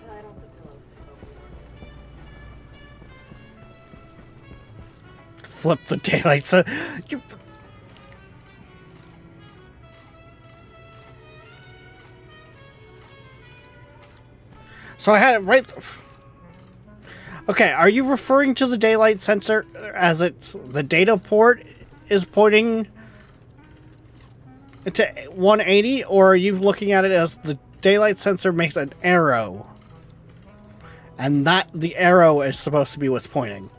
I don't think pillow. Flip the daylight. So, you... So I had it right... Okay, are you referring to the daylight sensor as it's the data port is pointing to 180, or are you looking at it as the daylight sensor makes an arrow, and that the arrow is supposed to be what's pointing?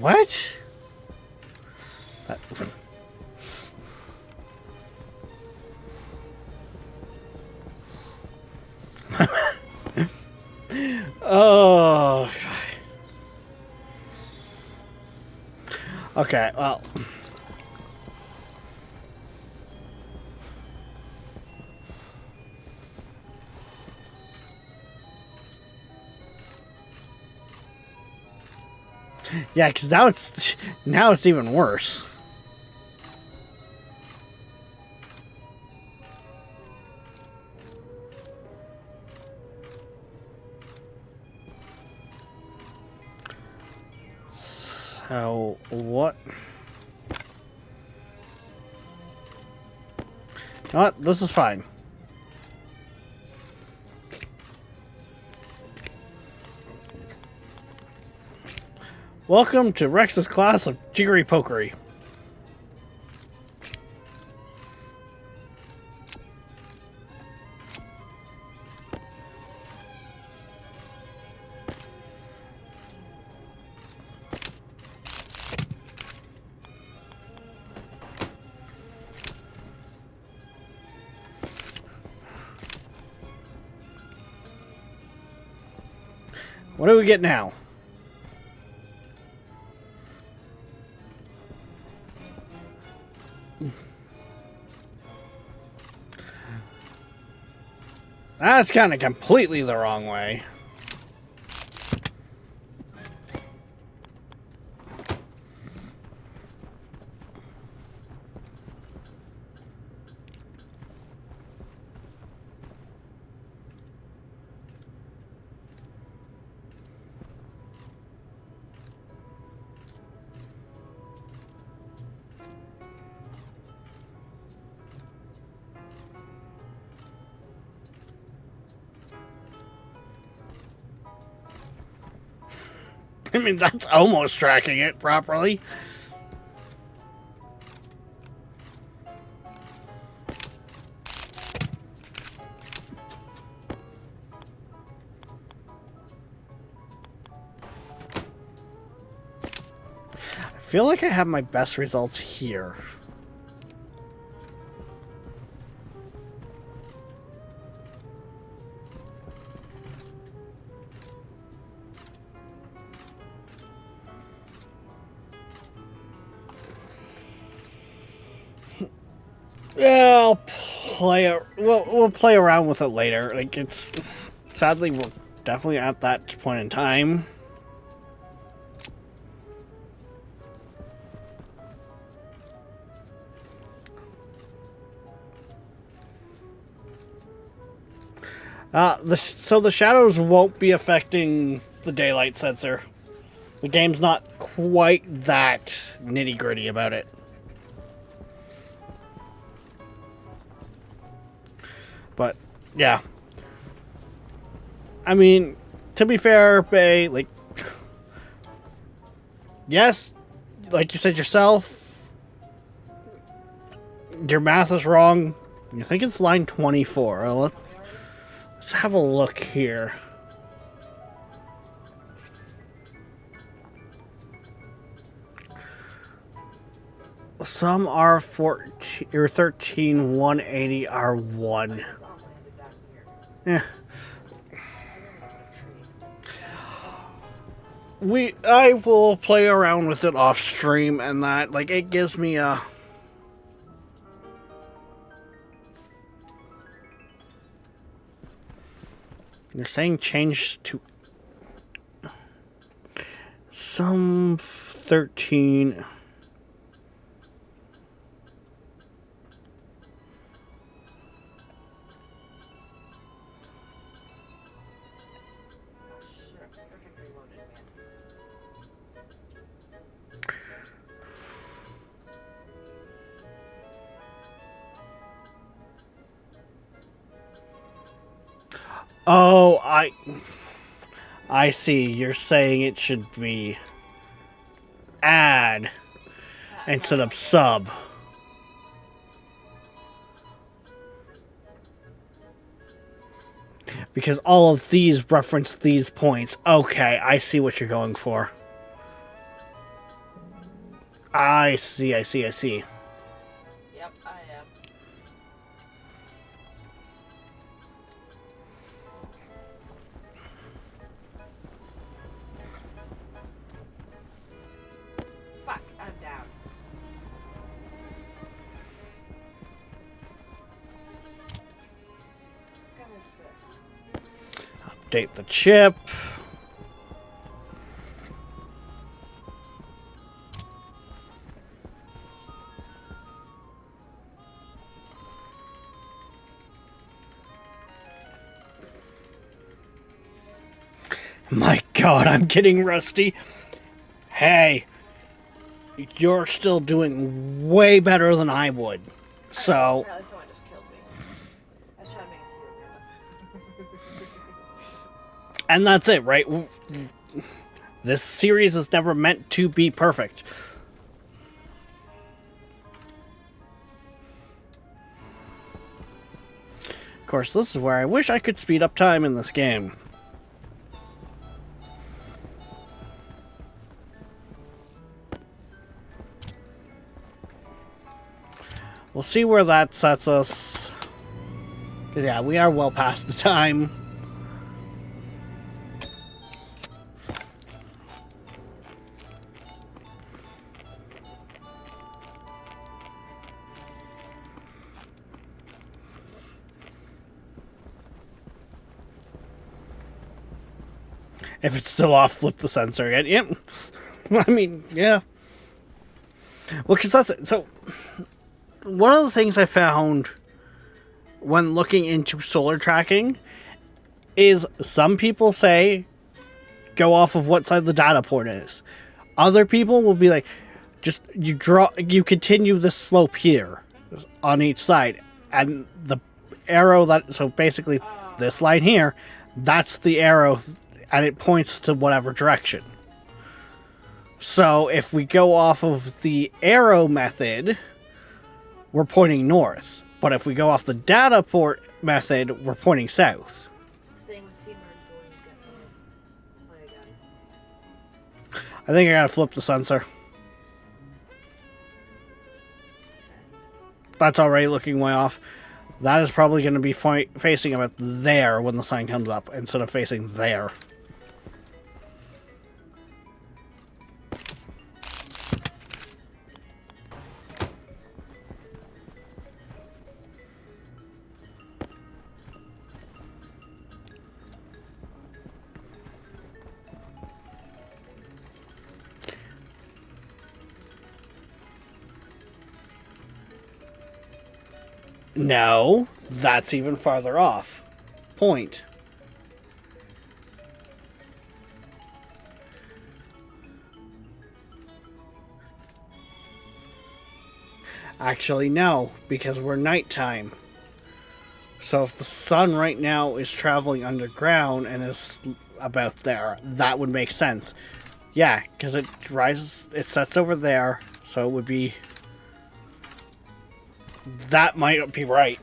What? That... Oh. Okay, well. Yeah, because now it's even worse. So what? You know what? This is fine. Welcome to Rex's class of Jiggery Pokery. What do we get now? That's kind of completely the wrong way. I mean, that's almost tracking it properly. I feel like I have my best results here. Yeah, I'll play. We'll play around with it later. Like it's sadly we're definitely at that point in time. So the shadows won't be affecting the daylight sensor. The game's not quite that nitty gritty about it. But, yeah. I mean, to be fair, Bay, like... Yes, like you said yourself, your math is wrong. You think it's line 24. Let's have a look here. Some are 14 or 13, 180 are 1. This all landed down here. Yeah. I really want a tree. I will play around with it off stream and that, like, it gives me a... You're saying change to... Some 13... Oh shit, I freaking reloaded, man. Oh, I see. You're saying it should be add instead of sub. Because all of these reference these points. Okay, I see what you're going for. I see. Yep, I am. Fuck, I'm down. What gun is this? Update the chip. My God, I'm getting rusty. Hey, you're still doing way better than I would. So, Apparently someone just killed me. I was trying to make it to you, Amanda. and that's it, right? This series is never meant to be perfect. Of course, this is where I wish I could speed up time in this game. We'll see where that sets us. Because, yeah, we are well past the time. If it's still off, flip the sensor again. Yep. I mean, yeah. Well, because that's it. So, one of the things I found when looking into solar tracking is some people say go off of what side the data port is. Other people will be like, just you continue this slope here on each side, and the arrow that, so basically this line here, that's the arrow, and it points to whatever direction. So if we go off of the arrow method, we're pointing north. But if we go off the data port method, we're pointing south. Staying with team or going to play again? I think I gotta flip the sensor. That's already looking way off. That is probably going to be facing about there when the sign comes up, instead of facing there. No, that's even farther off. Point. Actually, no, because we're nighttime. So if the sun right now is traveling underground and is about there, that would make sense. Yeah, because it rises, it sets over there, so it would be... That might be right.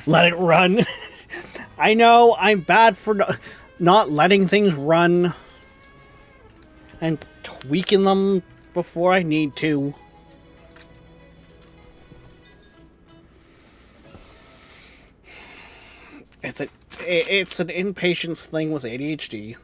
Let it run. I know I'm bad for not letting things run and tweaking them before I need to. It's an impatience thing with ADHD.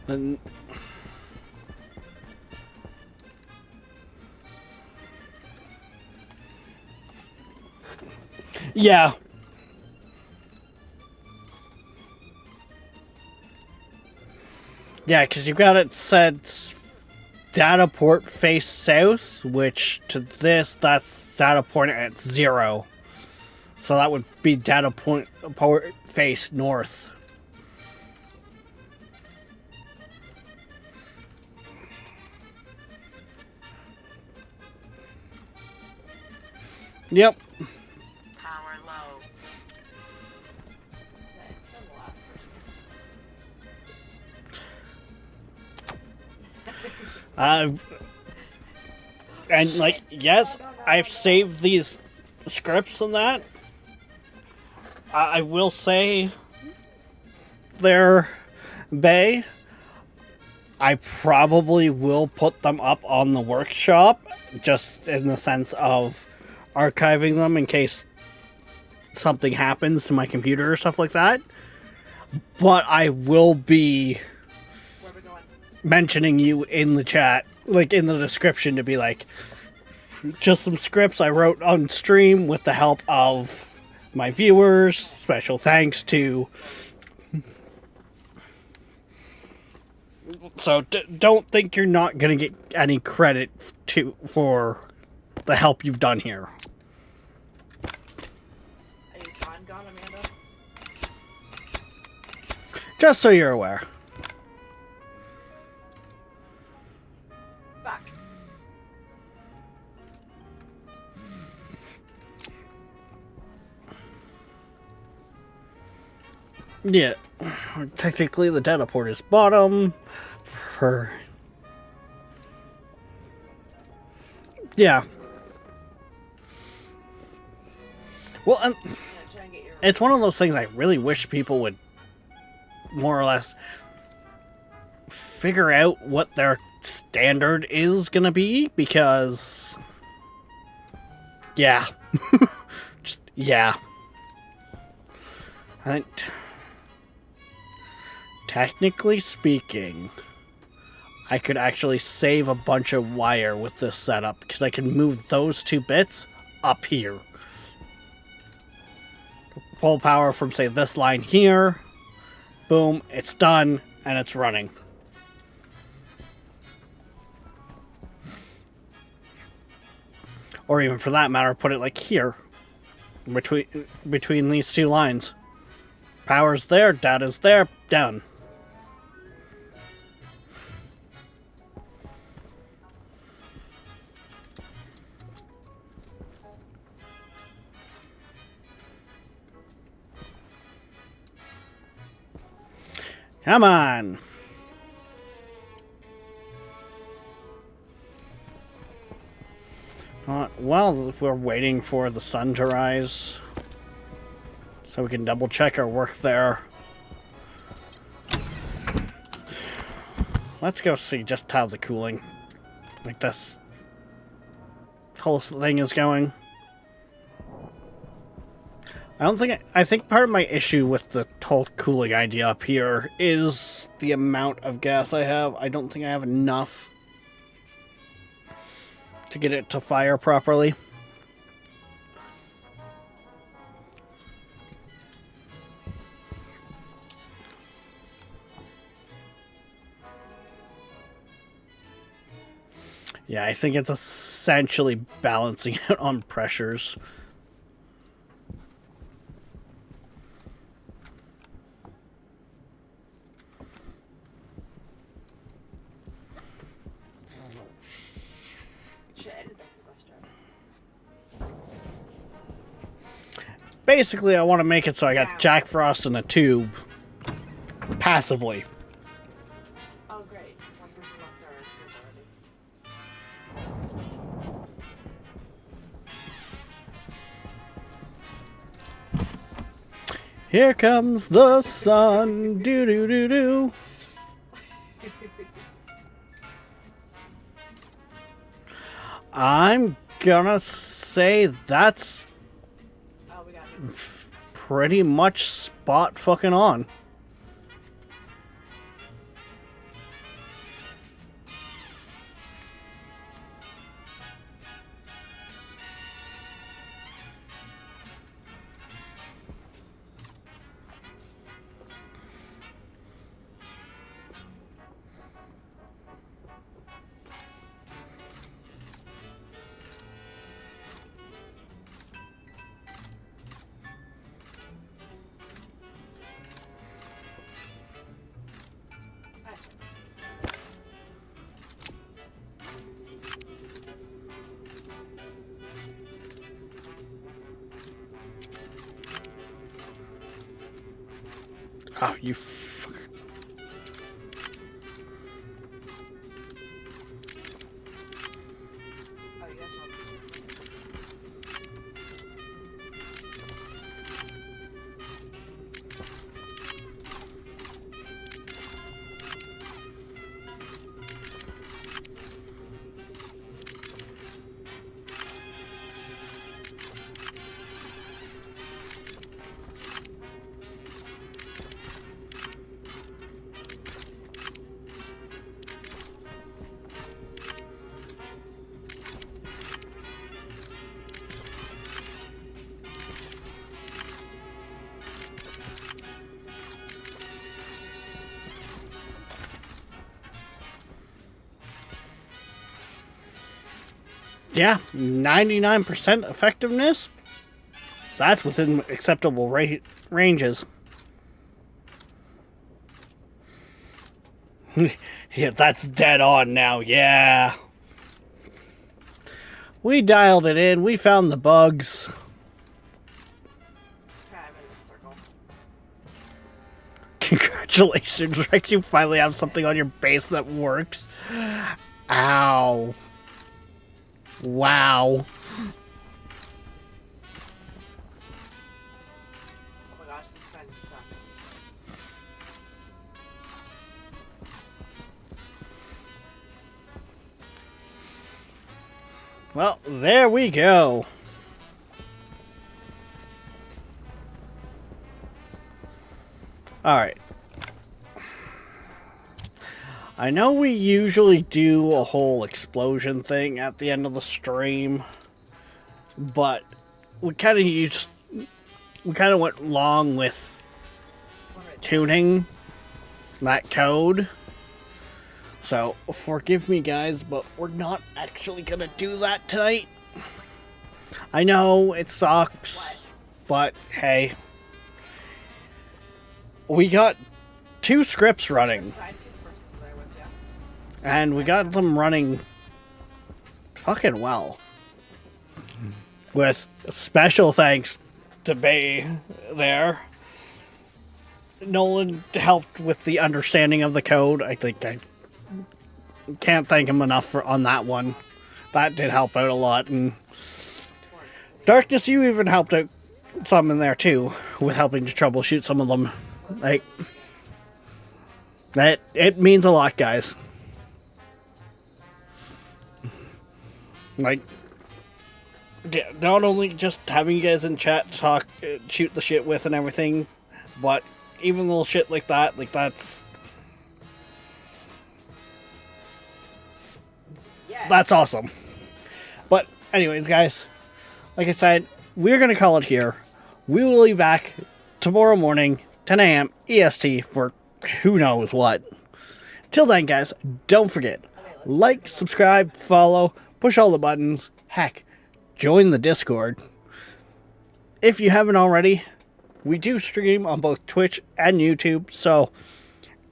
Then yeah. Yeah, because you've got it set data port face south, which to this, that's data port at 0. So that would be data port face north. Yep. Power low. Say, I'm the last person. And like, yes, I've saved these scripts and that. I will say they're Bay. I probably will put them up on the workshop, just in the sense of archiving them in case something happens to my computer or stuff like that. But I will be Where are we going? mentioning you in the chat, like in the description, to be like, just some scripts I wrote on stream with the help of my viewers. Special thanks to. So don't think you're not gonna get any credit for the help you've done here. Any time gone, Amanda? Just so you're aware. Fuck. Yeah, technically the data port is bottom. Yeah. Well, I'm gonna try and get your. it's one of those things I really wish people would more or less figure out what their standard is gonna be, because yeah. Just, yeah. I think technically speaking, I could actually save a bunch of wire with this setup, because I can move those 2 bits up here. Pull power from, say, this line here. Boom, it's done, and it's running. Or even for that matter, put it like here. Between these 2 lines. Power's there, data's there, done. Come on. Well, we're waiting for the sun to rise, so we can double check our work there. Let's go see just how the cooling, like this whole thing is going. I think part of my issue with the whole cooling idea up here is the amount of gas I have. I don't think I have enough to get it to fire properly. Yeah, I think it's essentially balancing out on pressures. Should have ended back to the bus driver. Basically, I want to make it so I got Wow. Jack Frost in a tube. Passively. Oh, great. One person left our group already. Here comes the sun. Do do do do. I'm gonna say that's Oh, we got it. pretty much spot fucking on. Oh, you fuck. Oh, you guys want Yeah, 99% effectiveness. That's within acceptable ranges. Yeah, that's dead on now. Yeah. We dialed it in. We found the bugs. kind of in a circle? Congratulations, Rick. You finally have something on your base that works. Ow. Wow. Oh my gosh, this kind of sucks. Well, there we go. Alright. I know we usually do a whole explosion thing at the end of the stream, but we kind of went long with tuning that code. So, forgive me guys, but we're not actually gonna do that tonight. I know, it sucks, but hey. We got 2 scripts running, Sidekick person's there with you. and we got them running fucking well. With special thanks to Bay there. Nolan helped with the understanding of the code. I think I can't thank him enough on that one. That did help out a lot. And Darkness, you even helped out some in there too, with helping to troubleshoot some of them. Like, that it means a lot, guys. Like, yeah, not only just having you guys in chat talk, shoot the shit with and everything, but even little shit like that's Yes. awesome. But anyways, guys, like I said, we're gonna call it here. We will be back tomorrow morning, 10 a.m. EST for who knows what. Till then, guys, don't forget, like, subscribe, follow, push all the buttons. Heck, join the Discord. If you haven't already, we do stream on both Twitch and YouTube, so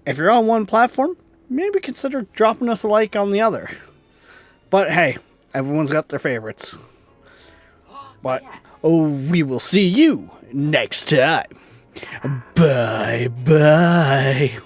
if you're on one platform, maybe consider dropping us a like on the other. But hey, everyone's got their favorites. But Yes. we will see you next time. Bye bye.